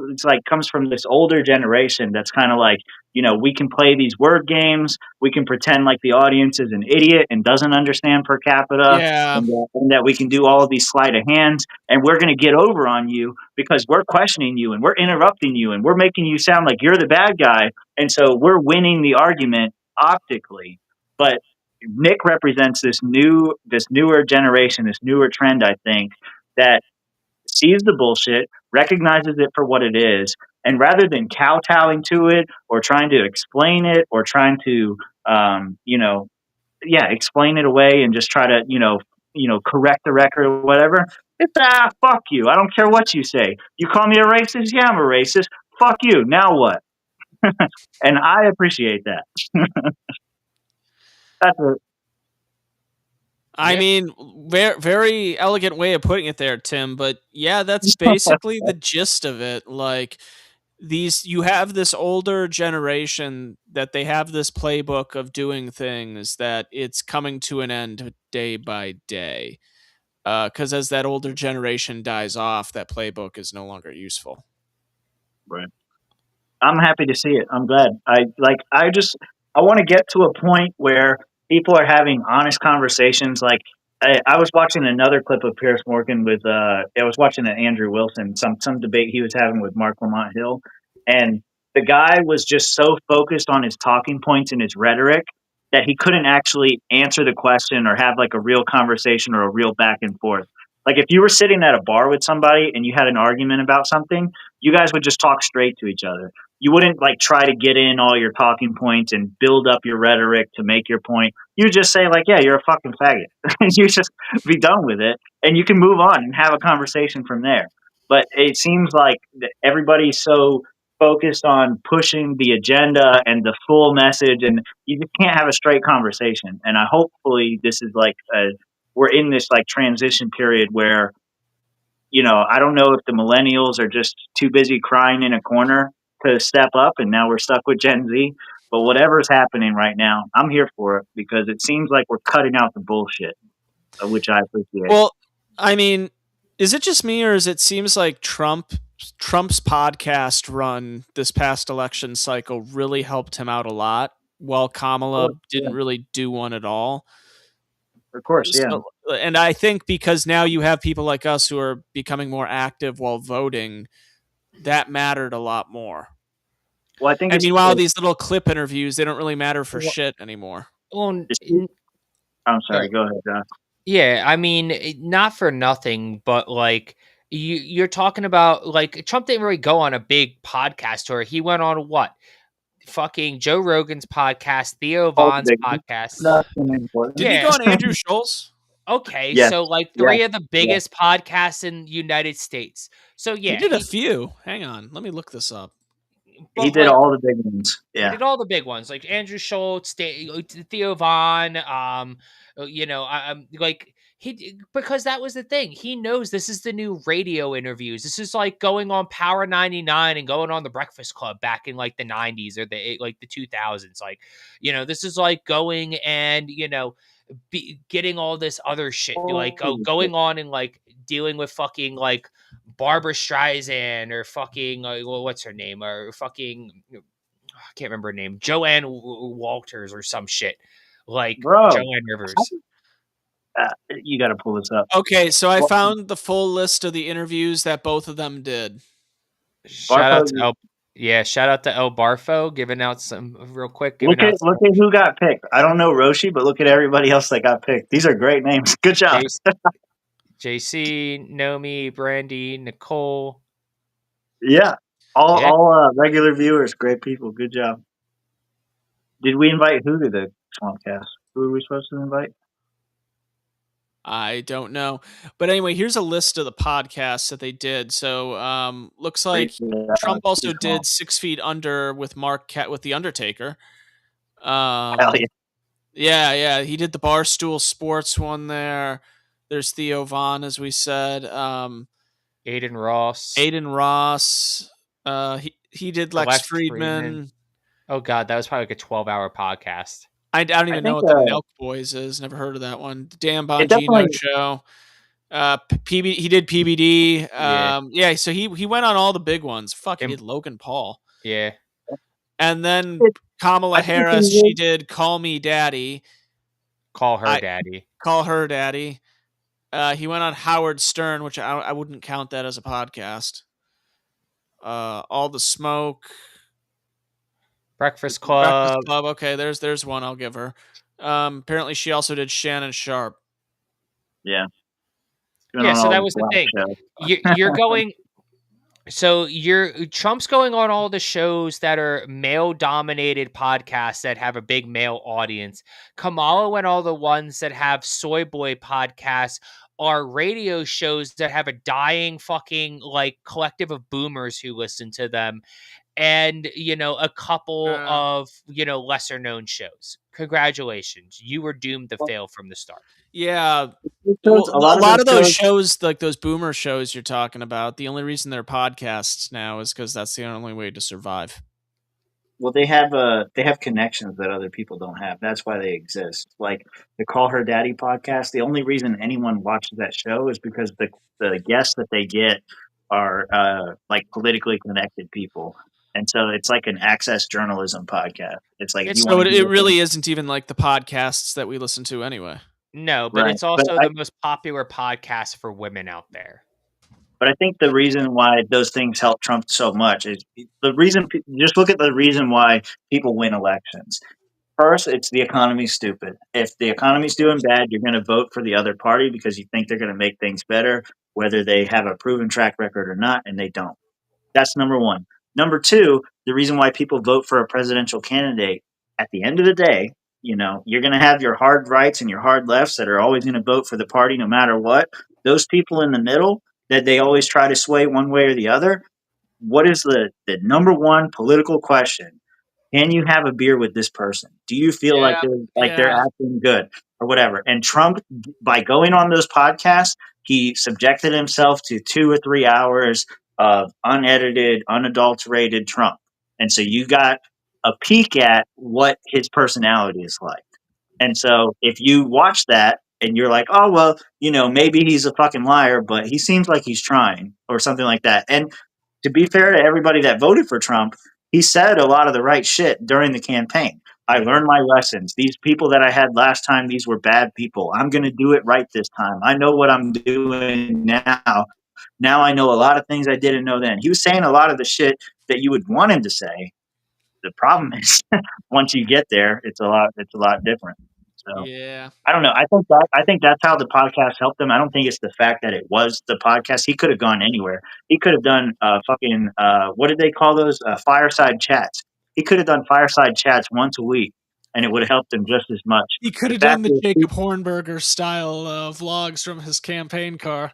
comes from this older generation that's kind of we can play these word games. We can pretend like the audience is an idiot and doesn't understand per capita. Yeah. And that we can do all of these sleight of hands, and we're going to get over on you because we're questioning you and we're interrupting you and we're making you sound like you're the bad guy. And so we're winning the argument optically. But Nick represents this newer generation, this newer trend, I think, that sees the bullshit, recognizes it for what it is, and rather than kowtowing to it or trying to explain it or trying to, explain it away and just try to, correct the record or whatever, it's fuck you. I don't care what you say. You call me a racist? Yeah, I'm a racist. Fuck you. Now what? And I appreciate that. That's it. I mean, very, very elegant way of putting it there, Tim. But yeah, that's basically the gist of it. you have this older generation that they have this playbook of doing things that it's coming to an end day by day. Because as that older generation dies off, that playbook is no longer useful. Right. I'm happy to see it. I'm glad. I want to get to a point where people are having honest conversations. Like I was watching another clip of Pierce Morgan with I was watching an Andrew Wilson, some debate he was having with Mark Lamont Hill, and the guy was just so focused on his talking points and his rhetoric that he couldn't actually answer the question or have like a real conversation or a real back and forth. Like if you were sitting at a bar with somebody and you had an argument about something, you guys would just talk straight to each other. You wouldn't like try to get in all your talking points and build up your rhetoric to make your point. You just say like, yeah, you're a fucking faggot. And you just be done with it and you can move on and have a conversation from there. But it seems like everybody's so focused on pushing the agenda and the full message, and you just can't have a straight conversation. And hopefully this is like we're in this like transition period where, you know, I don't know if the millennials are just too busy crying in a corner to step up, and now we're stuck with Gen Z. But whatever's happening right now, I'm here for it because it seems like we're cutting out the bullshit, which I appreciate. Well, I mean, is it just me, or is it seems like Trump's podcast run this past election cycle really helped him out a lot, while Kamala didn't really do one at all? Of course, yeah. So, and I think because now you have people like us who are becoming more active while voting, that mattered a lot more. Well, I think. And meanwhile, these little clip interviews, they don't really matter for shit anymore. Well, I'm sorry. Go ahead, John. Yeah, I mean, not for nothing, but like you're talking about like Trump didn't really go on a big podcast tour. He went on what? Fucking Joe Rogan's podcast, Theo Vaughn's podcast. Did he go on Andrew Schultz? Okay, Yes. so like three of the biggest podcasts in the United States. So yeah, he did a few. Hang on, let me look this up. He did all the big ones. Yeah, he did all the big ones like Andrew Schultz, Theo Vaughn. You know, I'm like because that was the thing. He knows this is the new radio interviews. This is like going on Power 99 and going on the Breakfast Club back in like the 90s or the 2000s. Like, you know, this is like going and, you know, getting all this other shit, like going on and like dealing with fucking like Barbara Streisand or fucking what's her name, or fucking I can't remember her name, Joanne Walters or some shit, like Joanne Rivers. You got to pull this up. Okay, so I found the full list of the interviews that both of them did. Shout out to El Barfo giving out some real quick. Look at who got picked. I don't know Roshi, but look at everybody else that got picked. These are great names. Good job. JC, Nomi, Brandy, Nicole. Yeah. All regular viewers, great people. Good job. Did we invite who to the Swampcast? Who are we supposed to invite? I don't know. But anyway, here's a list of the podcasts that they did. So looks like Trump also did 6 Feet Under with with The Undertaker. Hell yeah. Yeah. He did the Barstool Sports one there. There's Theo Vaughn, as we said. Aiden Ross. He did Lex Friedman. Oh, God. That was probably like a 12-hour podcast. I don't even know what the Milk Boys is. Never heard of that one. Dan Bongino show. He did PBD. Yeah. So he went on all the big ones. Fuck, he did Logan Paul. Yeah. And then Kamala Harris, she did Call Me Daddy. Call her daddy. Call her daddy. He went on Howard Stern, which I wouldn't count that as a podcast. All the Smoke. Breakfast Club. Okay, there's one I'll give her. Apparently she also did Shannon Sharp. Yeah. Yeah, so that was the thing. You're going. So Trump's going on all the shows that are male-dominated podcasts that have a big male audience. Kamala went all the ones that have soy boy podcasts are radio shows that have a dying fucking like collective of boomers who listen to them. and a couple of lesser known shows. Congratulations, you were doomed to fail from the start. Yeah. Shows, Well, a lot of those shows, shows, like those boomer shows you're talking about, the only reason they're podcasts now is because that's the only way to survive. well, they have connections that other people don't have. That's why they exist. Like the Call Her Daddy podcast. The only reason anyone watches that show is because the guests that they get are like politically connected people, and so it's like an access journalism podcast. It's like if you want So to it hear really isn't even like the podcasts that we listen to anyway. No, but right, it's also the most popular podcast for women out there. But I think the reason why those things help Trump so much is the reason. Just look at the reason why people win elections. First, it's the economy's stupid. If the economy's doing bad, you're going to vote for the other party because you think they're going to make things better, whether they have a proven track record or not, and they don't. That's number one. Number two, the reason why people vote for a presidential candidate, at the end of the day, you're going to have your hard rights and your hard lefts that are always going to vote for the party no matter what. Those people in the middle that they always try to sway one way or the other, what is the number one political question? Can you have a beer with this person? Do you feel like they're acting good or whatever? And Trump, by going on those podcasts, he subjected himself to 2 or 3 hours of unedited, unadulterated Trump. And so you got a peek at what his personality is like. And so if you watch that and you're like, oh, well, maybe he's a fucking liar, but he seems like he's trying or something like that. And to be fair to everybody that voted for Trump, he said a lot of the right shit during the campaign. I learned my lessons. These people that I had last time, these were bad people. I'm going to do it right this time. I know what I'm doing now. Now I know a lot of things I didn't know then. He was saying a lot of the shit that you would want him to say. The problem is once you get there, it's a lot different. So yeah, I don't know. I think that's how the podcast helped him. I don't think it's the fact that it was the podcast. He could have gone anywhere. He could have done fucking what did they call those fireside chats? He could have done fireside chats once a week, and it would have helped him just as much. He could have done the Jacob Hornberger style vlogs from his campaign car.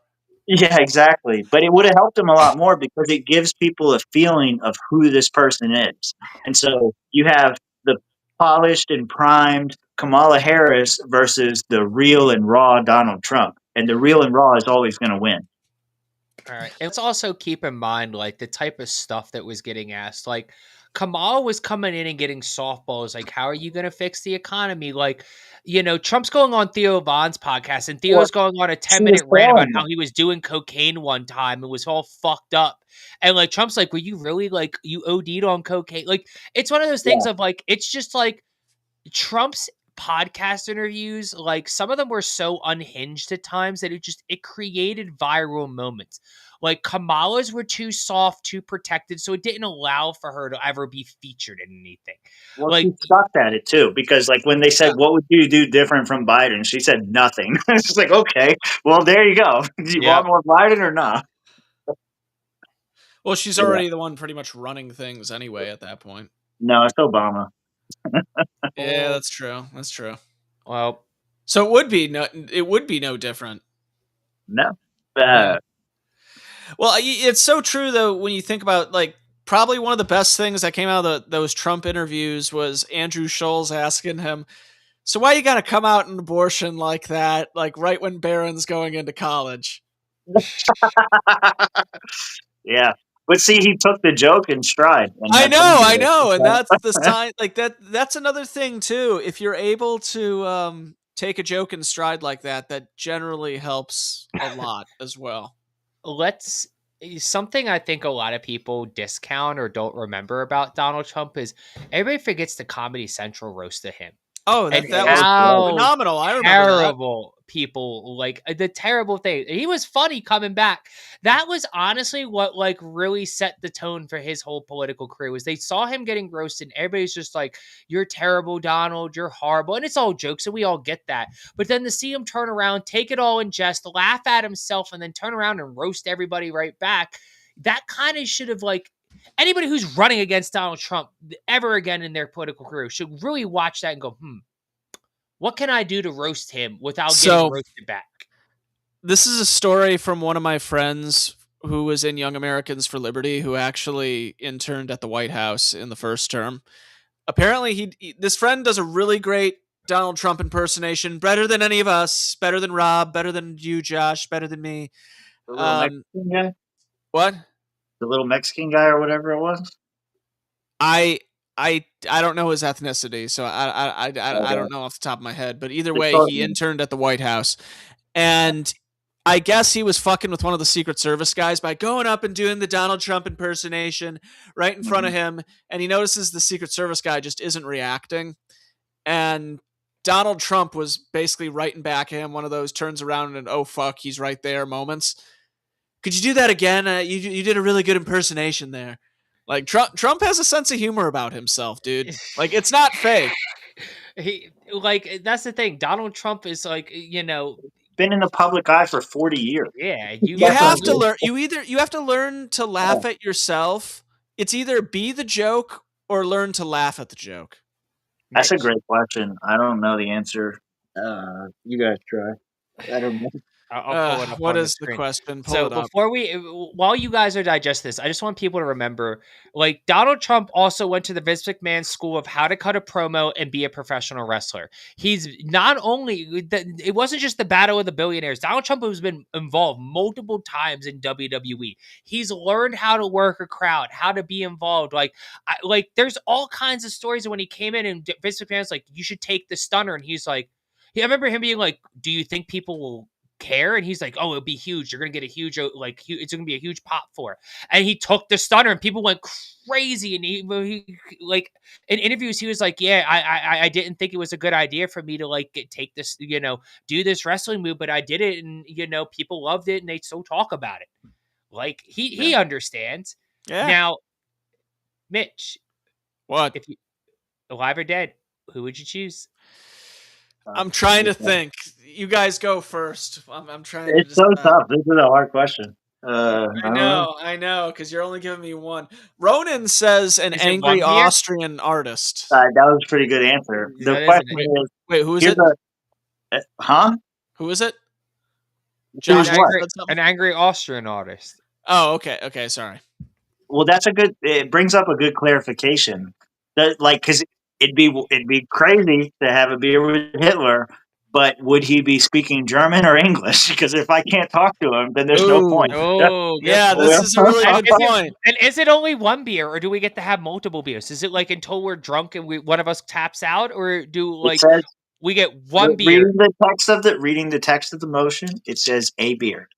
Yeah, exactly. But it would have helped him a lot more because it gives people a feeling of who this person is. And so you have the polished and primed Kamala Harris versus the real and raw Donald Trump. And the real and raw is always going to win. All right. And let's also keep in mind, like, the type of stuff that was getting asked. Like, Kamala was coming in and getting softballs. Like, how are you going to fix the economy? Like, Trump's going on Theo Von's podcast, and Theo's going on a 10-minute rant about how he was doing cocaine one time and was all fucked up. And, like, Trump's like, were you really, like, you OD'd on cocaine? Like, it's one of those things of, like, it's just, like, Trump's podcast interviews, like, some of them were so unhinged at times that it created viral moments. Like, Kamala's were too soft, too protected, so it didn't allow for her to ever be featured in anything. Well, like, she sucked at it too, because like when they said, "What would you do different from Biden?" she said nothing. It's just like, okay, well, there you go. Do you want more Biden or not? Well, she's already the one pretty much running things anyway at that point. No, it's Obama. Yeah, that's true. That's true. Well, so it would be no different. No. Yeah. Well, it's so true though when you think about, like, probably one of the best things that came out of those Trump interviews was Andrew Schulz asking him, "So why you got to come out in abortion like that, like right when Barron's going into college?" Yeah. But see, he took the joke in stride. I know, and that's the sign. Like that's another thing too. If you're able to take a joke in stride like that, that generally helps a lot as well. Something I think a lot of people discount or don't remember about Donald Trump is everybody forgets the Comedy Central roast of him. Oh, that was phenomenal. I remember terrible people, like, the terrible thing. He was funny coming back. That was honestly what, like, really set the tone for his whole political career, was they saw him getting roasted. And everybody's just like, "You're terrible, Donald. You're horrible." And it's all jokes, and we all get that. But then to see him turn around, take it all in jest, laugh at himself, and then turn around and roast everybody right back, that kind of should have, like, anybody who's running against Donald Trump ever again in their political career should really watch that and go, what can I do to roast him without getting roasted back? This is a story from one of my friends who was in Young Americans for Liberty, who actually interned at the White House in the first term. Apparently, this friend does a really great Donald Trump impersonation, better than any of us, better than Rob, better than you, Josh, better than me. The little Mexican guy? What? The little Mexican guy or whatever it was? I don't know his ethnicity, so I don't know off the top of my head. But either way, he interned at the White House, and I guess he was fucking with one of the Secret Service guys by going up and doing the Donald Trump impersonation right in front of him, and he notices the Secret Service guy just isn't reacting, and Donald Trump was basically writing back at him, one of those turns around and oh fuck, he's right there moments. Could you do that again? You did a really good impersonation there. Like Trump has a sense of humor about himself, dude. Like it's not fake. That's the thing. Donald Trump is like, been in the public eye for 40 years. Yeah, you have to learn. You have to learn to laugh at yourself. It's either be the joke or learn to laugh at the joke. That's a great question. I don't know the answer. You guys try. I don't know. I'll pull it up. What is the question? So while you guys are digesting this, I just want people to remember, like Donald Trump also went to the Vince McMahon school of how to cut a promo and be a professional wrestler. He's not only it wasn't just the Battle of the Billionaires. Donald Trump has been involved multiple times in WWE. He's learned how to work a crowd, how to be involved. Like there's all kinds of stories of when he came in and Vince McMahon's like, you should take the stunner, and he's like, I remember him being like, do you think people will care? And he's like, oh, it'll be huge. You're gonna get a huge, it's gonna be a huge pop for it. And he took the stunner, and people went crazy. And he like in interviews, he was like, yeah, I didn't think it was a good idea for me to take this, do this wrestling move, but I did it, and people loved it, and they still talk about it. Like he understands. Yeah. Now, Mitch, what if you alive or dead? Who would you choose? I'm trying to think. You guys go first. I'm trying. It's so tough. This is a hard question. I know, because you're only giving me one. Ronan says an angry Austrian artist. That was a pretty good answer. The question is, wait, who is it? Who is it? Josh, an angry Austrian artist. Oh, okay, sorry. Well, it brings up a good clarification. Because it'd be crazy to have a beer with Hitler, but would he be speaking German or English? Because if I can't talk to him, then there's no point. Oh, yeah, this is a really good point. And is it only one beer, or do we get to have multiple beers? Is it like until we're drunk and one of us taps out, or we get one beer? Reading the text of the motion, it says a beer.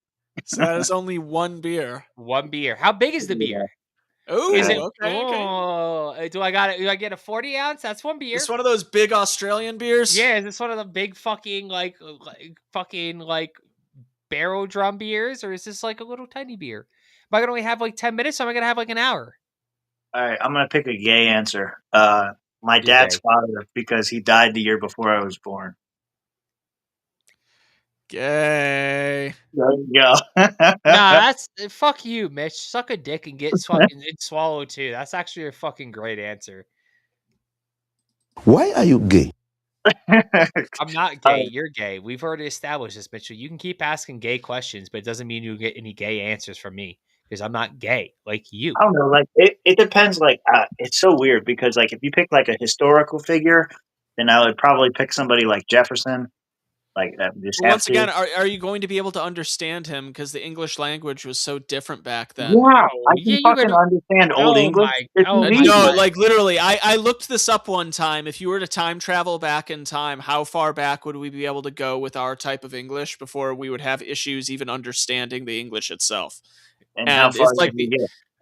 So that is only one beer. One beer. How big is the beer? Oh, is it? Okay. Do I get a 40 ounce? That's one beer. It's one of those big Australian beers. Yeah, is this one of the big fucking barrel drum beers, or is this like a little tiny beer? Am I gonna only have 10 minutes, or am I gonna have an hour? All right, I'm gonna pick a gay answer. My dad's father, because he died the year before I was born. Gay. There you go. Nah, that's fuck you, Mitch. Suck a dick and get fucking swallowed too. That's actually a fucking great answer. Why are you gay? I'm not gay. You're gay. We've already established this, Mitchell. You can keep asking gay questions, but it doesn't mean you get any gay answers from me, because I'm not gay like you. I don't know. It depends. It's so weird because if you pick a historical figure, then I would probably pick somebody like Jefferson. Once again, are you going to be able to understand him? Because the English language was so different back then. Yeah, I can fucking understand Old English. No, literally, I looked this up one time. If you were to time travel back in time, how far back would we be able to go with our type of English before we would have issues even understanding the English itself? And how far it's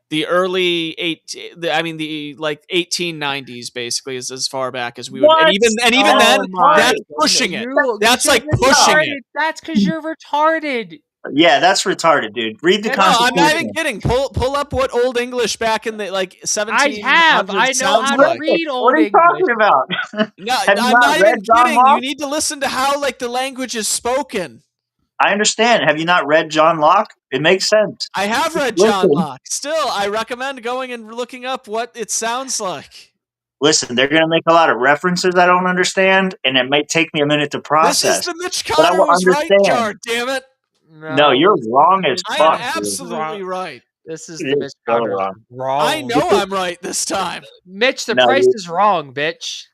the early 1890s basically is as far back as we would, and even then, that's pushing it. That's pushing it. That's because you're retarded. Yeah, that's retarded, dude. Read the Constitution. I'm not even kidding. Pull up what Old English back in the 1700s. I know how to read Old English. What are you talking about? No, I'm not even kidding. You need to listen to how the language is spoken. I understand. Have you not read John Locke? It makes sense. I have read John Locke. Still, I recommend going and looking up what it sounds like. Listen, they're going to make a lot of references I don't understand, and it might take me a minute to process. This is the Mitch Carter was right jar, damn it. No, you're wrong as I fuck. am dude. absolutely right. This is You're the Mitch so Connors wrong. wrong. I know I'm right this time. Mitch, the No, price you- is wrong, bitch.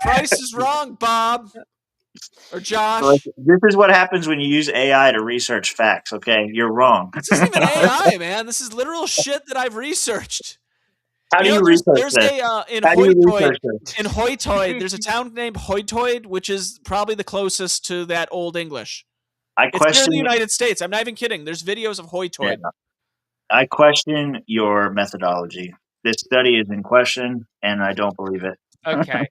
Price is wrong, Bob. Or Josh. Like, this is what happens when you use AI to research facts. Okay, you're wrong. This isn't even AI, man. This is literal shit that I've researched. How do you there's research this? in How do you Hoytoid, research this? in Hoytoid, there's a town named Hoytoid, which is probably the closest to that Old English. I It's here in question. the United States. I'm not even kidding. There's videos of Hoytoid. Yeah. I question your methodology. This study is in question, and I don't believe it. Okay.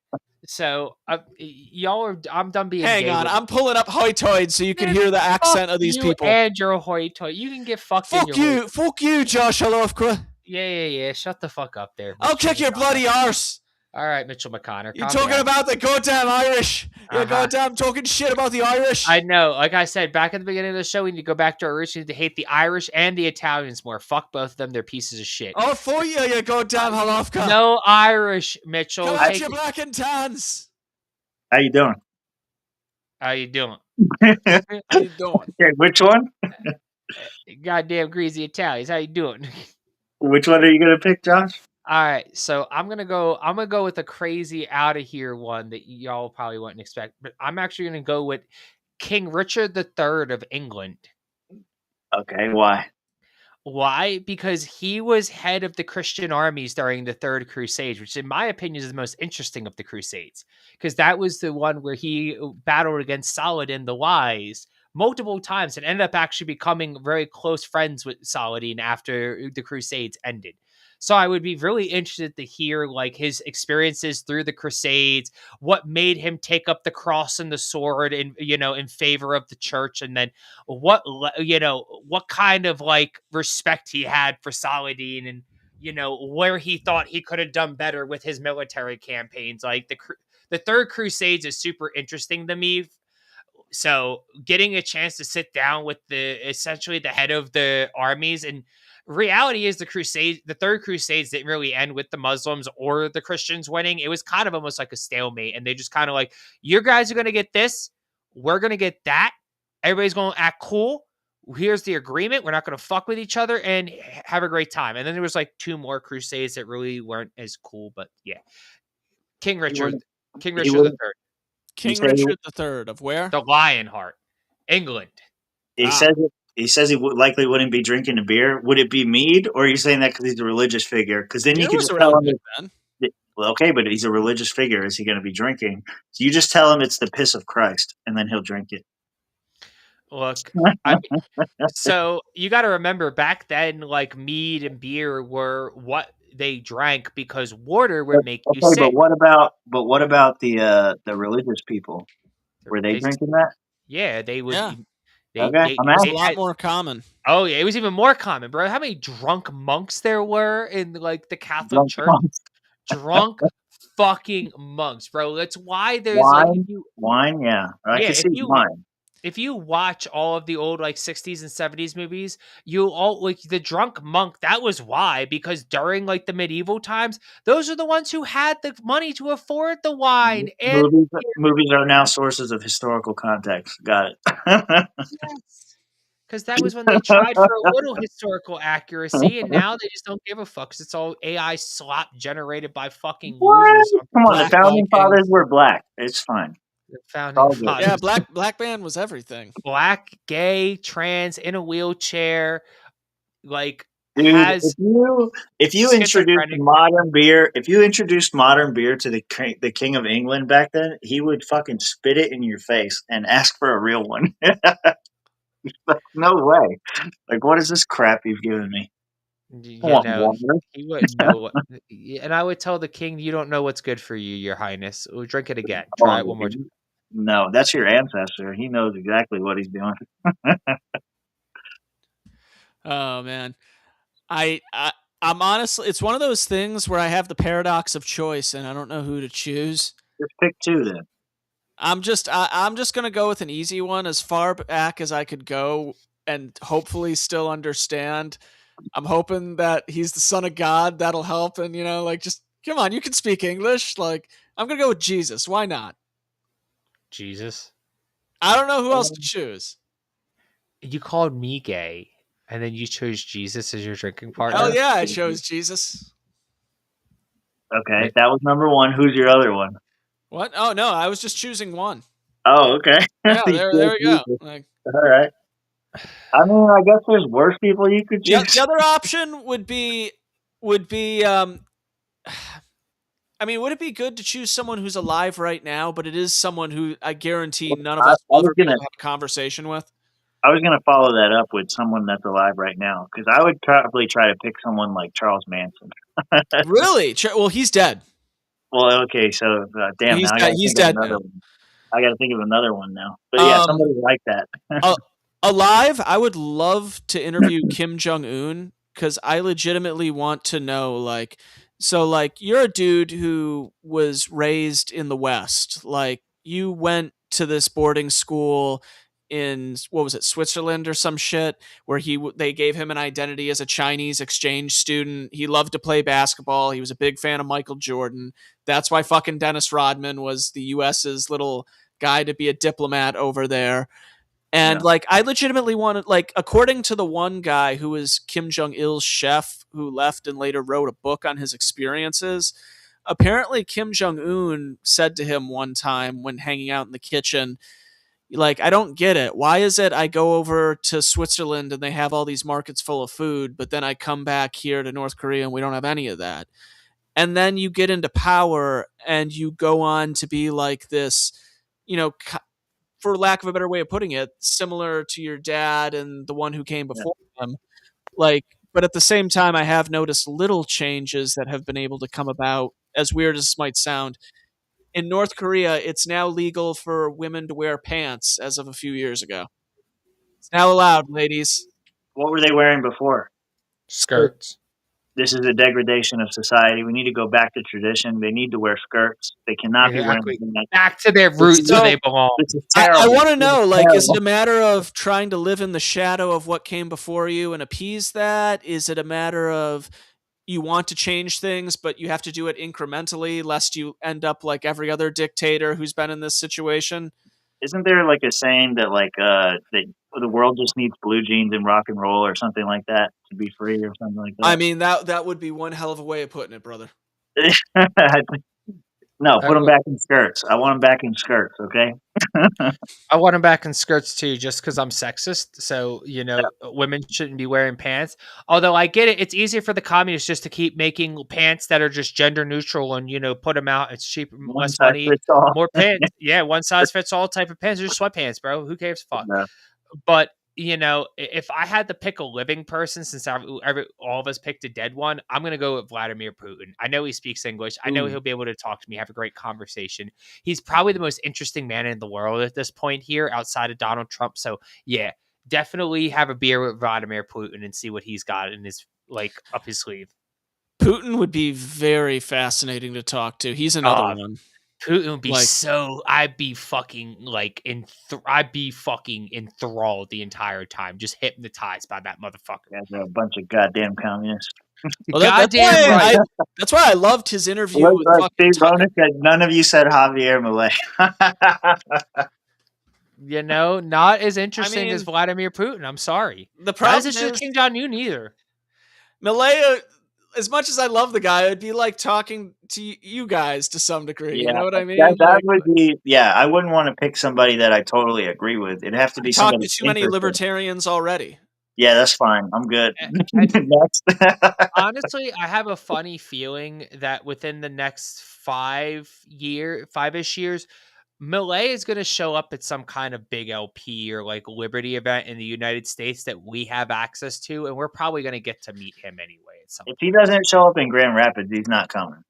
So y'all are. I'm done being. Hang gay on, with- I'm pulling up Hoytoid so you can hear the Fuck accent of these you people. and your hoy toy. You can get fucked. In Fuck your you, fuck you, Josh Halofka. Yeah. Shut the fuck up there. I'll Mitchell kick your McConnell. bloody arse. All right, Mitchell McConnell. You're calm talking down. about the goddamn Irish. You're Uh-huh. goddamn talking shit about the Irish. I know. Like I said back at the beginning of the show, we need to go back to our roots. We need to hate the Irish and the Italians more. Fuck both of them. They're pieces of shit. Oh, for you, you goddamn Halofka. No Irish, Mitchell. Come at Take you it- black and tans. How you doing? How you doing? How you doing? Okay, which one? Goddamn greasy Italians. How you doing? Which one are you gonna pick, Josh? All right, so I'm gonna go with a crazy out of here one that y'all probably wouldn't expect, but I'm actually gonna go with King Richard III of England. Okay, why? Why? Because he was head of the Christian armies during the Third Crusade, which in my opinion is the most interesting of the Crusades, because that was the one where he battled against Saladin the Wise multiple times and ended up actually becoming very close friends with Saladin after the Crusades ended. So I would be really interested to hear like his experiences through the Crusades, what made him take up the cross and the sword in favor of the church, and then what kind of like respect he had for Saladin, and where he thought he could have done better with his military campaigns. Like the Third Crusades is super interesting to me. So getting a chance to sit down with essentially the head of the armies, and reality is the Third Crusades didn't really end with the Muslims or the Christians winning. It was kind of almost like a stalemate, and they just kind of like, you guys are going to get this, we're going to get that, everybody's going to act cool, here's the agreement, we're not going to fuck with each other, and have a great time. And then there was like two more crusades that really weren't as cool, but yeah. King Richard III. King Richard III of where? The Lionheart, England. He says he likely wouldn't be drinking a beer. Would it be mead, or are you saying that because he's a religious figure? Because then you Beer can was just tell around him. then. Well, okay, but he's a religious figure. Is he going to be drinking? So you just tell him it's the piss of Christ, and then he'll drink it. Look, so you got to remember back then, like mead and beer were what they drank because water would make you sick. But what about the religious people? Were they drinking that? Yeah, they would. Yeah. Okay, It was a lot more common. Oh yeah, it was even more common, bro. How many drunk monks there were in like the Catholic Drunk Church? monks. Drunk fucking monks, bro. That's why there's wine. Yeah, I can see wine. If you watch all of the old like 60s and 70s movies, you all like the drunk monk. That was why, because during like the medieval times, those are the ones who had the money to afford the wine. And Movies are now sources of historical context. Got it. yes, because that was when they tried for a little historical accuracy, and now they just don't give a fuck. 'Cause it's all AI slop generated by fucking losers. Come on, the founding fathers were black. It's fine. The founding fathers. Yeah, black man was everything. Black, gay, trans, in a wheelchair, like Dude, if you introduced modern beer, to the King of England back then, he would fucking spit it in your face and ask for a real one. No way. Like, what is this crap you've given me? He wouldn't know what, and I would tell the king, you don't know what's good for you, your highness. We'll drink it again. Try it one more time. No, that's your ancestor. He knows exactly what he's doing. Oh man, I'm honestly, it's one of those things where I have the paradox of choice, and I don't know who to choose. Just pick two then. I'm just gonna go with an easy one, as far back as I could go, and hopefully still understand. I'm hoping that he's the son of God. That'll help, and like, just come on, you can speak English. Like, I'm gonna go with Jesus. Why not? Jesus. I don't know who else to choose. You called me gay, and then you chose Jesus as your drinking partner. Hell yeah, I chose Jesus. Okay, that was number one. Who's your other one? What? Oh no, I was just choosing one. Oh, okay. Yeah, there we go. Like, all right. I mean, I guess there's worse people you could choose. the other option would be I mean, would it be good to choose someone who's alive right now, but it is someone who I guarantee none of us will ever be able to have a conversation with? I was going to follow that up with someone that's alive right now, because I would probably try to pick someone like Charles Manson. Really? Well, he's dead. Well, okay, so damn, He's now dead. He's dead now. one. I got to think of another one now. But yeah, somebody like that. Alive, I would love to interview Kim Jong-un, because I legitimately want to know, like, so, like, you're a dude who was raised in the West. Like, you went to this boarding school in, what was it, Switzerland or some shit, where they gave him an identity as a Chinese exchange student. He loved to play basketball. He was a big fan of Michael Jordan. That's why fucking Dennis Rodman was the US's little guy to be a diplomat over there. And like, I legitimately wanted, like, according to the one guy who was Kim Jong-il's chef who left and later wrote a book on his experiences, apparently Kim Jong-un said to him one time when hanging out in the kitchen, like, I don't get it. Why is it I go over to Switzerland and they have all these markets full of food, but then I come back here to North Korea and we don't have any of that? And then you get into power and you go on to be like this, you know, for lack of a better way of putting it, similar to your dad and the one who came before him. Like, but at the same time, I have noticed little changes that have been able to come about, as weird as this might sound. In North Korea, it's now legal for women to wear pants as of a few years ago. It's now allowed, ladies. What were they wearing before? Skirts. This is a degradation of society. We need to go back to tradition. They need to wear skirts. They cannot be wearing back to their roots where they belong. This is terrible. I want to know, like, is it a matter of trying to live in the shadow of what came before you and appease that? Is it a matter of you want to change things, but you have to do it incrementally, lest you end up like every other dictator who's been in this situation? Isn't there like a saying that like that the world just needs blue jeans and rock and roll or something like that to be free or something like that? I mean, that would be one hell of a way of putting it, brother. No, put them back in skirts. I want them back in skirts, okay? I want them back in skirts too, just because I'm sexist. So, you know, women shouldn't be wearing pants. Although I get it. It's easier for the communists just to keep making pants that are just gender neutral and, you know, put them out. It's cheaper, less money, more pants. Yeah, one size fits all type of pants. They're just sweatpants, bro. Who cares? Fuck. No. But, you know, if I had to pick a living person, since all of us picked a dead one, I'm going to go with Vladimir Putin. I know he speaks English. I know he'll be able to talk to me, have a great conversation. He's probably the most interesting man in the world at this point here outside of Donald Trump. So, yeah, definitely have a beer with Vladimir Putin and see what he's got in his, like, up his sleeve. Putin would be very fascinating to talk to. He's another one. Putin would be I'd be fucking like I'd be fucking enthralled the entire time, just hypnotized by that motherfucker. Yeah, they're a bunch of goddamn communists. Well, that's why I loved his interview with Steve Ronan said none of you said Javier Milei. You know, not as interesting as Vladimir Putin. I'm sorry. The problem is Kim Jong-un either. Milei, as much as I love the guy, it'd be like talking to you guys to some degree. Yeah, you know what I mean? That would be, yeah, I wouldn't want to pick somebody that I totally agree with. It'd have to be somebody. Talked to too many libertarians already. Yeah, that's fine. I'm good. Next. Honestly, I have a funny feeling that within the next 5-ish years, Milei is going to show up at some kind of big LP or like Liberty event in the United States that we have access to, and we're probably going to get to meet him anyway. If he doesn't show up in Grand Rapids, he's not coming.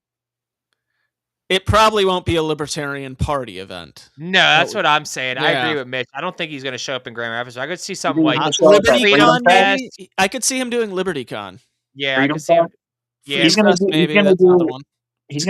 It probably won't be a Libertarian Party event. No, that's what I'm saying. Yeah. I agree with Mitch. I don't think he's going to show up in Grand Rapids. I could see some like LibertyCon. Maybe I could see him doing LibertyCon. Yeah, I could see him. Yeah, he's going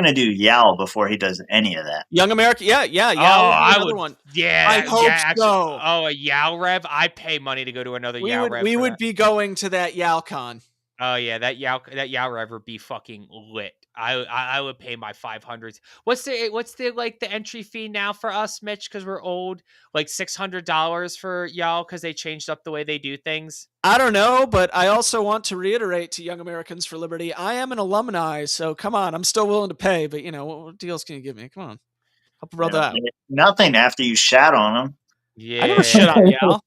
to do YAL before he does any of that. Young America, yeah. YAL. I would. One. Yeah, I hope so. Oh, a YAL rev. I pay money to go to another YAL rev. We would be going to that YALCon. Oh yeah, that Yao Rev be fucking lit. I would pay my 500. What's the like the entry fee now for us, Mitch? Because we're old, like $600 for Yao because they changed up the way they do things. I don't know, but I also want to reiterate to Young Americans for Liberty, I am an alumni, so come on, I'm still willing to pay, but what deals can you give me? Come on. Help a brother out. Nothing after you shat on him. Yeah. I never shit on Yao.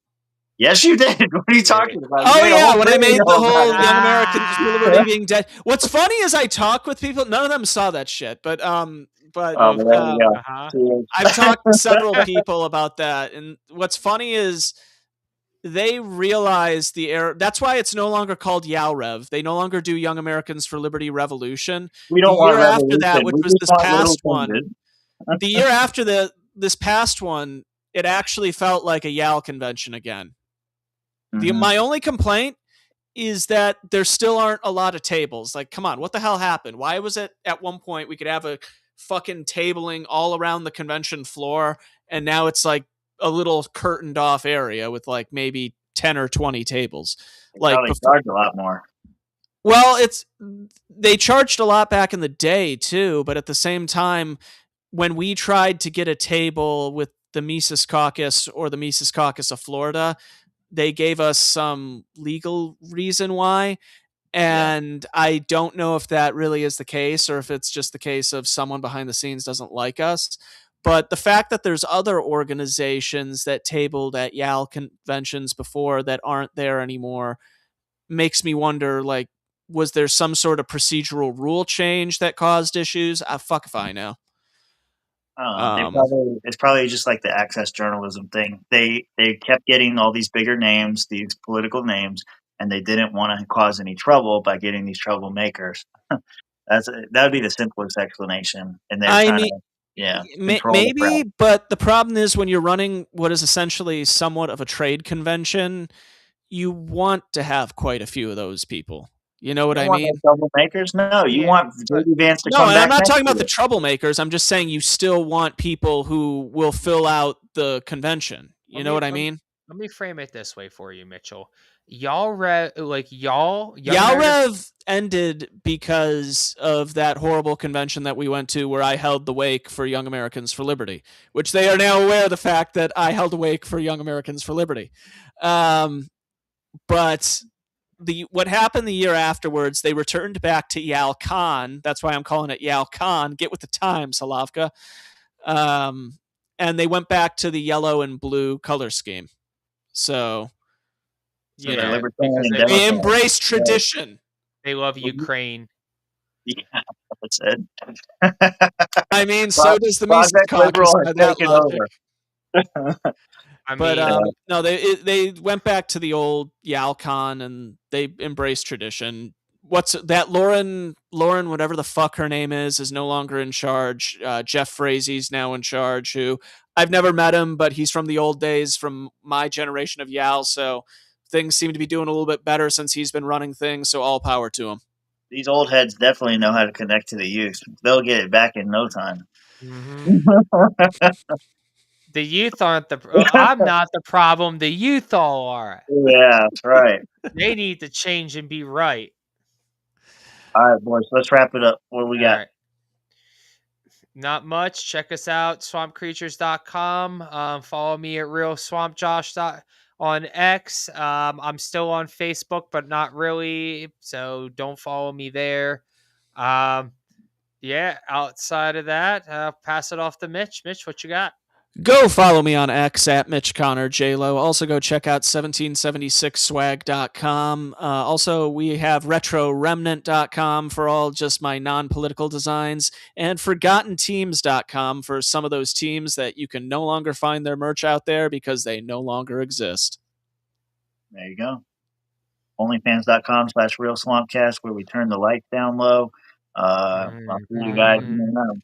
Yes, you did. What are you talking about? Oh You made a yeah, whole when I made video the whole about it. Young Americans for Liberty being dead. What's funny is I talk with people. None of them saw that shit, but Oh, well, there you go. I've talked to several people about that, and what's funny is they realize the error. That's why it's no longer called Yao Rev. They no longer do Young Americans for Liberty Revolution. We don't the want year after revolution. that, which We was just this want past little one, changes. the year after this past one, it actually felt like a Yao convention again. My only complaint is that there still aren't a lot of tables. Like, come on, what the hell happened? Why was it at one point we could have a fucking tabling all around the convention floor, and now it's like a little curtained off area with like maybe 10 or 20 tables? Like, Probably charge a lot more. well, they charged a lot back in the day too, but at the same time, when we tried to get a table with the Mises Caucus or the Mises Caucus of Florida, they gave us some legal reason why. And I don't know if that really is the case or if it's just the case of someone behind the scenes doesn't like us. But the fact that there's other organizations that tabled at YAL conventions before that aren't there anymore makes me wonder, like, was there some sort of procedural rule change that caused issues? Fuck if I know. It's probably just like the access journalism thing. They kept getting all these bigger names, these political names, and they didn't want to cause any trouble by getting these troublemakers. That would be the simplest explanation. And they're trying to control the crowd. Maybe, but the problem is when you're running what is essentially somewhat of a trade convention, you want to have quite a few of those people. You know what I mean? Troublemakers? No, you want J.D. Vance to come back. No, I'm not talking about the troublemakers. I'm just saying you still want people who will fill out the convention. You know what I mean? Let me frame it this way for you, Mitchell. Y'all Rev ended because of that horrible convention that we went to where I held the wake for Young Americans for Liberty, which they are now aware of the fact that I held a wake for Young Americans for Liberty. But what happened the year afterwards, they returned back to YALCON. That's why I'm calling it YALCON. Get with the times, Halavka. And they went back to the yellow and blue color scheme. So they embrace tradition. They love Ukraine. Yeah, that's it. I mean, so does the Mises Caucus by that logic. No, they went back to the old YALCON and they embraced tradition. What's that? Lauren, whatever the fuck her name is no longer in charge. Jeff Frazie's now in charge, who I've never met him, but he's from the old days, from my generation of YAL. So things seem to be doing a little bit better since he's been running things. So all power to him. These old heads definitely know how to connect to the youth. They'll get it back in no time. The youth aren't I'm not the problem. The youth all are. Yeah, that's right. They need to change and be right. All right, boys, let's wrap it up. What do we got? Right. Not much. Check us out, swampcreatures.com. Follow me at realswampjosh on X. I'm still on Facebook, but not really, so don't follow me there. Yeah, outside of that, pass it off to Mitch. Mitch, what you got? Go follow me on X at Mitch Connor JLo. Also go check out 1776swag.com. Also, we have retroremnant.com for all just my non-political designs, and forgottenteams.com for some of those teams that you can no longer find their merch out there because they no longer exist. There you go. Onlyfans.com/realswampcast, where we turn the lights down low. I'll see you guys in the lounge.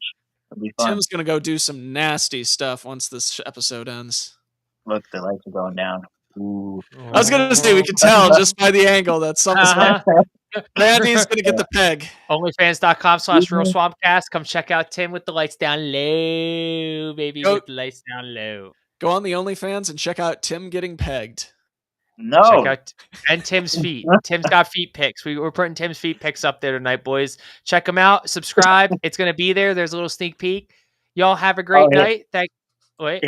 It'll be fun. Tim's going to go do some nasty stuff once this episode ends. Look, the lights are going down. Ooh. I was going to say, we can tell just by the angle that something's Randy's going to get the peg. Onlyfans.com/realswampcast. Come check out Tim with the lights down low, baby. With the lights down low. Go on the OnlyFans and check out Tim getting pegged. No. Check out and Tim's feet. Tim's got feet pics. We're putting Tim's feet pics up there tonight, boys. Check them out. Subscribe. It's gonna be there. There's a little sneak peek. Y'all have a great night. Wait.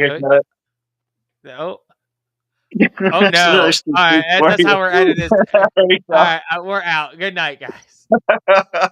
Oh. Oh no! All right, that's how we're editing this. All right, we're out. Good night, guys.